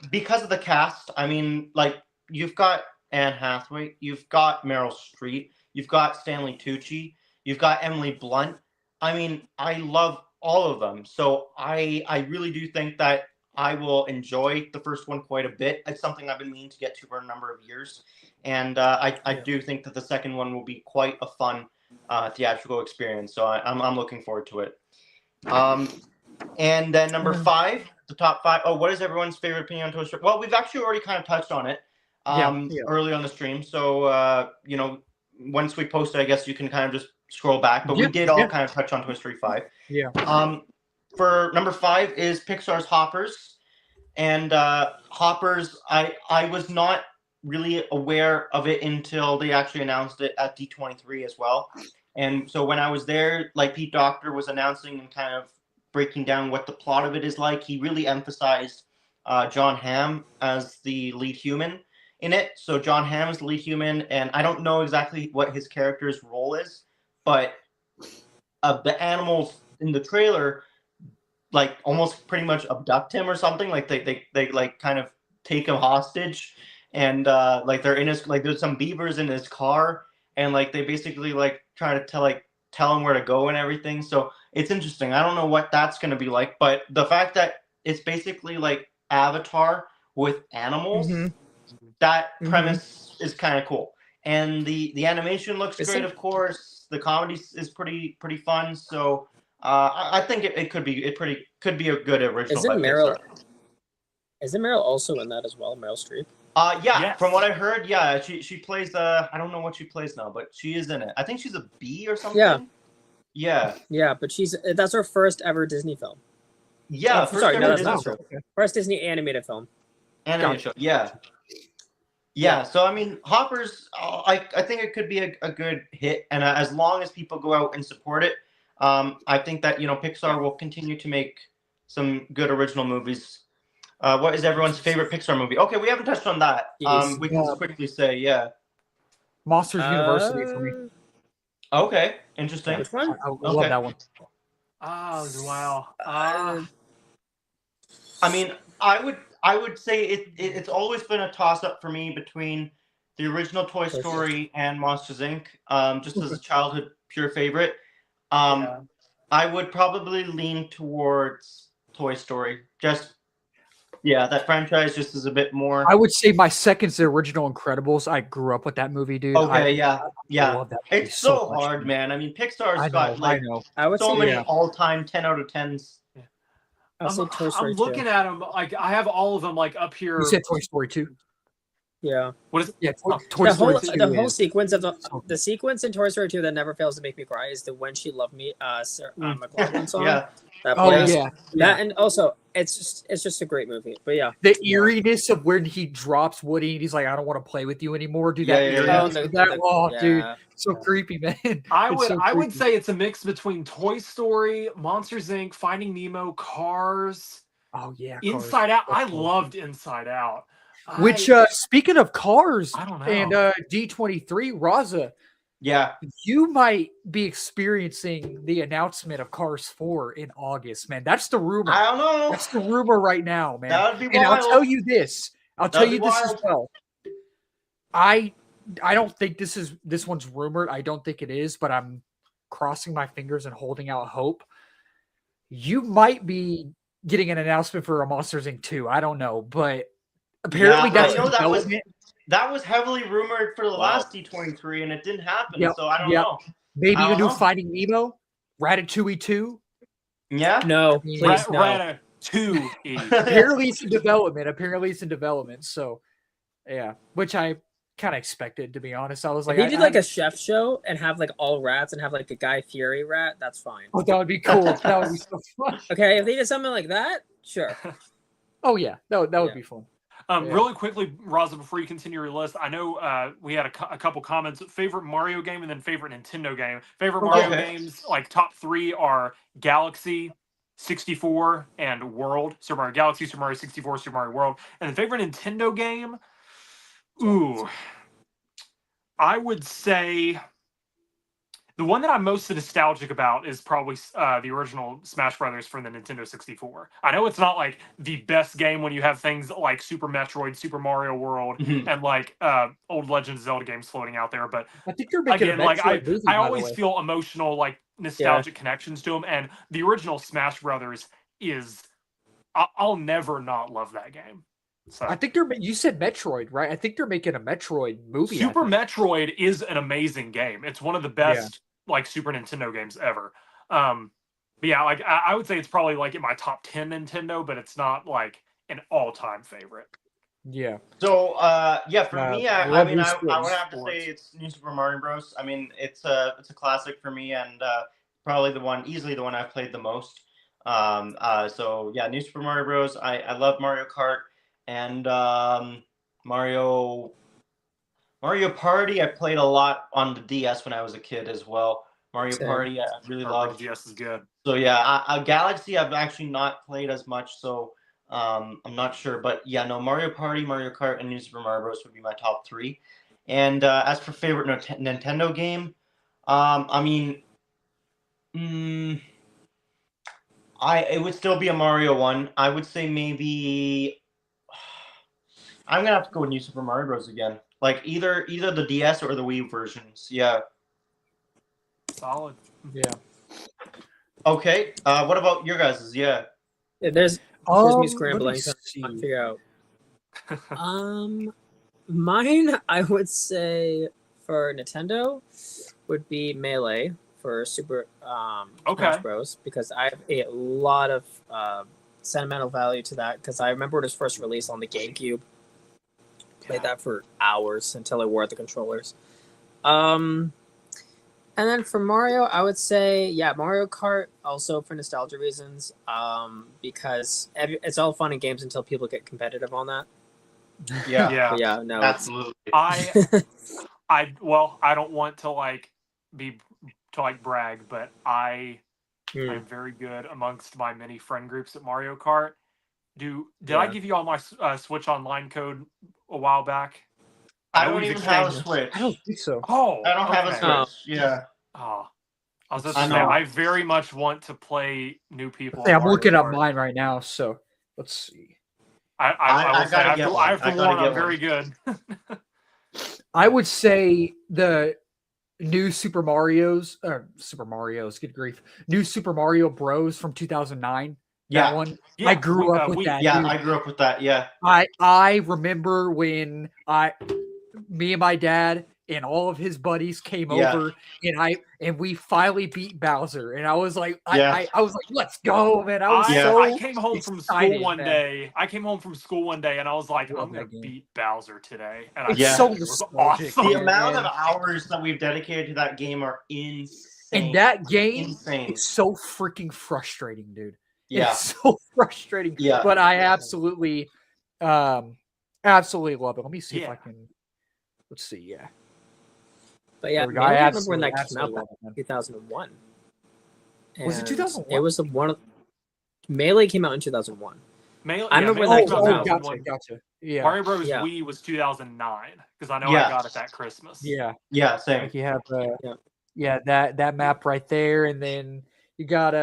Because of the cast. I mean, like, you've got Anne Hathaway, you've got Meryl Streep, you've got Stanley Tucci, you've got Emily Blunt. I mean, I love all of them. So I really do think that I will enjoy the first one quite a bit. It's something I've been meaning to get to for a number of years. And I do think that the second one will be quite a fun theatrical experience. So I'm looking forward to it. And then number 5, the top 5. Oh, what is everyone's favorite opinion on Toy Story? Well, we've actually already kind of touched on it early on the stream. So, once we post it, I guess you can kind of just scroll back. But we did all kind of touch on Toy Story 5. Yeah. For number 5 is Pixar's Hoppers. And Hoppers, I was not really aware of it until they actually announced it at D23 as well. And so when I was there, like Pete Docter was announcing and kind of breaking down what the plot of it is like, he really emphasized John Hamm as the lead human in it. So John Hamm is the lead human, and I don't know exactly what his character's role is, but the animals in the trailer like almost pretty much abduct him or something. Like they like kind of take him hostage, and like they're in his, like there's some beavers in his car, and like they basically like try to tell him where to go and everything. So it's interesting. I don't know what that's going to be like, but the fact that it's basically like Avatar with animals, that premise is kind of cool. And the animation looks great, of course. The comedy is pretty fun. So I think it could be a good original. Isn't Meryl also in that as well? Meryl Streep. Yes. From what I heard, she plays I don't know what she plays now, but she is in it. I think she's a bee or something. Yeah, but that's her first ever Disney film. Yeah, first Disney animated film. Animated show. Yeah. Yeah, so I mean, Hoppers, I think it could be a good hit, and as long as people go out and support it, I think that Pixar will continue to make some good original movies. What is everyone's favorite Pixar movie? Okay, we haven't touched on that. We can just quickly say, yeah. Monsters University for me. Okay, interesting. Which one? I love that one. Oh wow. I mean, I would say it's always been a toss up for me between the original Toy Story and Monsters Inc. Just as a childhood pure favorite. I would probably lean towards Toy Story. That franchise just is a bit more. I would say my second's the original Incredibles. I grew up with that movie, dude. Okay, I love that movie it's so much, hard, dude. man. I mean, Pixar's I got like I would so say, many all-time 10 out of 10s. I'm looking at them. Like I have all of them like up here. You said Toy Story 2. Yeah. What is it? Yeah, Toy Story 2. The whole sequence of the sequence in Toy Story 2 that never fails to make me cry is the "When She Loved Me" McLaughlin song. Yeah. That plays. That, and also it's just a great movie. But yeah, the eeriness of when he drops Woody and he's like, "I don't want to play with you anymore." Dude, dude, so creepy, man. I would say it's a mix between Toy Story, Monsters Inc., Finding Nemo, Cars. Oh yeah, Inside Out. I loved Inside Out. Which speaking of Cars, I don't know. And D23 Raza. Yeah, you might be experiencing the announcement of Cars 4 in August, man. That's the rumor. I don't know. That's the rumor right now, man. That would be wild. And I'll tell you this. As well. I don't think this one's rumored. I don't think it is, but I'm crossing my fingers and holding out hope. You might be getting an announcement for a Monsters Inc. 2. I don't know, but apparently that was heavily rumored for the last D23, and it didn't happen. So I don't know. Maybe a new Finding Nemo, Ratatouille 2. Yeah. No, please no. Ratatouille. Apparently it's in development. So yeah, which I kind of expected, to be honest. I was like, if he did like a chef show and have like all rats and have like a Guy Fieri rat, that's fine. Oh, that would be cool. That would be so fun. Okay, if they did something like that, sure. Oh yeah, that would be fun. Really quickly, Raza, before you continue your list, I know we had a couple comments. Favorite Mario game and then favorite Nintendo game. Favorite Mario games, like top 3 are Galaxy, 64, and World. Super Mario Galaxy, Super Mario 64, Super Mario World. And then favorite Nintendo game, I would say the one that I'm most nostalgic about is probably the original Smash Brothers for the Nintendo 64. I know it's not like the best game when you have things like Super Metroid, Super Mario World, and like old Legend of Zelda games floating out there. But I think you're making I always feel emotional, like nostalgic connections to them. And the original Smash Brothers is, I'll never not love that game. So I think you said Metroid, right? I think they're making a Metroid movie. Super Metroid is an amazing game. It's one of the best like Super Nintendo games ever. But yeah, like I would say it's probably like in my top 10 Nintendo, but it's not like an all-time favorite. Yeah. So for me, I mean, I would have to say it's New Super Mario Bros. I mean, it's a classic for me, and probably easily the one I've played the most. So yeah, New Super Mario Bros. I love Mario Kart. And Mario Party, I played a lot on the DS when I was a kid as well. Mario Party, I really love. DS is good. So yeah, Galaxy, I've actually not played as much, so I'm not sure. But yeah, no, Mario Party, Mario Kart, and New Super Mario Bros. Would be my top 3. And as for favorite Nintendo game, I mean, it would still be a Mario one. I would say maybe. I'm gonna have to go with New Super Mario Bros. Again. Like either the DS or the Wii versions. Yeah. Solid. Yeah. Okay. What about your guys's? Yeah. There's me scrambling to figure out. Mine, I would say for Nintendo would be Melee for Super Smash Bros. Because I have a lot of sentimental value to that because I remember it was first released on the GameCube. Played that for hours until I wore the controllers. And then for Mario, I would say, Mario Kart, also for nostalgia reasons, because it's all fun and games until people get competitive on that. Yeah. Yeah. No. Absolutely. I don't want to like brag, but I'm very good amongst my many friend groups at Mario Kart. Did I give you all my Switch Online code a while back? I don't even have a Switch. I don't think so. Oh, I don't have a Switch. Yeah. Oh, I was just saying, I very much want to play new people. I'm looking up mine right now, so let's see. I will say I have to warn, I'm very good. I would say the new Super Mario's, good grief, new Super Mario Bros. From 2009. That one. Yeah, I grew up with that. Yeah, dude. I grew up with that. Yeah. I remember when me and my dad and all of his buddies came over, and we finally beat Bowser, and I was like, I was like, let's go, man! I came home from school one man. day. I came home from school one day, and I was like, I'm gonna beat Bowser today, and it's so nostalgic. The amount of hours that we've dedicated to that game are insane. And that game, it's so freaking frustrating, dude. Yeah, it's so frustrating. Yeah, but I absolutely love it. Let me see if I can. Let's see. Yeah. But yeah, I remember when that came out back in 2001. Was it 2001? It was Melee came out in 2001. I remember when that came out. Gotcha. Yeah. Mario Bros. Wii was 2009 because I know I got it that Christmas. Yeah. Yeah. Same. Like you have that map right there, and then you got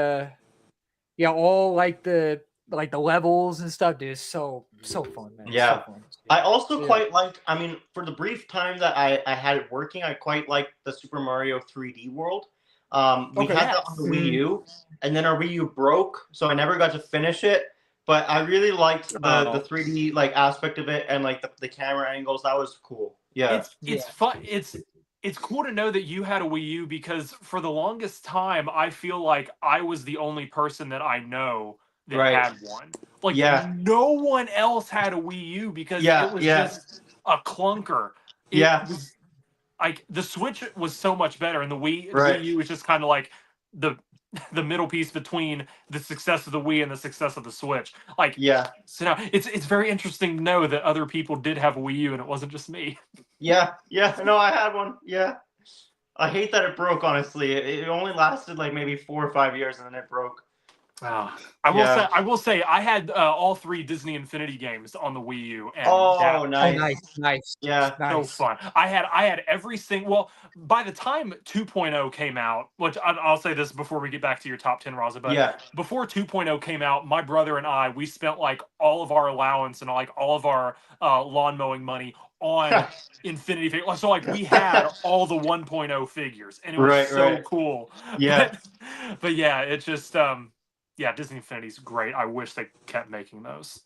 all like the levels and stuff, dude. It's so fun, man. Yeah. So fun. I also quite like, I mean, for the brief time that I had it working, I quite liked the Super Mario 3D World. We had that on the Wii U, and then our Wii U broke, so I never got to finish it. But I really liked the 3D like aspect of it, and like the camera angles. That was cool. Yeah. It's fun. It's cool to know that you had a Wii U, because for the longest time, I feel like I was the only person that I know that had one. Like, no one else had a Wii U because it was just a clunker. It was, like, the Switch was so much better, and the Wii U was just kind of like the middle piece between the success of the Wii and the success of the Switch. Like, so now it's very interesting to know that other people did have a Wii U and it wasn't just me. Yeah. No, I had one. Yeah. I hate that it broke, honestly. It only lasted like maybe 4 or 5 years and then it broke. I will say I had all 3 Disney Infinity games on the Wii U. And nice. Yeah, so fun. I had every single. Well, by the time 2.0 came out, which I'll say this before we get back to your top 10, Raza, but before 2.0 came out, my brother and I, we spent like all of our allowance and like all of our lawn mowing money on Infinity figures. So like we had all the 1.0 figures, and it was so cool. Yeah, but yeah, it's just Disney Infinity's great. I wish they kept making those.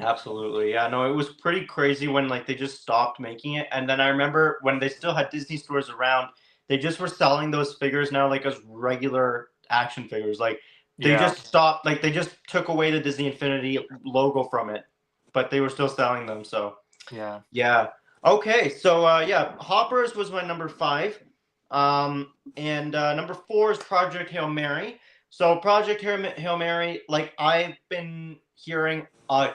Absolutely. Yeah, no, it was pretty crazy when like they just stopped making it. And then I remember when they still had Disney stores around, they just were selling those figures now like as regular action figures. Like they just stopped, like they just took away the Disney Infinity logo from it, but they were still selling them. So yeah. Okay, so Hoppers was my number 5. And number 4 is Project Hail Mary. So Project Hail Mary, like I've been hearing a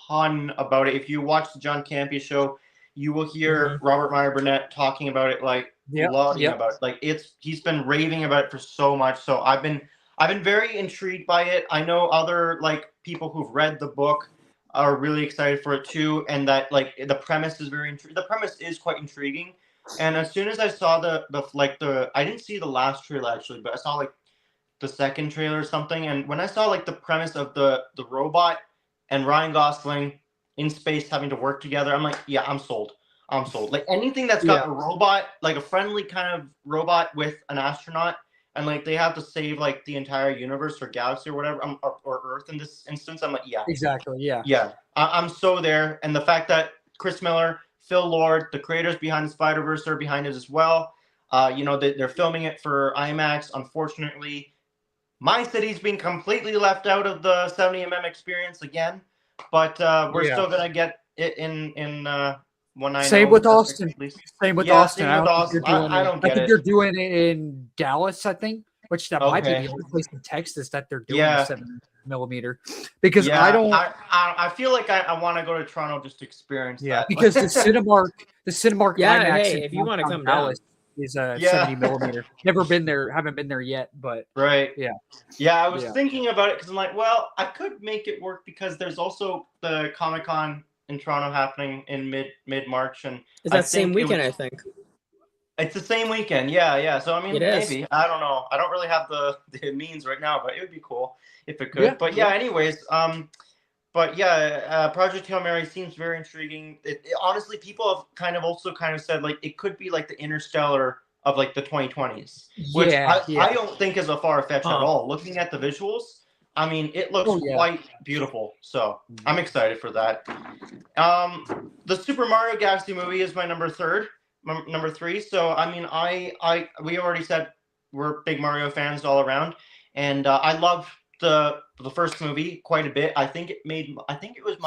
ton about it. If you watch the John Campea show, you will hear Robert Meyer Burnett talking about it, like lauding about it. Like he's been raving about it for so much. So I've been very intrigued by it. I know other like people who've read the book are really excited for it too, and that like the premise is the premise is quite intriguing. And as soon as I saw I didn't see the last trailer actually, but I saw like the second trailer or something, and when I saw like the premise of the robot and Ryan Gosling in space having to work together, I'm like, yeah, I'm sold. Like anything that's got a robot, like a friendly kind of robot with an astronaut, and like they have to save like the entire universe or galaxy or whatever, or Earth in this instance, I'm like, exactly, I'm so there. And the fact that Chris Miller, Phil Lord, the creators behind the Spider-Verse are behind it as well. They're filming it for IMAX. Unfortunately, my city's been completely left out of the 70mm experience again, but we're still gonna get it in 190. Same with Austin. Same with Austin. I don't get it. I think they're doing it in Dallas, I think, which that might be the only place in Texas that they're doing the 7. millimeter because Yeah, I don't. I feel like I want to go to Toronto just to experience that. Because the Cinemark Yeah, IMAX hey, in if you want to downtown come down. Dallas is a Yeah. 70 millimeter. Never been there, haven't been there yet, but Right. Yeah. Yeah, I was Yeah. thinking about it because I'm like, well, I could make it work because there's also the Comic-Con in Toronto happening in mid-March, and It's that same weekend, I think. It's the same weekend, yeah. So I mean, It is. maybe, I don't know. I don't really have the means right now, but it would be cool if it could. Yeah, But yeah, anyways, Project Hail Mary seems very intriguing. Honestly, people have kind of said like it could be like the Interstellar of like the 2020s, which I don't think is a far fetch at all. Looking at the visuals, I mean, it looks quite beautiful. So I'm excited for that. The Super Mario Galaxy movie is my number 3. So I mean, we already said we're big Mario fans all around, and I love the first movie quite a bit. I think it was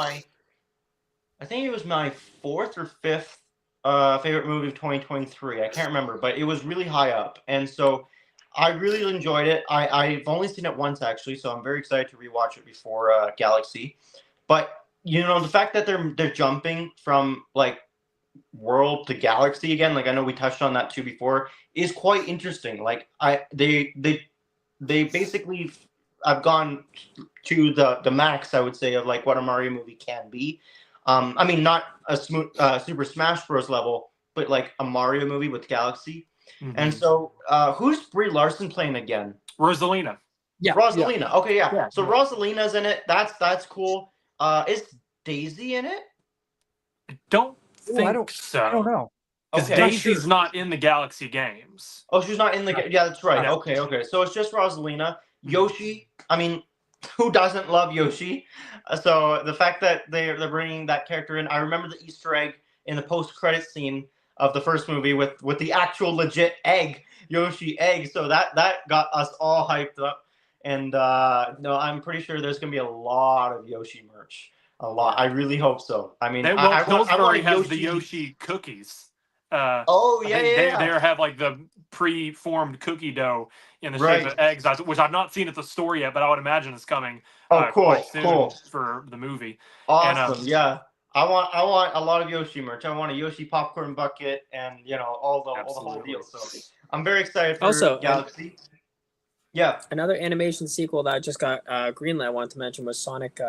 my 4th or 5th favorite movie of 2023. I can't remember, but it was really high up, and so I really enjoyed it. I've only seen it once actually, so I'm very excited to rewatch it before Galaxy. But you know, the fact that they're jumping from like world to galaxy again, like I know we touched on that too before, is quite interesting. Like they basically I've gone to the max, I would say, of like what a Mario movie can be. I mean, not a Super Smash Bros. Level, but like a Mario movie with Galaxy. Mm-hmm. And so, who's Brie Larson playing again? Rosalina. Yeah, Rosalina. Yeah. Okay, yeah. So Rosalina's in it. That's cool. Is Daisy in it? I don't think so. I don't know. Because Daisy's not in the Galaxy games. Oh, she's not in the game. Yeah, that's right. No. Okay. So it's just Rosalina. Yoshi. I mean, who doesn't love Yoshi? So the fact that they're bringing that character in, I remember the Easter egg in the post-credit scene of the first movie with the actual legit egg, Yoshi egg. So that got us all hyped up. And no, I'm pretty sure there's gonna be a lot of Yoshi merch. A lot. I really hope so. I mean, Pillsbury has the Yoshi cookies. They have like the pre-formed cookie dough in the shape of eggs, which I've not seen at the store yet, but I would imagine it's coming quite soon for the movie. Awesome, and, yeah. I want a lot of Yoshi merch. I want a Yoshi popcorn bucket, and you know all the whole deal. So I'm very excited for Galaxy. Yeah. Another animation sequel that just got greenlit I wanted to mention was Sonic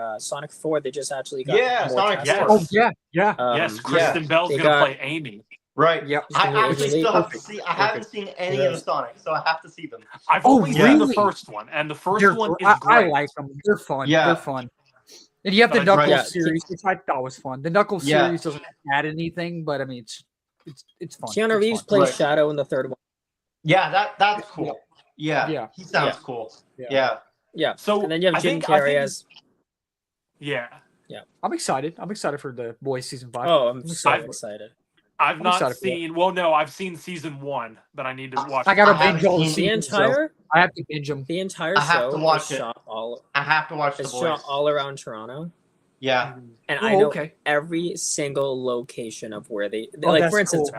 4. They just actually got Sonic 4. Oh yeah. Yes, Kristen Bell's gonna play Amy. Right. Yeah. I actually still have to see. I haven't seen any of the Sonic, so I have to see them. I've only seen the first one, and the first one is great. I like them. They're fun. Yeah. They're fun. And you have the Knuckles series, which I thought was fun. The Knuckles series doesn't add anything, but I mean, it's fun. Keanu Reeves plays Shadow in the third one. Yeah, that's cool. Yeah. He sounds cool. Yeah. So and then you have Jim Carrey as. Yeah. I'm excited. I'm excited for The Boys season 5. Oh, I'm so excited. I've not seen. Well, no, I've seen season 1, but I need to watch. I gotta binge all the entire. I have to binge them. The entire show. I have to watch it. I have to watch it's shot all around Toronto. Yeah, and I know every single location of where they like. For instance,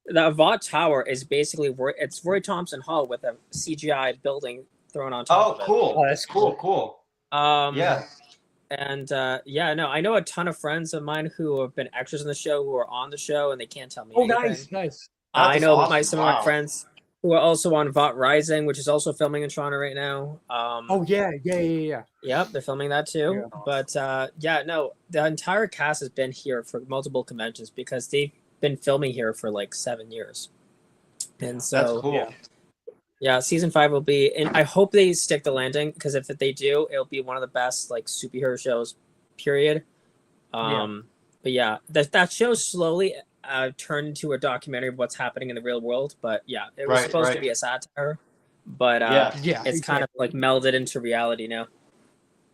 the Vought Tower is basically it's Roy Thompson Hall with a CGI building thrown on top of it. Cool! Oh, that's cool. Yeah. And I know a ton of friends of mine who have been extras in the show who are on the show and they can't tell me anything. Nice. I know some of my friends who are also on Vought Rising, which is also filming in Toronto right now. Yep, they're filming that too. Yeah. But the entire cast has been here for multiple conventions because they've been filming here for like 7 years. And so that's cool. Yeah, season 5 will be, and I hope they stick the landing because if they do, it'll be one of the best like superhero shows, period. But yeah, that show slowly turned into a documentary of what's happening in the real world. But yeah, it was supposed to be a satire, but it's kind of like melded into reality now.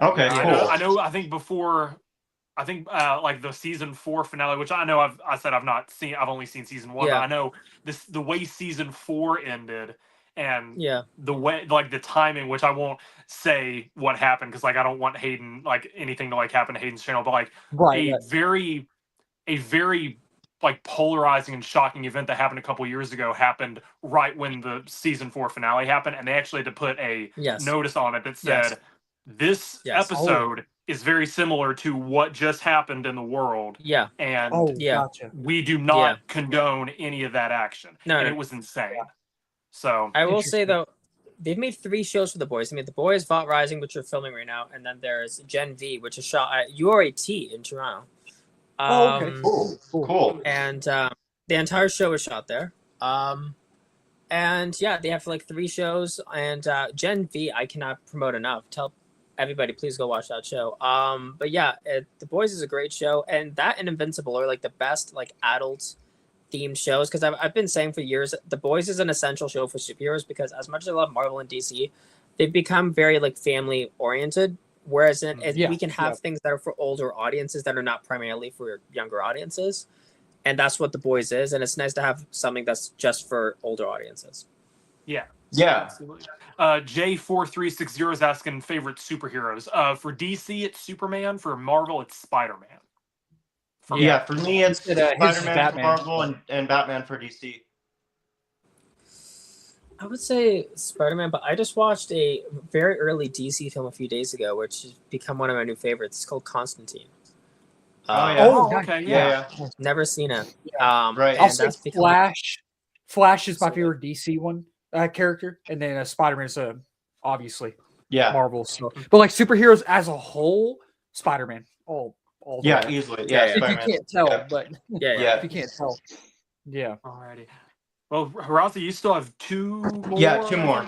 Okay, cool. I know. I think before. I think like the season 4 finale, which I know I've not seen. I've only seen season 1. Yeah. But I know the way season 4 ended. And the way, like the timing, which I won't say what happened because like I don't want Hayden like anything to like happen to Hayden's channel, but like a very like polarizing and shocking event that happened a couple years ago happened right when the season 4 finale happened, and they actually had to put a notice on it that said This episode is very similar to what just happened in the world. Yeah. And gotcha. we do not condone any of that action. And it was insane. Yeah. So I will say though, they've made 3 shows for The Boys. I mean, The Boys, Vault Rising, which you're filming right now, and then there's Gen V, which is shot at URAT in Toronto. Okay. Cool. And the entire show is shot there. And yeah, they have like 3 shows. And Gen V, I cannot promote enough. Tell everybody, please go watch that show. But yeah, The Boys is a great show, and that and Invincible are like the best like adult themed shows, because I've been saying for years The Boys is an essential show for superheroes, because as much as I love Marvel and DC, they've become very like family oriented, whereas we can have things that are for older audiences that are not primarily for younger audiences, and that's what The Boys is, and it's nice to have something that's just for older audiences. Yeah Absolutely. J4360 is asking favorite superheroes. For DC it's Superman, for Marvel it's Spider-Man. For me, it's Spider-Man for Marvel and Batman for DC. I would say Spider-Man, but I just watched a very early DC film a few days ago, which has become one of my new favorites. It's called Constantine. Okay, yeah. Never seen it. Right. I'll say Flash. Flash is my favorite DC one character, and then Spider-Man is obviously Marvel stuff. But like superheroes as a whole, Spider-Man. All easily. If you can't tell, but if you can't tell. Yeah. Alrighty. Well, Raza, you still have 2 more? Yeah, 2 more.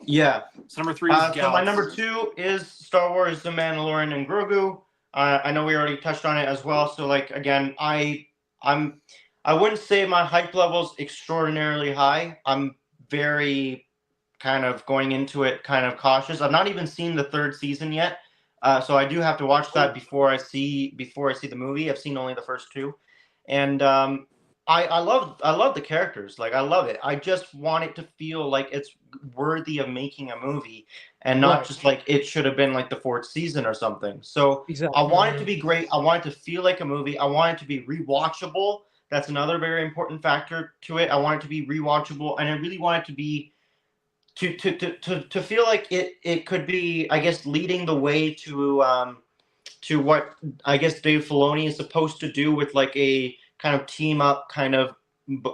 Yeah. So number 3 is so my number 2 is Star Wars: The Mandalorian and Grogu. I know we already touched on it as well. So like again, I wouldn't say my hype level's extraordinarily high. I'm very kind of going into it kind of cautious. I've not even seen the 3rd season yet. So I do have to watch that before I see the movie. I've seen only the first 2. And I love the characters. Like I love it. I just want it to feel like it's worthy of making a movie, and not just like it should have been like the 4th season or something. So I want it to be great. I want it to feel like a movie. I want it to be rewatchable. That's another very important factor to it. I want it to be rewatchable, and I really want it to be to feel like it could be, I guess, leading the way to what I guess Dave Filoni is supposed to do with like a kind of team up kind of,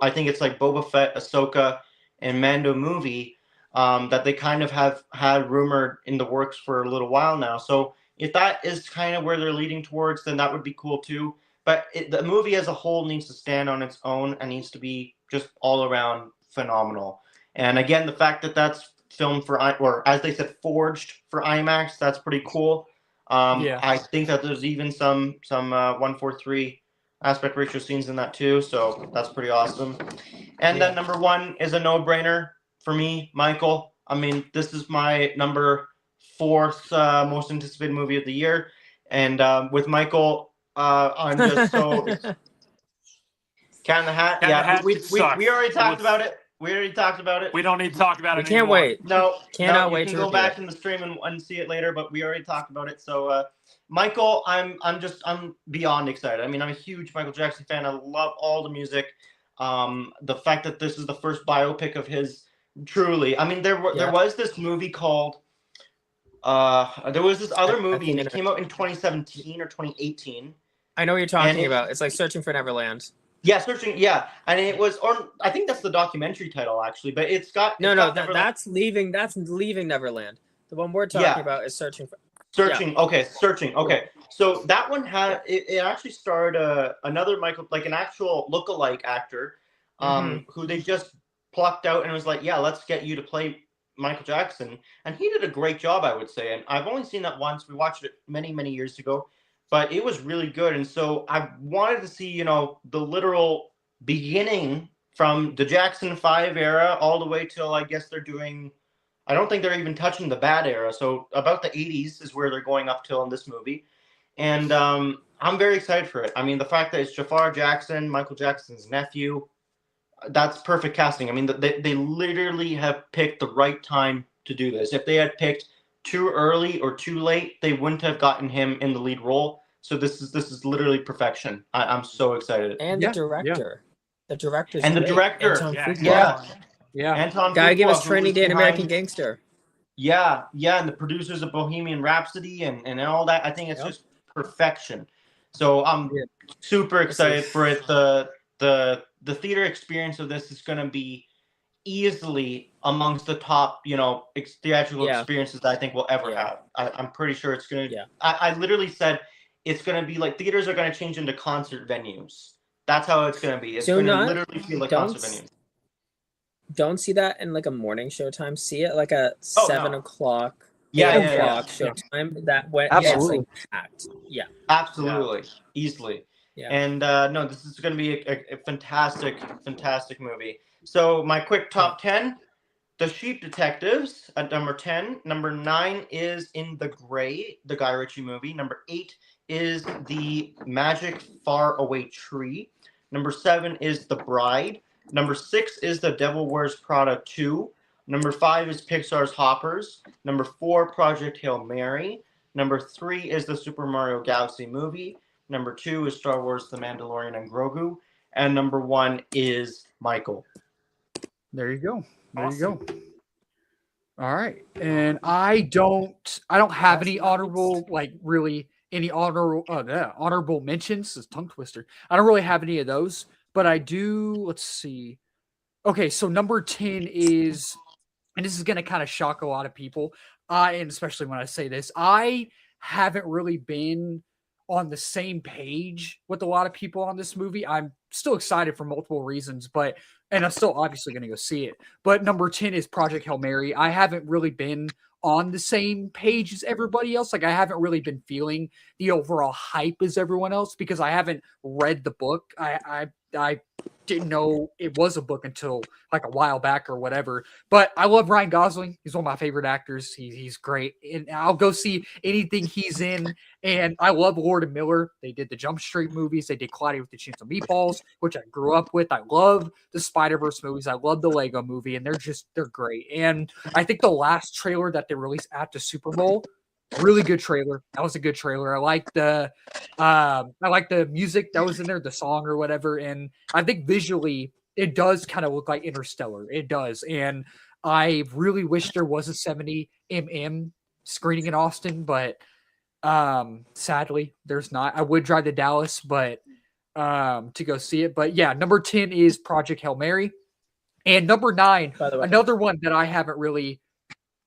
I think it's like Boba Fett, Ahsoka, and Mando movie that they kind of have had rumored in the works for a little while now. So if that is kind of where they're leading towards, then that would be cool too. But the movie as a whole needs to stand on its own and needs to be just all around phenomenal. And again, the fact that that's filmed for, or as they said, forged for IMAX, that's pretty cool. I think that there's even some 1:43 aspect ratio scenes in that too, so that's pretty awesome. And then number 1 is a no-brainer for me, Michael. I mean, this is my number 4th most anticipated movie of the year, and with Michael, I'm just so Cat in the Hat. We already talked about it. We don't need to talk about it. We can't wait. No, cannot wait to go back in the stream and see it later. But we already talked about it. So, Michael, I'm beyond excited. I mean, I'm a huge Michael Jackson fan. I love all the music. The fact that this is the first biopic of his, truly. I mean, there was this movie called. There was this other movie, and it came out in 2017 or 2018. I know what you're talking about. It's like Searching for Neverland. Yeah, Searching. Yeah, and it was, or I think that's the documentary title actually, but it's got that's Leaving. That's Leaving Neverland. The one we're talking about is Searching for. Searching. Yeah. Okay, Searching. Okay, so that one had it actually starred another Michael, like an actual lookalike actor, who they just plucked out and was like, yeah, let's get you to play Michael Jackson, and he did a great job, I would say. And I've only seen that once. We watched it many years ago. But it was really good. And so I wanted to see, the literal beginning from the Jackson 5 era all the way till I guess they're doing, I don't think they're even touching the bad era. So about the 80s is where they're going up till in this movie. And I'm very excited for it. I mean, the fact that it's Jafar Jackson, Michael Jackson's nephew, that's perfect casting. I mean, they literally have picked the right time to do this. If they had picked too early or too late, they wouldn't have gotten him in the lead role. So this is literally perfection. I'm so excited. And the director. The director. Anton Yeah. Anton Guy gave us Training Day in American Gangster. Yeah, and the producers of Bohemian Rhapsody and all that. I think it's just perfection. So I'm super excited for it. The theater experience of this is going to be easily amongst the top, theatrical experiences that I think we'll ever have. I'm pretty sure it's going to. Yeah. I literally said it's going to be like theaters are going to change into concert venues. That's how it's going to be. It's going to literally feel like concert venues. Don't see that in like a morning showtime. See it like a 7 o'clock, 8 o'clock showtime. That went absolutely like packed. Yeah, absolutely, easily. Yeah. And no, this is going to be a fantastic movie. So my quick top 10: The Sheep Detectives at number 10. Number 9 is In the Gray, the Guy Ritchie movie. Number 8 is The Magic Faraway Tree. Number 7 is The Bride. Number 6 is The Devil Wears Prada 2. Number 5 is Pixar's Hoppers. Number 4, Project Hail Mary. Number 3 is the Super Mario Galaxy movie. Number 2 is Star Wars The Mandalorian and Grogu. And number 1 is Michael. There you go. There you go. All right. And I don't have any honorable, like really any honorable mentions. This tongue twister. I don't really have any of those, but I do. Let's see. Okay. So number 10 is, and this is going to kind of shock a lot of people. And especially when I say this, I haven't really been on the same page with a lot of people on this movie. I'm still excited for multiple reasons, and I'm still obviously going to go see it. But number 10 is Project Hail Mary. I haven't really been on the same page as everybody else. Like I haven't really been feeling the overall hype as everyone else because I haven't read the book. I didn't know it was a book until like a while back or whatever. But I love Ryan Gosling. He's one of my favorite actors. He's great. And I'll go see anything he's in. And I love Lord and Miller. They did the Jump Street movies. They did Cloudy with the Chance of Meatballs, which I grew up with. I love the Spider-Verse movies. I love the Lego movie. And they're great. And I think the last trailer that they released at the Super Bowl, really good trailer. That was a good trailer. I like the music that was in there, the song or whatever. And I think visually it does kind of look like Interstellar. It does. And I really wish there was a 70mm screening in Austin, but sadly there's not. I would drive to Dallas, but to go see it. But yeah, number 10 is Project Hail Mary. And number 9, another one that I haven't really.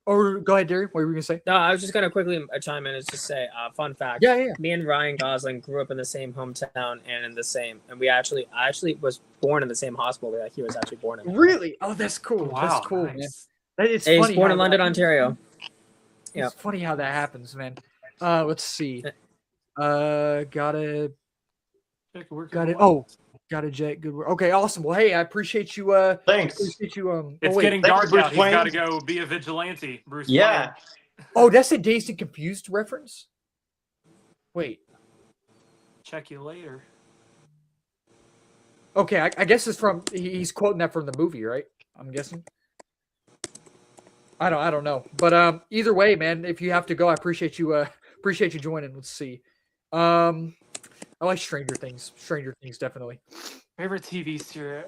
Or go ahead, Derek. What were you gonna say? No, I was just gonna quickly chime in and just say, fun fact. Yeah. Me and Ryan Gosling grew up in the same hometown and I actually was born in the same hospital that he was actually born in. Really? Oh, that's cool. Wow, that's cool, nice. Man. It's funny. He's born in London, Ontario. Yeah, it's funny how that happens, man. Let's see. Got it. Oh. Got it, Jake. Good work. Okay, awesome. Well, hey, I appreciate you. Thanks. Appreciate you. It's getting dark out. He's got to go be a vigilante, Bruce. Yeah. Wayne. Oh, that's a Dazed and Confused reference. Wait. Check you later. Okay, I guess it's from. He's quoting that from the movie, right? I'm guessing. I don't know, but either way, man. If you have to go, I appreciate you. Appreciate you joining. Let's see. I like Stranger Things. Stranger Things, definitely. Favorite TV series?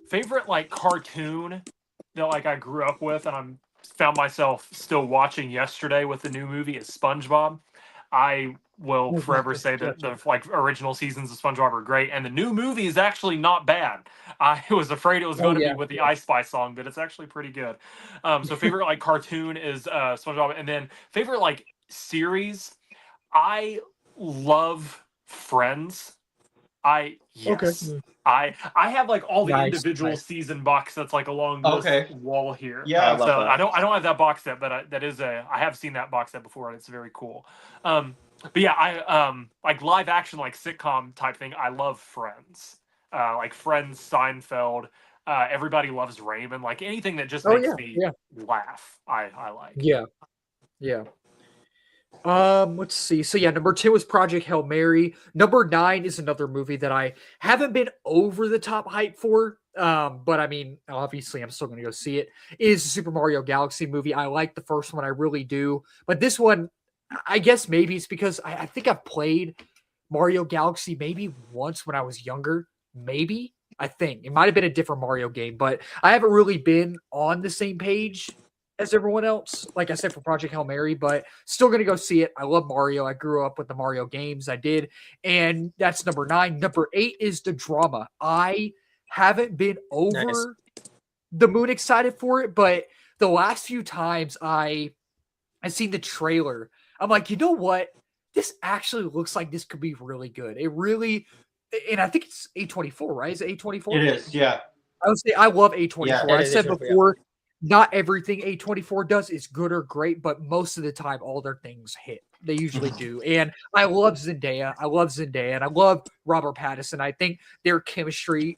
Favorite like cartoon that like I grew up with and I'm found myself still watching yesterday with the new movie is SpongeBob. I will forever say that the like original seasons of SpongeBob are great, and the new movie is actually not bad. I was afraid it was going to be with the I Spy song, but it's actually pretty good. So favorite like cartoon is SpongeBob, and then favorite like series. I love Friends. I have like all the individual season box sets like along this wall here. Yeah, I don't have that box set, but I have seen that box set before and it's very cool. But yeah, I like live action like sitcom type thing. I love Friends. Like Friends, Seinfeld, Everybody Loves Raymond, like anything that just makes me laugh. I like. Yeah. Let's see. So yeah, number 2 was Project Hail Mary. Number 9 is another movie that I haven't been over the top hype for. But I mean, obviously I'm still going to go see it. Is the Super Mario Galaxy movie. I like the first one. I really do. But this one, I guess maybe it's because I think I've played Mario Galaxy maybe once when I was younger. Maybe. I think. It might have been a different Mario game, but I haven't really been on the same page as everyone else, like I said, for Project Hail Mary, but still going to go see it. I love Mario. I grew up with the Mario games. I did. And that's number 9. Number 8 is the drama. I haven't been over the moon excited for it, but the last few times I seen the trailer, I'm like, you know what? This actually looks like this could be really good. It really, and I think it's A24, right? Is it A24? It is, yeah. I would say I love A24. Yeah, I said before, not everything A24 does is good or great, but most of the time, all their things hit. They usually do. And I love Zendaya. And I love Robert Pattinson. I think their chemistry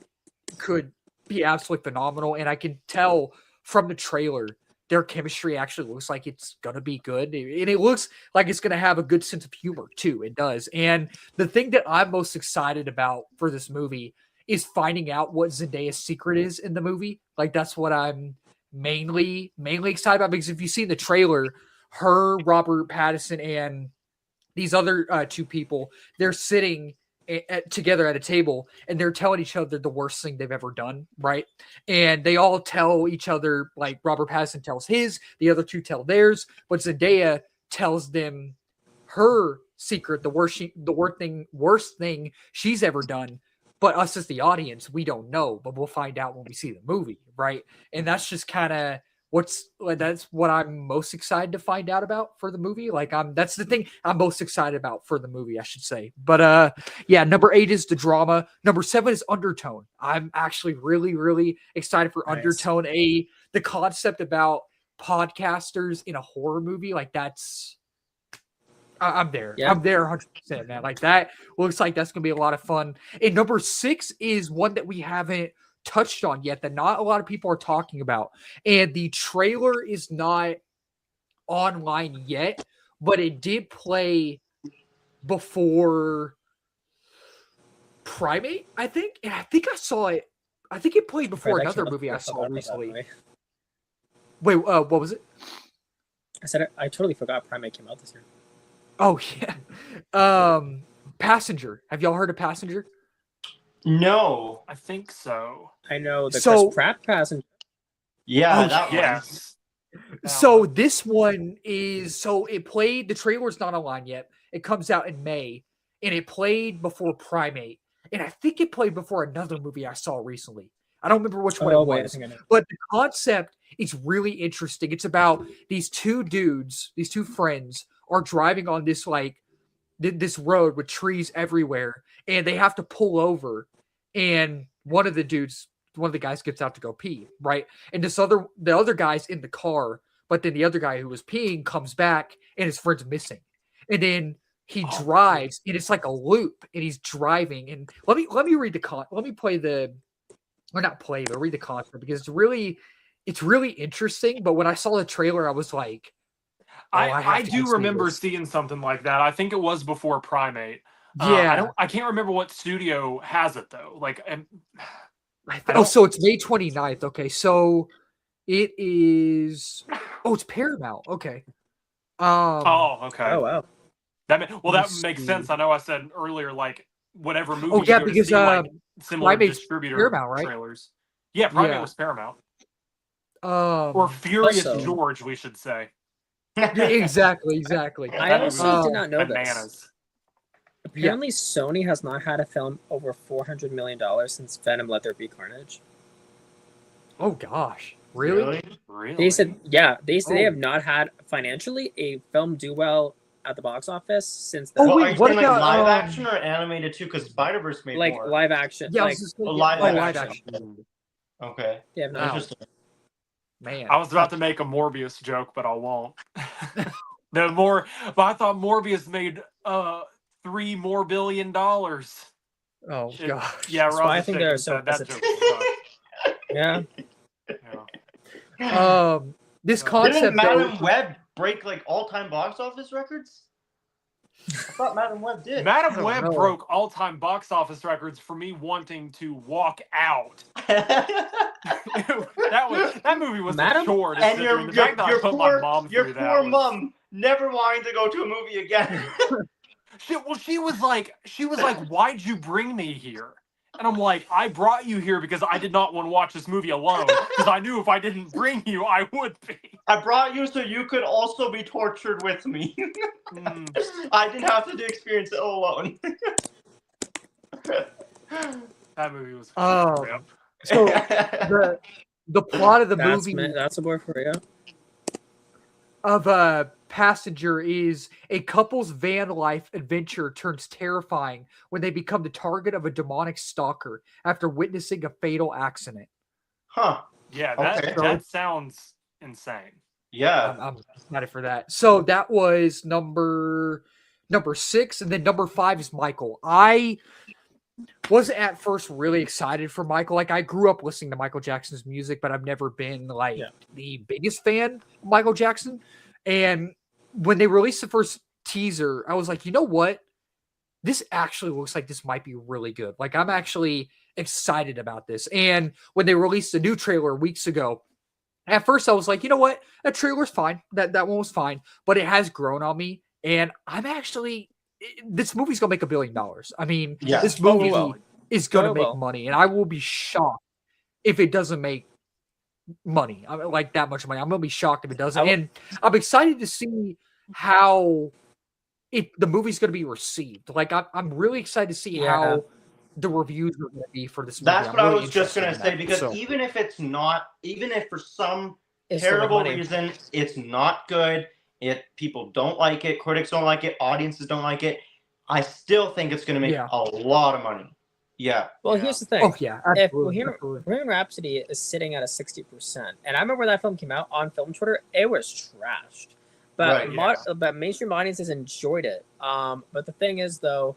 could be absolutely phenomenal. And I can tell from the trailer, their chemistry actually looks like it's going to be good. And it looks like it's going to have a good sense of humor, too. It does. And the thing that I'm most excited about for this movie is finding out what Zendaya's secret is in the movie. Like, that's what I'm mainly excited about, because if you see the trailer, her, Robert Pattinson, and these other 2 people, they're sitting together at a table, and they're telling each other the worst thing they've ever done, right? And they all tell each other, like Robert Pattinson tells his, the other 2 tell theirs, but Zendaya tells them her secret, the worst thing she's ever done. But us as the audience, we don't know, but we'll find out when we see the movie, right? And that's just kind of that's what I'm most excited to find out about for the movie. Like, that's the thing I'm most excited about for the movie, I should say. But yeah, number 8 is the drama. Number 7 is Undertone. I'm actually really, really excited for Undertone. The concept about podcasters in a horror movie, like that's. I'm there. Yeah. I'm there 100%, man. Like, that looks like that's going to be a lot of fun. And number 6 is one that we haven't touched on yet, that not a lot of people are talking about. And the trailer is not online yet, but it did play before Primate, I think. And I think I saw it. I think it played before another movie I saw recently. Wait, what was it? I said I totally forgot Primate came out this year. Oh, yeah. Passenger. Have y'all heard of Passenger? No. I think so. I know the Chris Pratt Passenger. Yeah, that yes. So this one is, it played, the trailer's not online yet. It comes out in May, and it played before Primate. And I think it played before another movie I saw recently. I don't remember which one it was. But the concept is really interesting. It's about these 2 dudes, these 2 friends, are driving on this this road with trees everywhere, and they have to pull over, and one of the guys gets out to go pee, right? And the other guy's in the car, but then the other guy who was peeing comes back, and his friend's missing. And then he drives, and it's like a loop, and he's driving. And let me read read the concept, because it's really interesting. But when I saw the trailer, I was like, I do remember seeing something like that. I think it was before Primate. Yeah. I can't remember what studio has it, though. Like, so it's May 29th. Okay, so it is. Oh, it's Paramount. Okay. Okay. Oh, wow. That makes sense. I know I said earlier, like, whatever movie. Oh, yeah, because see, like, similar distributor Paramount, right? trailers. Yeah, Primate was Paramount. Or Furious George, we should say. Exactly. I also did not know bananas. this. Apparently, Sony has not had a film over $400 million since Venom: Let There Be Carnage. Oh gosh, really? They said, they have not had financially a film do well at the box office since. What about live action or animated too? Because Spider-Verse made more. Live action. Yeah, live action. Okay. Yeah, interesting. Man, I was about to make a Morbius joke, but I won't. But I thought Morbius made $3 more billion. Oh god. Yeah, Raza, I think they're so that joke. Yeah. This concept. Didn't Madam Web break like all-time box office records? I thought Madam Web did. Madam Web broke all-time box office records for me wanting to walk out. that movie was the shortest. And your poor mom never wanting to go to a movie again. She was like, why'd you bring me here? And I'm like, I brought you here because I did not want to watch this movie alone. Because I knew if I didn't bring you, I would be. I brought you so you could also be tortured with me. I didn't have to experience it alone. That movie was so the plot of the movie that's a word for you. Of Passenger is a couple's van life adventure turns terrifying when they become the target of a demonic stalker after witnessing a fatal accident. Huh. Yeah, that sounds insane. Yeah. I'm excited for that. So that was number 6, and then number 5 is Michael. I wasn't at first really excited for Michael. Like, I grew up listening to Michael Jackson's music, but I've never been the biggest fan of Michael Jackson. And when they released the first teaser, I was like, you know what? This actually looks like this might be really good. Like, I'm actually excited about this. And when they released the new trailer weeks ago, at first I was like, you know what? That trailer's fine. That one was fine, but it has grown on me. And I'm actually, this movie's going to make $1 billion. I mean, this movie is going to make money, and I will be shocked if it doesn't make money. I mean, like that much money. I'm going to be shocked if it doesn't. And I'm excited to see how the movie's going to be received. Like, I'm really excited to see how the reviews are going to be for this movie. That's what I was just going to say, because even if for some terrible reason it's not good, people don't like it, critics don't like it, audiences don't like it, I still think it's going to make a lot of money. Yeah. Well, here's the thing. Oh, yeah. If Bohemian Rhapsody is sitting at a 60%, and I remember when that film came out on film Twitter, it was trashed. But but mainstream audiences enjoyed it. But the thing is, though,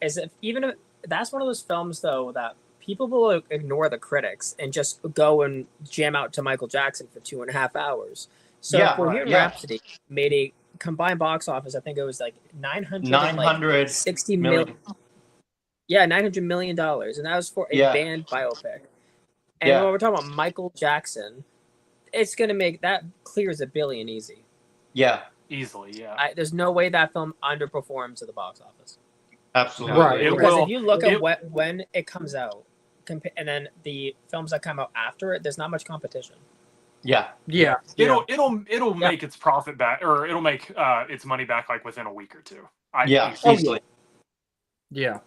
is even if that's one of those films, though, that people will ignore the critics and just go and jam out to Michael Jackson for 2.5 hours. So Bohemian Rhapsody made a combined box office. I think it was like $960 million. Yeah, $900 million, and that was for a band biopic. And when we're talking about Michael Jackson, it's gonna make that clears $1 billion easy. Yeah, easily. Yeah, there's no way that film underperforms at the box office. Absolutely, right? Because if you look at when it comes out, and then the films that come out after it, there's not much competition. Yeah. It'll make its profit back, or it'll make its money back like within a week or two. Easily. Yeah.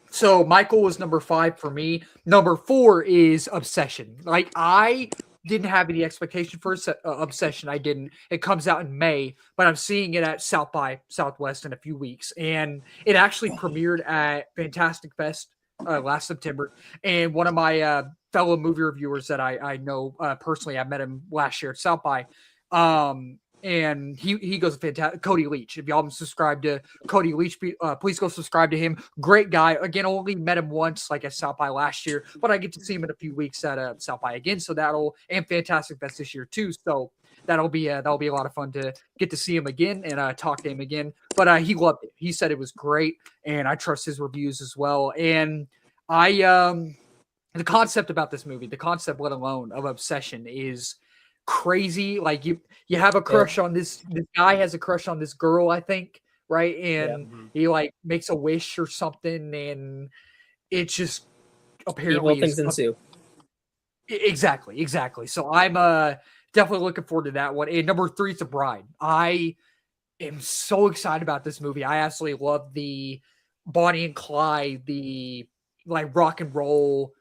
So Michael was number 5 for me. Number 4 is Obsession. Like, I didn't have any expectation for Obsession. I didn't. It comes out in May, but I'm seeing it at South by Southwest in a few weeks, and it actually premiered at Fantastic Fest last September. And one of my fellow movie reviewers that I know personally, I met him last year at South by. And he goes fantastic. Cody Leach. If y'all haven't subscribed to Cody Leach, please go subscribe to him. Great guy. Again, only met him once, like at South by last year, but I get to see him in a few weeks at South by again. So and Fantastic Fest this year too. So that'll be a lot of fun to get to see him again and talk to him again. But he loved it. He said it was great, and I trust his reviews as well. And the concept about this movie, the concept, let alone of Obsession, is crazy. Like, you have a crush on this guy has a crush on this girl, I think, right? And he like makes a wish or something, and it's just apparently evil things ensue. Exactly. So I'm definitely looking forward to that one. And number 3 is The Bride. I am so excited about this movie. I absolutely love the Bonnie and Clyde, the like rock and roll,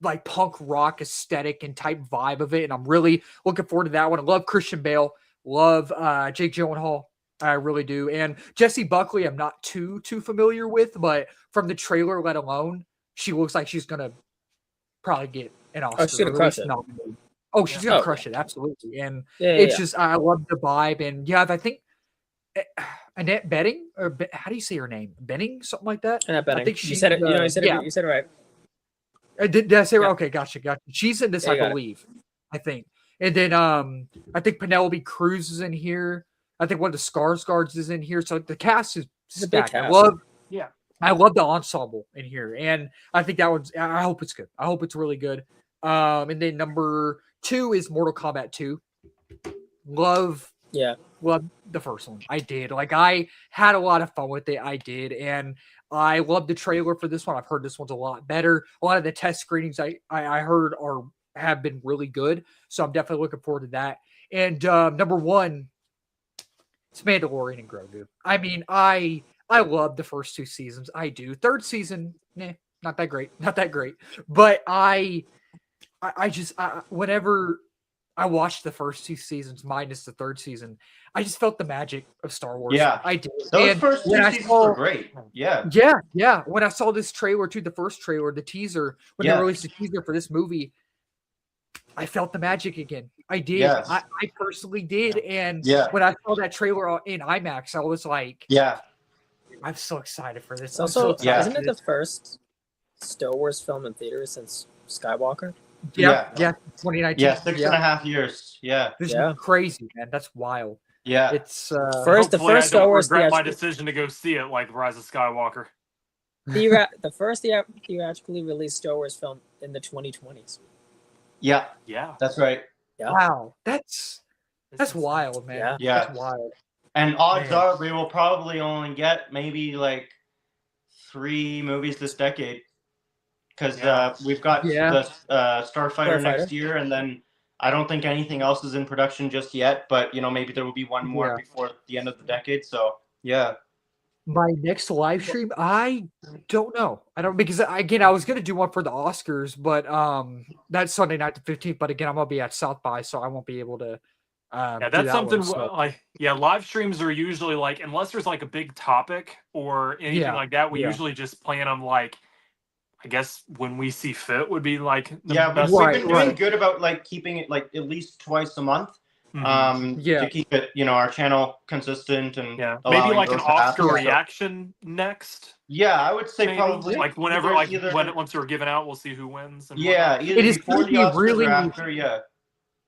like punk rock aesthetic and type vibe of it, and I'm really looking forward to that one. I love Christian Bale, love Jake Gyllenhaal, I really do, and Jessie Buckley I'm not too familiar with, but from the trailer let alone, she looks like she's gonna probably get an Oscar. Oh, she's gonna crush it. Oh, she's gonna crush it, absolutely. And it's just, I love the vibe, and I think Annette Bening, or how do you say her name? Benning, something like that. Annette Bening. I think you said it. You said it. You said it right. Did I say right? Okay, gotcha. She's in this, I believe. I think. And then I think Penelope Cruz is in here. I think one of the Skarsgårds is in here. So the cast is stacked. I love the ensemble in here. And I think that one's, I hope it's good. I hope it's really good. And then number 2 is Mortal Kombat 2. Love Yeah. Loved the first one. I did. Like, I had a lot of fun with it. I did. And I loved the trailer for this one. I've heard this one's a lot better. A lot of the test screenings I heard have been really good. So I'm definitely looking forward to that. And number one, it's Mandalorian and Grogu. I mean, I love the first 2 seasons. I do. Third season, not that great. Not that great. But I just whenever I watched the first 2 seasons minus the third season, I just felt the magic of Star Wars. Yeah, I did. Those And first 2 when I seasons saw- were great. Yeah. Yeah. When I saw this trailer too, the first trailer, the teaser, when they released the teaser for this movie, I felt the magic again. I did. Yes. I personally did. And Yeah. when I saw that trailer in IMAX, I was like, Yeah. I'm so excited for this. So, isn't for it the first Star Wars film in theaters since Skywalker? Yeah. 2019. Yeah, 6.5 years. Yeah. This is crazy, man. That's wild. Yeah. It's the Hopefully first Star Wars regret my decision to go see it, like Rise of Skywalker. the first theatrically released Star Wars film in the 2020s. Yeah. Yeah. That's right. Yeah. Wow. That's wild, man. Yeah. That's wild. And odds are we will probably only get maybe like 3 movies this decade. Because we've got the Starfighter next year, and then I don't think anything else is in production just yet. But maybe there will be one more before the end of the decade. So yeah. My next live stream, I don't know. I don't because again I was gonna do one for the Oscars, but that's Sunday night the 15th. But again, I'm gonna be at South by, so I won't be able to. That's something live streams are usually like, unless there's like a big topic or anything like that, we usually just plan them like, I guess when we see fit would be like best. We've been doing good about like keeping it like at least twice a month. To keep it, our channel consistent and maybe like an Oscar reaction next. Yeah, I would say probably like whenever once they're given out, we'll see who wins. And it is going to be really after,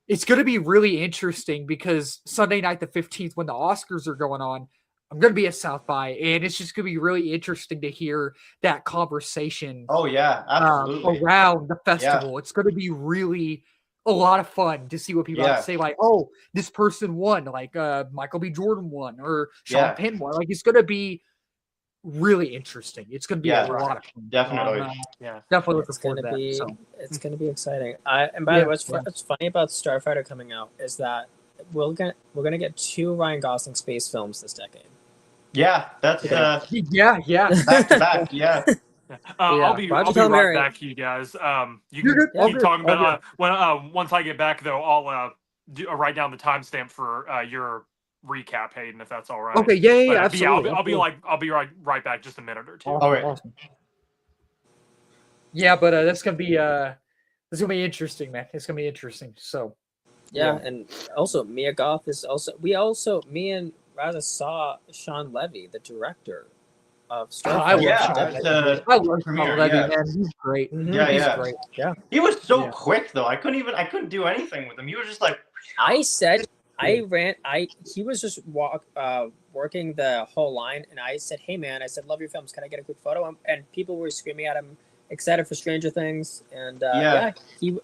It's going to be really interesting because Sunday night the 15th, when the Oscars are going on, I'm going to be at South by, and it's just going to be really interesting to hear that conversation. Oh yeah, absolutely. Around the festival, it's going to be really a lot of fun to see what people have to say. Like, oh, this person won, like Michael B. Jordan won, or Sean Penn won. Like, it's going to be really interesting. It's going to be a lot of fun. Definitely, definitely looking forward to that. So. It's going to be exciting. And by the way, what's funny about Starfighter coming out is that we're gonna get 2 Ryan Gosling space films this decade. Yeah, that's back to back. Yeah. I'll be right back, you guys. You can keep talking about once I get back though. I'll write down the timestamp for your recap, Hayden, if that's all right. Okay, yeah, absolutely. I'll be right back, just a minute or two. All right. Awesome. Yeah, but that's gonna be interesting, man. It's gonna be interesting. So. Yeah, and also Mia Goth is me and Raza saw Sean Levy, the director of Starfighter. I love Sean Levy, man. He's great. Mm-hmm. He's great. Yeah. He was so quick though. I couldn't do anything with him. He was just like he was just working the whole line, and I said, "Hey man," I said, "Love your films. Can I get a quick photo?" And people were screaming at him, excited for Stranger Things, and he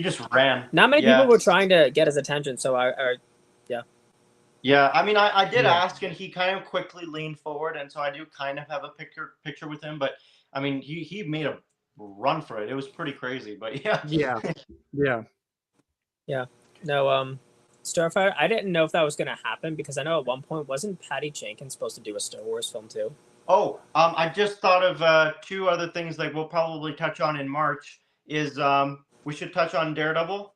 just ran. Not many people were trying to get his attention, so Yeah, I mean, I did ask, and he kind of quickly leaned forward, and so I do kind of have a picture with him. But I mean, he made a run for it. It was pretty crazy, but yeah. No, Starfighter. I didn't know if that was going to happen because I know at one point wasn't Patty Jenkins supposed to do a Star Wars film too? Oh, I just thought of 2 other things that we'll probably touch on in March. Is we should touch on Daredevil,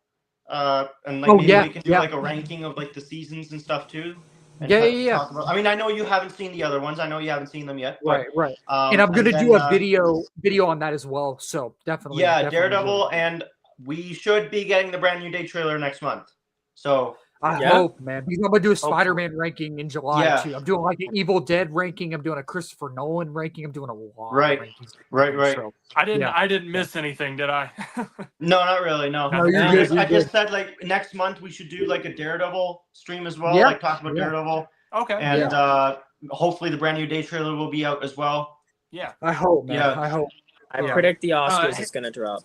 and like maybe we can do like a ranking of like the seasons and stuff too. And talk about, I mean, I know you haven't seen the other ones. I know you haven't seen them yet. But, right. And I'm gonna do a video on that as well. So definitely. Yeah, Daredevil, and we should be getting the brand new day trailer next month. So I hope, man. Because I'm gonna do a Spider-Man ranking in July too. I'm doing like an Evil Dead ranking. I'm doing a Christopher Nolan ranking. I'm doing a lot. Right. Of rankings. Right. So, I didn't miss anything, did I? No, not really. No. I just said like next month we should do like a Daredevil stream as well. Like talk about Daredevil. Okay. And hopefully the brand new day trailer will be out as well. Yeah. I hope, man. Yeah. I hope. I predict the Oscars is gonna drop.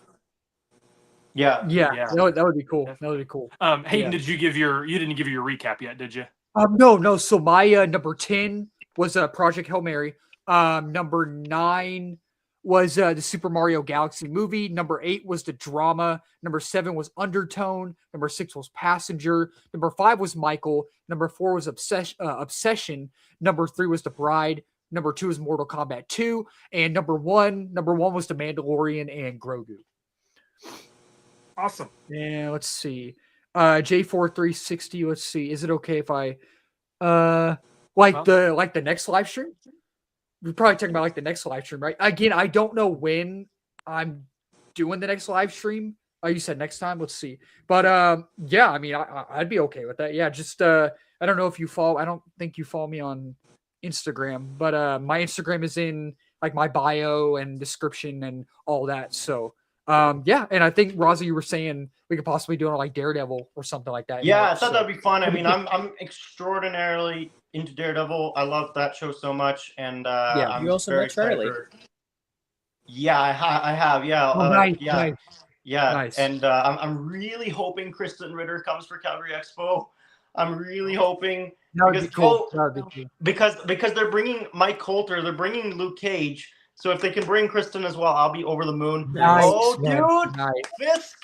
Yeah, that would be cool. That would be cool. Hayden, you didn't give your recap yet, did you? No. So my number 10 was Project Hail Mary. Number 9 was the Super Mario Galaxy movie. Number 8 was the drama. Number 7 was Undertone. Number 6 was Passenger. Number 5 was Michael. Number 4 was Obsession. Number 3 was The Bride. Number 2 was Mortal Kombat 2. And number one was The Mandalorian and Grogu. Awesome. Yeah, let's see. J4360, let's see. Is it okay if I the next live stream? We're probably talking about like the next live stream, right? Again, I don't know when I'm doing the next live stream. Oh, you said next time. Let's see. But yeah, I mean, I'd be okay with that. Yeah, just I don't know if you follow. I don't think you follow me on Instagram, but my Instagram is in like my bio and description and all that. So yeah, and I think Raza, you were saying we could possibly do it on like Daredevil or something like that. Yeah, I thought that'd be fun. I mean, I'm extraordinarily into Daredevil. I love that show so much, and I'm you also met Charlie. Yeah, I have. Yeah, nice, yeah, nice. Yeah, Nice. And I'm really hoping Kristen Ritter comes for Calgary Expo. I'm really hoping that would be cool. That would be cool. Because they're bringing Mike Coulter, they're bringing Luke Cage. So if they can bring Kristen as well, I'll be over the moon. Nice, oh, dude, nice.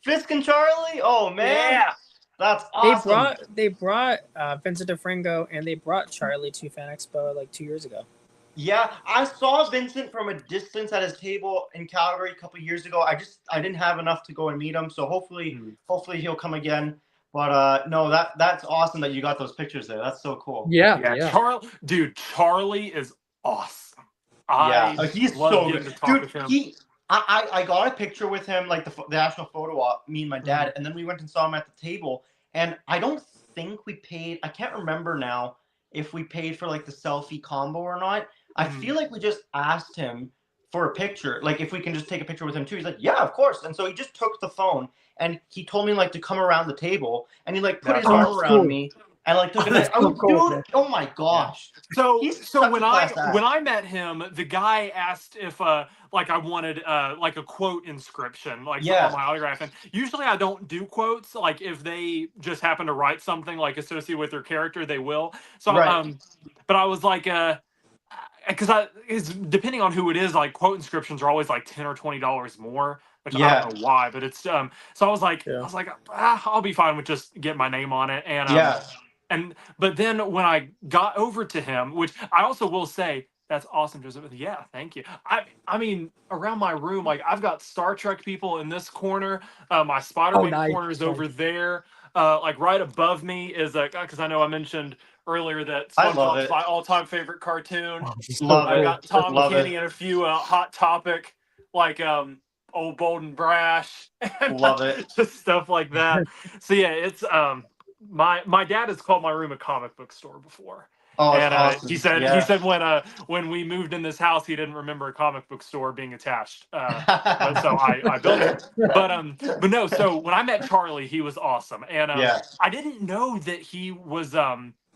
Fisk and Charlie. Oh man, yeah, that's awesome. They brought Vincent DeFranco and they brought Charlie to Fan Expo like 2 years ago. Yeah, I saw Vincent from a distance at his table in Calgary a couple of years ago. I didn't have enough to go and meet him, so hopefully he'll come again. But no, that's awesome that you got those pictures there. That's so cool. Yeah. Charlie is awesome. He's so good, dude. I got a picture with him, like the national photo op, me and my dad, and then we went and saw him at the table. And I don't think we paid. I can't remember now if we paid for like the selfie combo or not. I feel like we just asked him for a picture, like if we can just take a picture with him too. He's like, yeah, of course. And so he just took the phone and he told me like to come around the table, and he like put his arm around me. And like took it. Dude, oh my gosh! So when I met him, the guy asked if like I wanted like a quote inscription like on my autograph, and usually I don't do quotes. Like if they just happen to write something like associated with their character, they will. So but I was like because depending on who it is, like quote inscriptions are always like $10 or $20 more. Which I don't know why, but it's so I was like I'll be fine with just getting my name on it, and but then when I got over to him, which I also will say, that's awesome, Joseph. Yeah, thank you. I mean, around my room, like I've got Star Trek people in this corner. My Spider-Man corner is over there. Like right above me is because I know I mentioned earlier that SpongeBob's my all-time favorite cartoon. I got Tom Kenny and a few Hot Topic like Old Bold and Brash. And love it. Just stuff like that. So yeah, it's my dad has called my room a comic book store before. Oh, and awesome. he said when we moved in this house, he didn't remember a comic book store being attached. But so I built it. But no. So when I met Charlie, he was awesome, and I didn't know that he was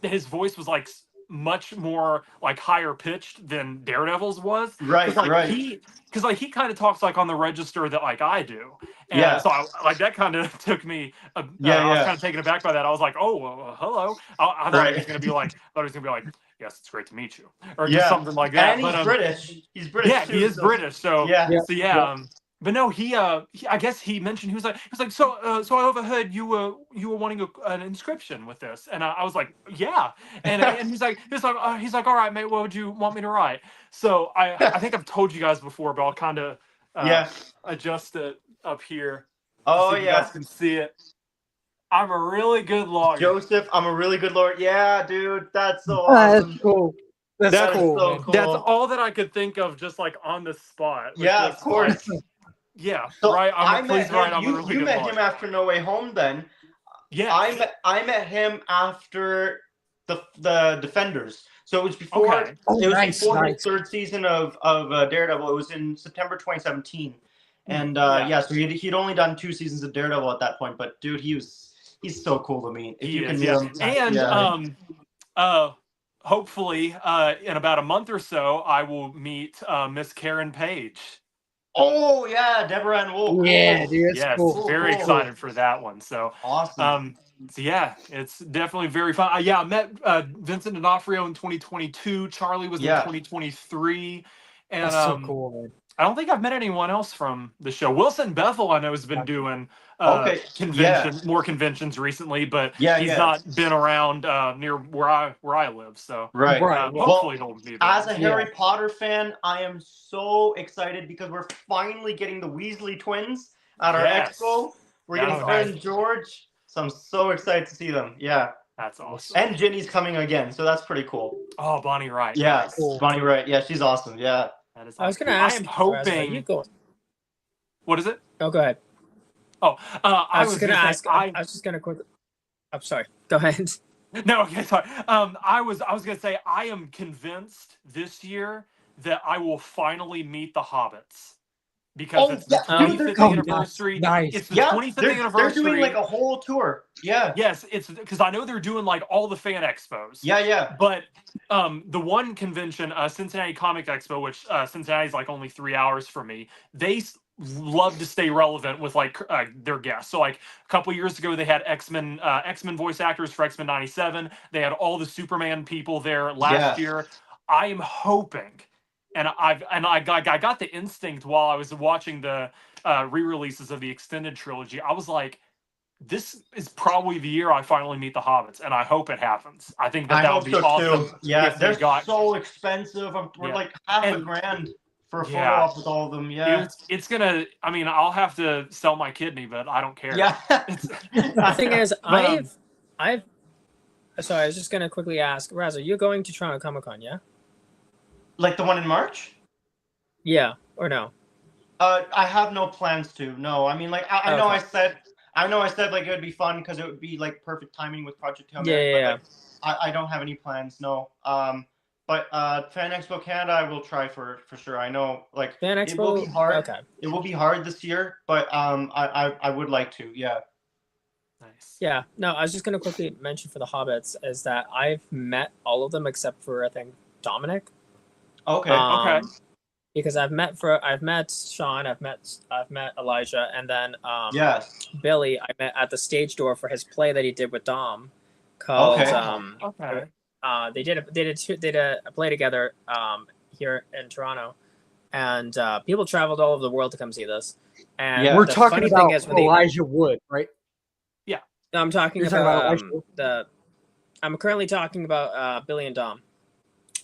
his voice was like much more like higher pitched than Daredevil's was. Right. Because like he kind of talks like on the register that like I do. And so like that kind of took me. I was kind of taken aback by that. I was like, oh, well, hello. I thought he was gonna be like, yes, it's great to meet you, or just something like that. And he's British. He's British. Yeah, he is British. So yeah. But no, he I guess he mentioned he was like so I overheard you were wanting an inscription with this, and I was like, yeah, and he's like all right, mate, what would you want me to write? So I think I've told you guys before, but I'll kind of adjust it up here. Oh so you guys can see it. I'm a really good lawyer, Joseph. I'm a really good lawyer. Yeah, dude, that's so awesome. That's cool. That's cool. So cool. That's all that I could think of, just like on the spot. Yeah, of course. Yeah, so right. I'm a really good met him after No Way Home, then. Yeah, I met him after the Defenders. So it was before the third season of Daredevil. It was in September 2017, and so he'd only done 2 seasons of Daredevil at that point. But dude, he's so cool to meet. If you can meet him. And hopefully in about a month or so, I will meet Miss Karen Page. Oh yeah, Deborah Ann Wool. Yeah, dude, that's Yes, cool. very excited for that one. So Awesome. so yeah, it's definitely very fun. Yeah, I met Vincent D'Onofrio in 2022. Charlie was in 2023, and That's so cool, man. I don't think I've met anyone else from the show. Wilson Bethel, I know, has been doing more conventions recently, but he's not been around near where I live. So hopefully he'll be there. As a Harry Potter fan, I am so excited because we're finally getting the Weasley twins at our expo. We're getting Fred and George, so I'm so excited to see them. Yeah. That's awesome. And Ginny's coming again, so that's pretty cool. Oh, Bonnie Wright. Yeah, cool. Bonnie Wright. Yeah, she's awesome. Yeah. That is awesome. I was going to ask. I am hoping. You go. What is it? Oh, go ahead. Oh, I was going to ask. I was just going to quickly. I'm sorry. Go ahead. No, okay, sorry. I was going to say I am convinced this year that I will finally meet the Hobbits. Because it's the 25th anniversary. Nice. It's the 25th anniversary. They're doing like a whole tour. Yeah. Yes, it's because I know they're doing like all the fan expos. Yeah. But the one convention, Cincinnati Comic Expo, which Cincinnati's like only 3 hours from me, they love to stay relevant with like their guests. So like a couple years ago, they had X-Men voice actors for X-Men '97. They had all the Superman people there last year. I am hoping. And I got the instinct while I was watching the re-releases of the extended trilogy. I was like, this is probably the year I finally meet the Hobbits, and I hope it happens. I think that would be awesome. Too. Yeah, they're so expensive. We're like $5,000 for a photo op with all of them. Yeah, it's gonna. I mean, I'll have to sell my kidney, but I don't care. Yeah. The thing is, I've. Sorry, I was just gonna quickly ask, Raza, you're going to Toronto Comic Con, yeah? Like the one in March? Yeah, or no? I have no plans to. No, I mean, like I know I said like it would be fun because it would be like perfect timing with Project Hail Mary. Yeah. But, like, I don't have any plans. No. But Fan Expo Canada, I will try for sure. I know like Fan Expo, it will be hard. Okay. It will be hard this year, but I would like to. Yeah. Nice. Yeah. No, I was just gonna quickly mention for the Hobbits is that I've met all of them except for I think Dominic. Okay. Okay. Because I've met Sean, I've met Elijah, and then Billy I met at the stage door for his play that he did with Dom, called they did a play together here in Toronto, and people traveled all over the world to come see this. And we're talking about Elijah Wood, right? Yeah, no, I'm talking about I'm currently talking about Billy and Dom,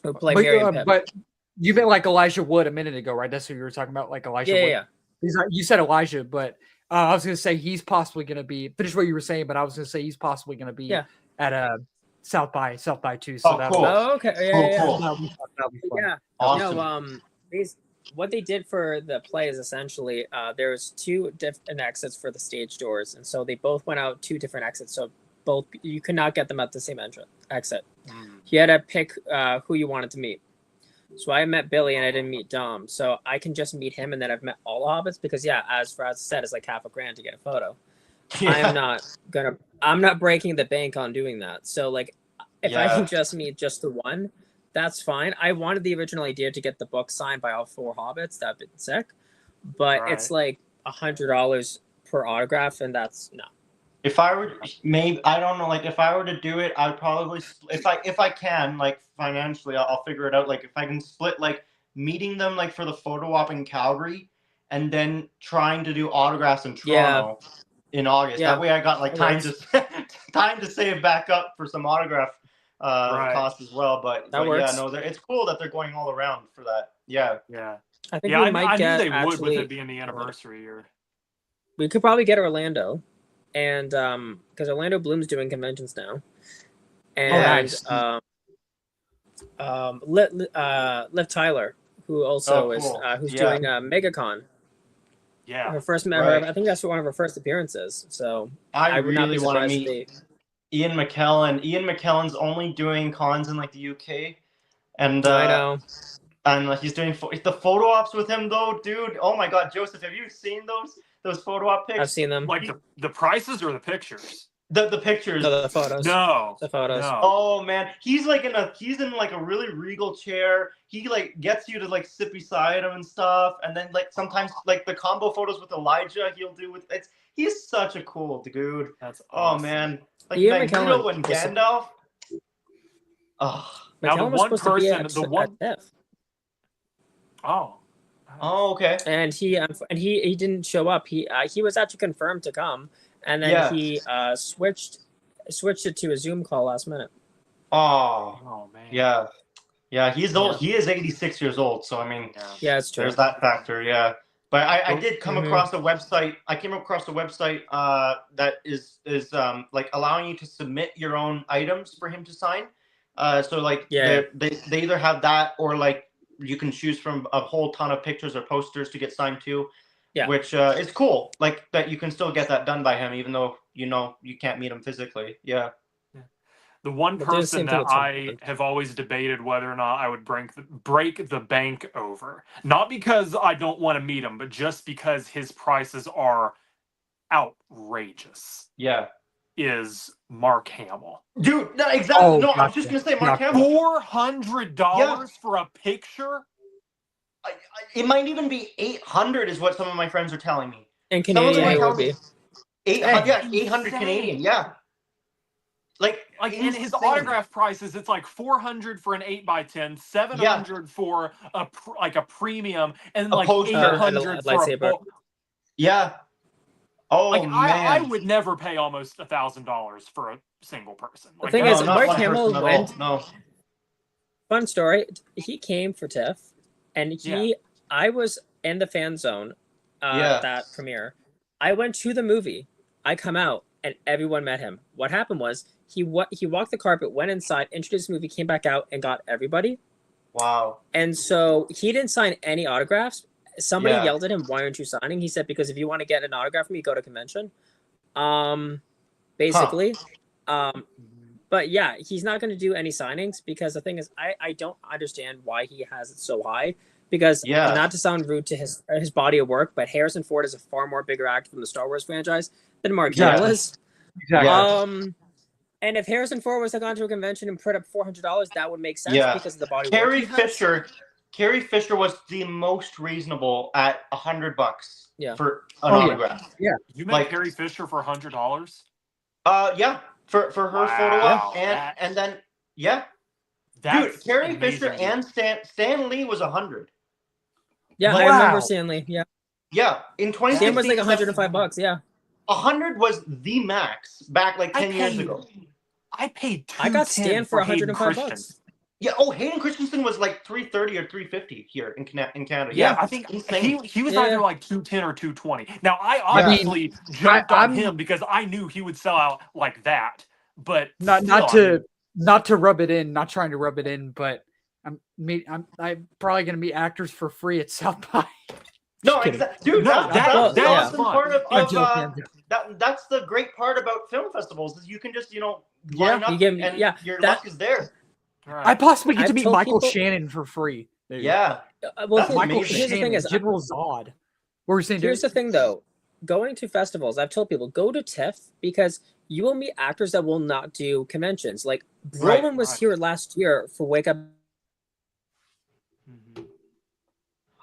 who play Mary and Pip. But you meant like Elijah Wood a minute ago, right? That's who you were talking about, like Elijah Wood. Yeah. You said Elijah, but I was going to say he's possibly going to be finish what you were saying, but I was going to say he's possibly going to be at South by too. So cool. Okay. Cool. That'll be fun. Yeah. Awesome. What they did for the play is essentially there's two different exits for the stage doors, and so they both went out two different exits. So both you could not get them at the same exit. You had to pick who you wanted to meet. So I met Billy and I didn't meet Dom. So I can just meet him and then I've met all the Hobbits because as Raza said, it's like $500 to get a photo. Yeah. I'm not breaking the bank on doing that. So like if I can just meet just the one, that's fine. I wanted the original idea to get the book signed by all 4 Hobbits. That'd been sick. But it's like $100 per autograph and that's no. If I were I don't know, like if I were to do it, I'd probably if I can, like financially, I'll figure it out. Like if I can split like meeting them like for the photo op in Calgary and then trying to do autographs in Toronto in August. That way I got like time to save back up for some autograph costs as well. But works. It's cool that they're going all around for that. Yeah. I think I knew they would with it being the anniversary year. We could probably get Orlando. And because Orlando Bloom's doing conventions now, and Liv Tyler, who also is who's doing MegaCon. Yeah, her first I think that's one of her first appearances. So I would really want to meet Ian McKellen. Ian McKellen's only doing cons in like the UK, and I know. And he's doing the photo ops with him though, dude. Oh my God, Joseph, have you seen those photo op pics? I've seen them. Like the prices or the pictures? The pictures. No, the photos. No. The photos. No. Oh man, he's in like a really regal chair. He like gets you to like sit beside him and stuff, and then like sometimes like the combo photos with Elijah he'll do with he's such a cool dude. That's awesome. Oh man, like Ian Magneto McKellen and Gandalf. Oh. Now the McKellen was one supposed to be person, at, the one. at TIFF. Oh. Oh, okay. And he didn't show up. He was actually confirmed to come, and then he switched it to a Zoom call last minute. Oh man. Yeah. He's old. He is 86 years old. So I mean, yeah, it's true. There's that factor. Yeah. But I did come across a website. I came across a website that is like allowing you to submit your own items for him to sign. So like they either have that or like you can choose from a whole ton of pictures or posters to get signed to. Yeah. Which is cool. Like that you can still get that done by him even though you can't meet him physically. Yeah. The one person that I have always debated whether or not I would break the bank over, not because I don't want to meet him, but just because his prices are outrageous. Yeah. Is Mark Hamill. Dude, no, exactly. I was just going to say Mark Hamill. $400 for a picture? It might even be $800 is what some of my friends are telling me. In Canadian, it would be. 800 Canadian, yeah. Like in his autograph prices, it's like $400 for an 8x10, $700 for a premium, and like $800 for a book. Yeah. Oh like, man, I would never pay almost $1,000 for a single person. The thing is, Mark Hamill went. No. Fun story. He came for TIFF, and I was in the fan zone. That premiere. I went to the movie. I come out, and everyone met him. What happened was he walked the carpet, went inside, introduced the movie, came back out, and got everybody. Wow. And so he didn't sign any autographs. Somebody yelled at him, "Why aren't you signing?" He said, "Because if you want to get an autograph from me, go to convention." Basically. But yeah, he's not going to do any signings because the thing is, I don't understand why he has it so high. Because not to sound rude to his body of work, but Harrison Ford is a far more bigger actor from the Star Wars franchise than Mark Hamill is. Exactly. And if Harrison Ford was to go to a convention and put up $400, that would make sense because of the body of work. Carrie Fisher was the most reasonable at $100 for an autograph. Yeah, you met Carrie Fisher for $100. For her photo op and then dude, Carrie Fisher and Stan Lee was 100. Yeah, I remember Stan Lee. Yeah, in 2016, Stan was like $105. Yeah, 100 was the max back like 10 years ago. I paid. I got Stan for $105. Yeah. Oh, Hayden Christensen was like $330 or $350 here in Canada. Yeah, I think he was either like $210 or $220. Now I obviously jumped on him because I knew he would sell out like that. But not to rub it in, not trying to rub it in, but I'm probably going to meet actors for free at South by. No, exactly, dude. That's part of that's the great part about film festivals is you can just line up and your luck is there. Right. I possibly get to meet Michael Shannon for free. Dude. Yeah. Well, Michael Shannon, the thing is, General Zod. What were you saying? Here's the thing, though. Going to festivals, I've told people, go to TIFF because you will meet actors that will not do conventions. Like, Brolin was here last year for Wake Up. Mm-hmm.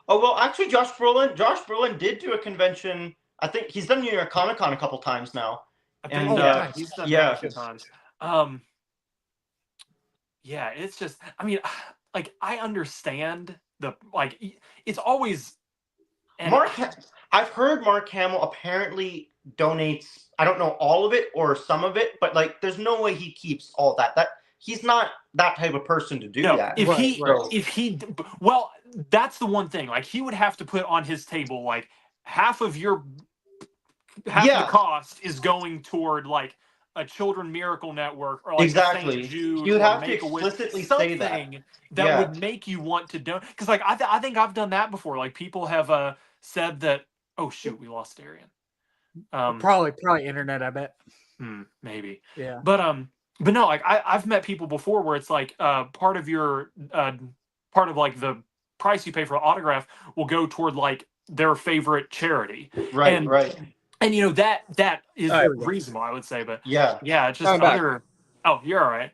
Oh, well, actually, Josh Brolin did do a convention. I think he's done New York Comic Con a couple times now. And he's done that a few times. Yeah, it's just, I mean, like, I understand it's always. I've heard Mark Hamill apparently donates, I don't know all of it or some of it, but like, there's no way he keeps all that. He's not that type of person to do that. Well, that's the one thing. Like, he would have to put on his table, like, half of the cost is going toward like a Children Miracle Network or like St. Jude. You would have to explicitly say that would make you want to donate. Because like I think I've done that before. Like people have said that. Oh shoot, we lost Darian. Probably internet. I bet. Maybe. Yeah. But no, like I've met people before where it's like part of like the price you pay for an autograph will go toward like their favorite charity. Right. And that is All right. reasonable, I would say, but yeah, it's just other. Oh, you're all right.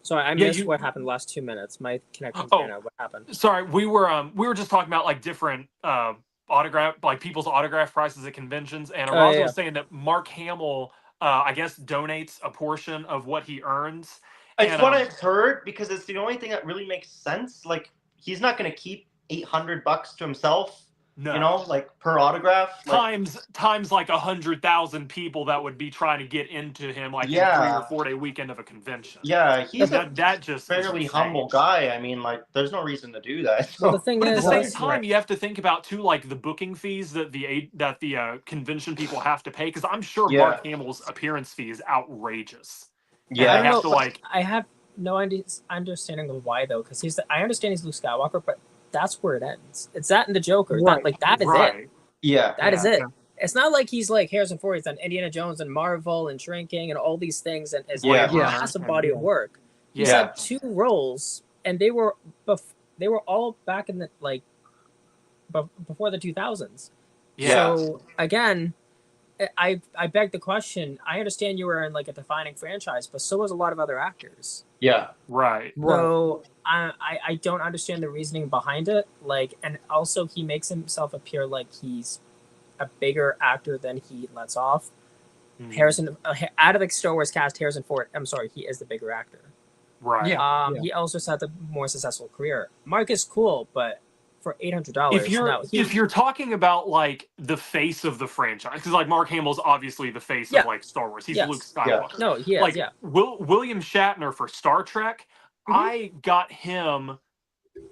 So I missed what happened the last 2 minutes. My connection ran out. What happened? Sorry, we were just talking about like different autograph, like people's autograph prices at conventions, and Raza was saying that Mark Hamill, I guess, donates a portion of what he earns. It's what I've heard, because it's the only thing that really makes sense. Like, he's not going to keep $800 to himself. No. Like per autograph. Times like 100,000 people that would be trying to get into him, like in a 3 or 4 day weekend of a convention. Yeah, he's that just fairly humble guy. I mean, like, there's no reason to do that. Well, the thing but is, at the same time, you have to think about too, like the booking fees that the convention people have to pay. Because I'm sure Mark Hamill's appearance fee is outrageous. Yeah, I have no understanding of why though, because I understand he's Luke Skywalker, but that's where it ends. It's that and the Joker. Right. That is it. Yeah. That is it. It's not like he's like Harrison Ford. He's done Indiana Jones and Marvel and Shrinking and all these things, and is like a massive body of work. He's had 2 roles, and they were all back in the before the 2000s. Yeah. So again, I beg the question. I understand you were in like a defining franchise, but so was a lot of other actors. Yeah. Right. So I don't understand the reasoning behind it. Like, and also he makes himself appear like he's a bigger actor than he lets off. Harrison, out of the Star Wars cast, Harrison Ford, I'm sorry, he is the bigger actor. Right. He also had the more successful career. Mark is cool, but for $800, if you're talking about like the face of the franchise, because like Mark Hamill's obviously the face of like Star Wars. He's Luke Skywalker. No, he is. Like William Shatner for Star Trek. I got him.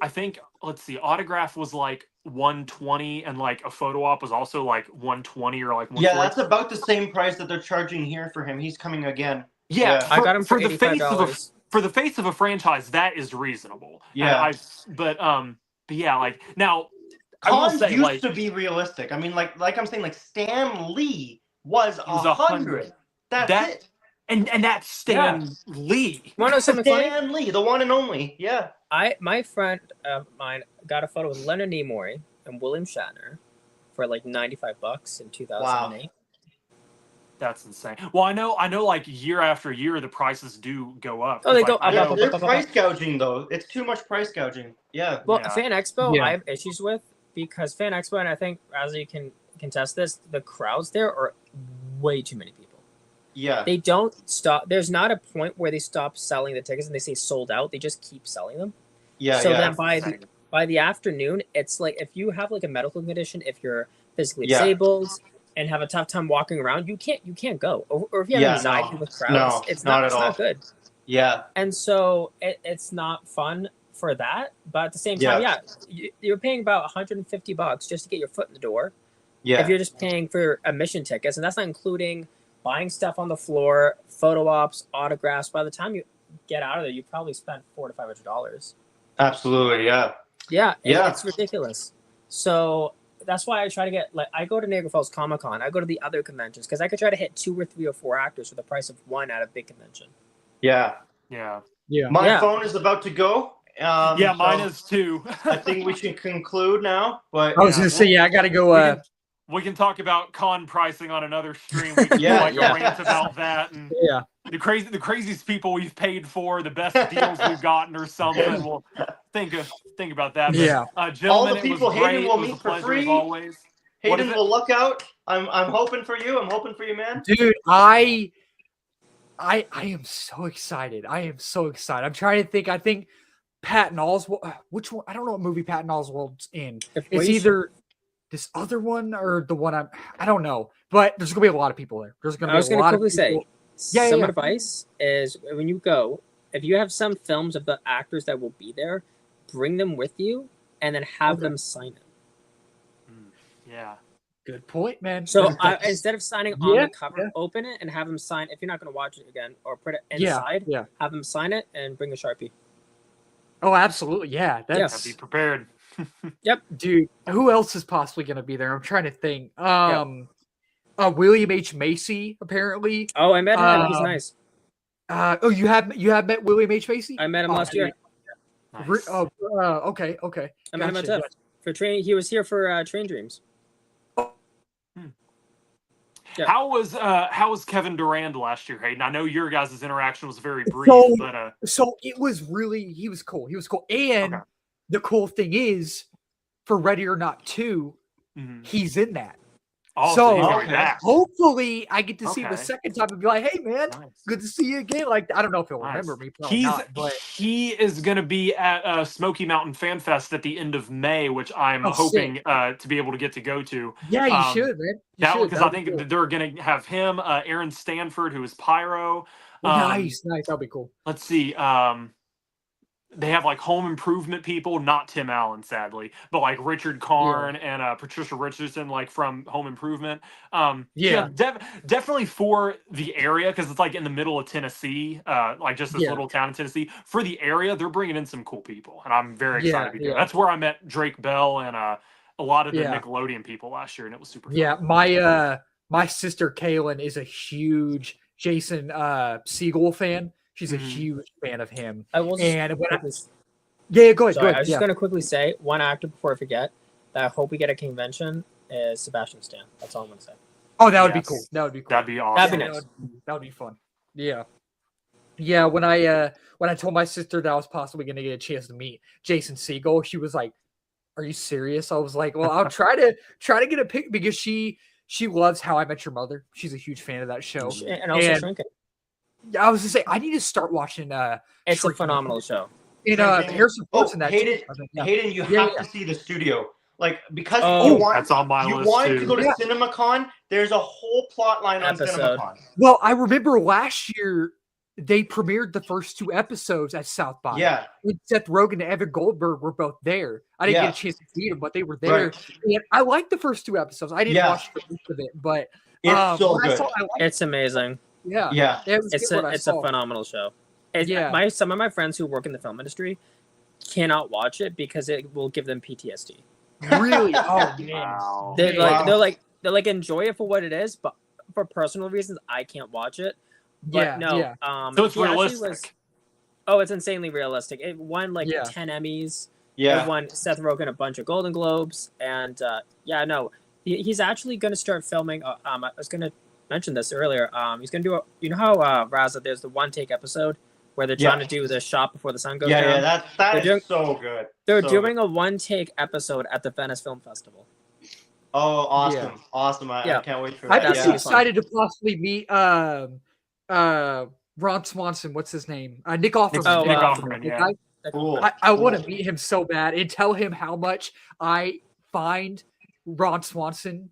I think autograph was like 120, and like a photo op was also like 120 or like 140. Yeah, that's about the same price that they're charging here for him. He's coming again. Yeah, I got him for the face $85. For the face of a franchise, that is reasonable. Yeah, but yeah, like now, cons used to be realistic. I mean, like I'm saying, like Stan Lee was 100. That's it. And that's Stan Lee. Stan Lee, the one and only. Yeah. My friend of mine got a photo with Leonard Nimoy and William Shatner for like $95 in 2008. Wow. That's insane. Well, I know like year after year the prices do go up. Oh, they go up. They're price gouging though. It's too much price gouging. Yeah. Well, Fan Expo I have issues with, because Fan Expo, and I think Raza, you can contest this, the crowds there are way too many people. Yeah. They don't stop. There's not a point where they stop selling the tickets and they say sold out. They just keep selling them. Yeah. So then by the afternoon, it's like if you have like a medical condition, if you're physically disabled and have a tough time walking around, you can't go. Or if you have anxiety with crowds, it's not good. Yeah. And so it's not fun for that. But at the same time, you're paying about $150 just to get your foot in the door. Yeah. If you're just paying for admission tickets, and that's not including buying stuff on the floor, photo ops, autographs. By the time you get out of there, you probably spent $400 to $500. Absolutely, yeah. Yeah, it's ridiculous. So that's why I try to get, like, I go to Niagara Falls Comic Con, I go to the other conventions, because I could try to hit 2 or 3 or 4 actors for the price of one at a big convention. Yeah. My phone is about to go. Mine is too. I think we should conclude now. But I was going to say, I got to go. We can talk about con pricing on another stream. We can rant about that, and the craziest people we've paid for, the best deals we've gotten, or something. We'll think about that. But, gentlemen, all the people Hayden will meet for free. As always. Hayden will look out. I'm hoping for you. I'm hoping for you, man. Dude, I am so excited. I'm trying to think. I think Patton Oswalt. Which one? I don't know what movie Patton Oswalt's in. It's either this other one or the one I don't know. But there's gonna be a lot of people there. There's gonna be a lot of people. Some advice is when you go, if you have some films of the actors that will be there, bring them with you and then have them sign it. Yeah. Good point, man. So instead of signing on the cover, open it and have them sign. If you're not going to watch it again, or put it inside, have them sign it and bring a Sharpie. Oh, absolutely. Yeah. Be prepared. Yep. Dude, who else is possibly going to be there? I'm trying to think. William H. Macy, apparently. Oh, I met him. He's nice. You have met William H. Macy? I met him last year. Nice. Okay. I met him at TIFF for training. He was here for Train Dreams. How was Kevin Durant last year, Hayden? I know your guys' interaction was very brief, but so it was really he was cool. And the cool thing is, for Ready or Not 2, he's in that. Oh, so hopefully I get to see him the second time and be like, "Hey, man, good to see you again." Like, I don't know if he'll remember me. He is going to be at Smoky Mountain Fan Fest at the end of May, which I'm hoping to be able to get to go to. Yeah, you should, man. Because I think they're going to have him, Aaron Stanford, who is Pyro. Nice. That'll be cool. Let's see. They have like home improvement people, not Tim Allen, sadly, but like Richard Karn and Patricia Richardson, like from Home Improvement. Definitely for the area, because it's like in the middle of Tennessee, like just this little town in Tennessee. For the area, they're bringing in some cool people, and I'm very excited to be there. That's where I met Drake Bell and a lot of the Nickelodeon people last year, and it was super fun. Yeah, my sister Kaylin is a huge Jason Segel fan. She's a huge fan of him. I will. Go ahead. Sorry, I was just going to quickly say one actor before I forget that I hope we get a convention is Sebastian Stan. That's all I'm going to say. Oh, that would be cool. That'd be awesome. That'd be nice. That would be fun. Yeah. Yeah. When I told my sister that I was possibly going to get a chance to meet Jason Segel, she was like, "Are you serious?" I was like, "Well, I'll try to get a pic," because she loves How I Met Your Mother. She's a huge fan of that show. And also Shrinking. I was to say I need to start watching. It's a phenomenal show. Harrison Ford's in that. Hayden, you have to see the studio, like, because that's on my list. You wanted to go to CinemaCon. There's a whole plot line on CinemaCon. Well, I remember last year they premiered the first 2 episodes at South by. Yeah, Seth Rogen and Evan Goldberg were both there. I didn't get a chance to see them, but they were there. Right. And I liked the first 2 episodes. I didn't watch the rest of it, but it's so good. It's amazing. Yeah. It's a phenomenal show. Some of my friends who work in the film industry cannot watch it because it will give them PTSD. Really? Oh man. Wow. They're like enjoy it for what it is, but for personal reasons I can't watch it. But so it's realistic. It's insanely realistic. It won 10 Emmys. Yeah. It won Seth Rogen a bunch of Golden Globes, and he's actually going to start filming. I was going to mention this earlier. He's going to do you know how Raza, there's the one take episode where they're trying to do the shot before the sun goes down. Yeah, that is so good. They're doing a one take episode at the Venice Film Festival. Oh, awesome! I can't wait for that. I'm just excited to possibly meet Ron Swanson. What's his name? Nick Offerman. Nick Offerman. Yeah. Cool. I want to meet him so bad and tell him how much I find Ron Swanson.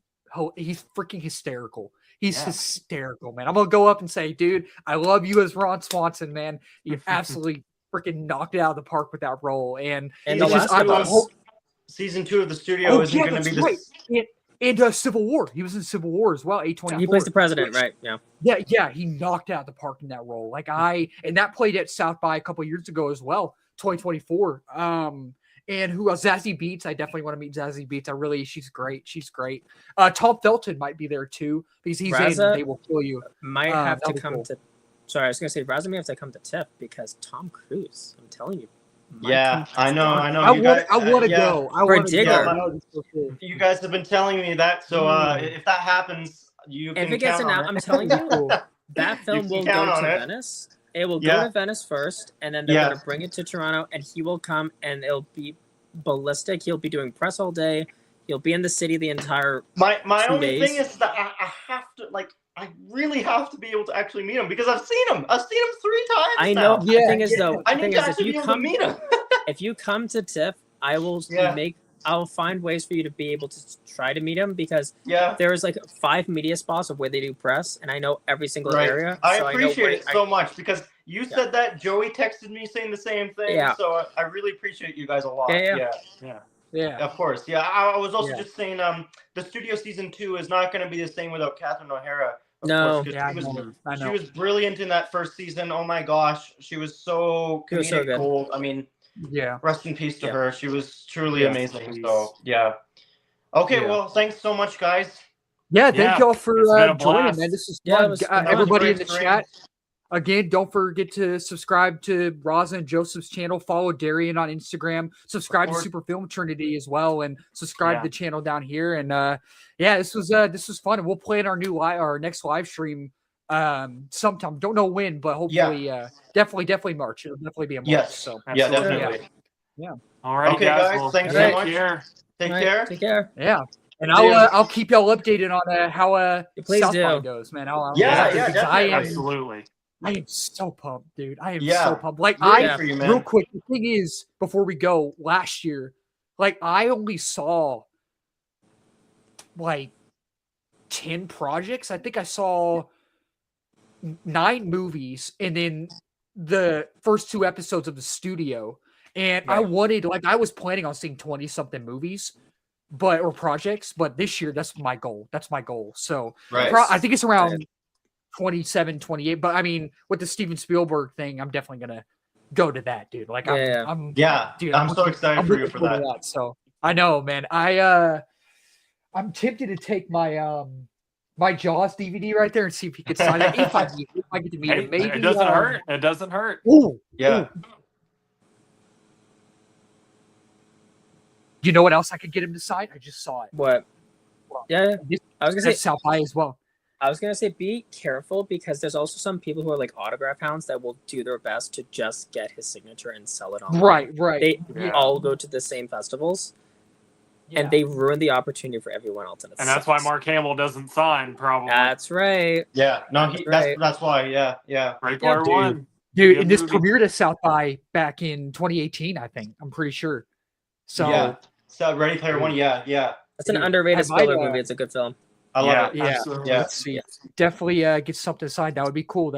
He's freaking hysterical. He's hysterical, man. I'm going to go up and say, "Dude, I love you as Ron Swanson, man. You absolutely freaking knocked it out of the park with that role." And the last season 2 of the studio isn't going to be this. And Civil War. He was in Civil War as well, A24. He plays the president, right? Yeah. Yeah, he knocked out the park in that role. And that played at South by a couple of years ago as well, 2024. And who else? Zazie Beetz. I definitely want to meet Zazie Beetz. She's great. Tom Felton might be there too, because he's Raza in They Will Kill You. Might have to come to. Sorry, I was going to say Raza may have to come to TIFF because Tom Cruise. I'm telling you. I know. I want to go. I want to go. You guys have been telling me that, so if that happens, you can. If it gets announced, I'm telling you, that film will go to Venice. It will go to Venice first, and then they're going to bring it to Toronto, and he will come, and it'll be ballistic. He'll be doing press all day. He'll be in the city the entire My 2 only days. thing is that I have to, I really have to be able to actually meet him because I've seen him. I've seen him 3 times. I know. Now. The thing is, though, I need to actually be able to meet him. If you come to TIFF, I will I'll find ways for you to be able to try to meet him because there is 5 media spots of where they do press, and I know every single area. I appreciate it so much because you said that. Joey texted me saying the same thing. Yeah. So I really appreciate you guys a lot. Yeah. Of course. Yeah. I was also just saying the studio season 2 is not going to be the same without Catherine O'Hara. No. She was brilliant in that first season. Oh my gosh. She was so comedic gold. I mean, rest in peace to her. She was truly amazing. Please. So okay, well, thanks so much, guys. Thank y'all for joining, man. This is fun. Everybody in the chat, again, don't forget to subscribe to Raza and Joseph's channel. Follow Darian on Instagram. Subscribe to Super Film Trinity as well, and subscribe to the channel down here. And this was fun. And we'll play in our next live stream sometime. Don't know when, but hopefully, definitely March. It'll definitely be a March. Yes. So Definitely. Yeah. All right, okay, guys. guys. Thanks so much. Take care. Take care. Yeah. And I'll keep y'all updated on how South by goes, man. Absolutely. I am so pumped, dude. I am so pumped. Like real quick, the thing is, before we go, last year, like I only saw like 10 projects. I think I saw 9 movies, and then the first 2 episodes of the studio. And I was planning on seeing 20 something movies, or projects, but this year that's my goal. So I think it's around 27, 28. But I mean, with the Steven Spielberg thing, I'm definitely gonna go to that, dude. Like I'm so excited for you for that. So I know, man. I'm tempted to take my my Jaws DVD right there and see if he could sign it. If I get to meet him, maybe it doesn't hurt. It doesn't hurt. Ooh, yeah. Ooh. You know what else I could get him to sign? I just saw it. What? Yeah. I was gonna say South by as well. I was gonna say be careful, because there's also some people who are like autograph hounds that will do their best to just get his signature and sell it online. Right. They all go to the same festivals, and they ruin the opportunity for everyone else. And that's why Mark Hamill doesn't sign, probably. That's right. Yeah. No, that's why. Yeah. Ready Player One. Dude, and this premiered at South by back in 2018, I think. I'm pretty sure. So Ready Player One, yeah. That's an underrated Spielberg movie. It's a good film. I love it. Yeah. Let's see. Definitely get something signed. That would be cool.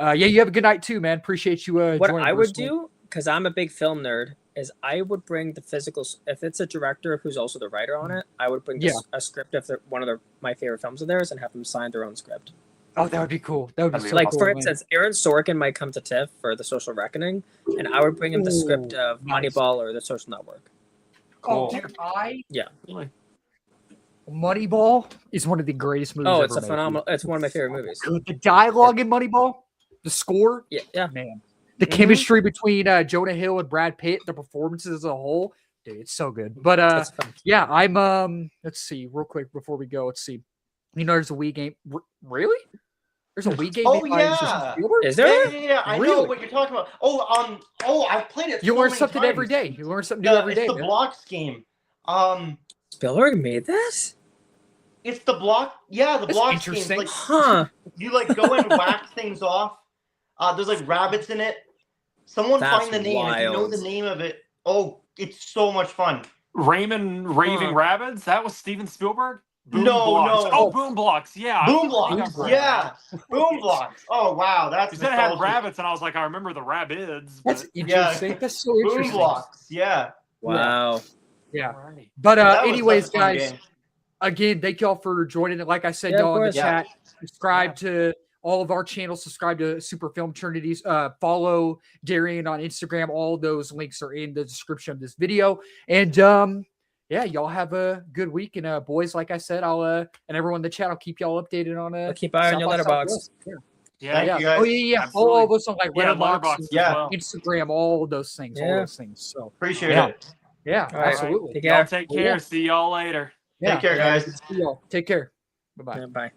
You have a good night too, man. Appreciate you what joining. I would do, because I'm a big film nerd, is I would bring the physical. If it's a director who's also the writer on it, I would bring a script of one of my favorite films of theirs and have them sign their own script. Oh, that would be cool. That would be so like cool, for instance, Aaron Sorkin might come to TIFF for The Social Reckoning, and I would bring him the script of Moneyball or The Social Network. Cool. Moneyball is one of the greatest movies. Oh, it's a phenomenal. It's one of my favorite movies. The dialogue in Moneyball, the score, man, the chemistry between Jonah Hill and Brad Pitt, the performances as a whole, dude, it's so good. But I'm let's see, real quick before we go, let's see. You know, there's a Wii game. Really? There's a Wii game. Oh yeah. Is there? Yeah. I know what you're talking about. I've played it. You learn something every day. You learn something new every day. It's the Blocks game. Spielberg made this? It's the block. Yeah, the Blocks game. Like, you like go and whack things off. There's like rabbits in it. Someone find the name. If you know the name of it. Oh, it's so much fun. Raving Rabbids? That was Steven Spielberg? Boom Blocks. No. Oh, Boom Blocks. Yeah. Boom Blocks. Yeah. Boom Blocks. Oh, wow. That's you said it had rabbits, and I was like, I remember the Rabbids. That's interesting. That's so interesting. Boom Blocks. Yeah. Wow. Yeah. But anyways, guys, again, thank y'all for joining it. Like I said, y'all in the chat, subscribe to all of our channels, subscribe to Super Film Trinities, follow Darian on Instagram. All those links are in the description of this video. And y'all have a good week. And boys, like I said, I'll and everyone in the chat, I'll keep y'all updated on I'll keep eye on your letterbox. Yeah. Thank you guys. Oh yeah. Follow all of us on like Letterboxd, Instagram, all those things. All those things. So appreciate it. Yeah, absolutely. Y'all take care. See y'all later. Take care, guys. See y'all. Take care. Bye-bye. Bye.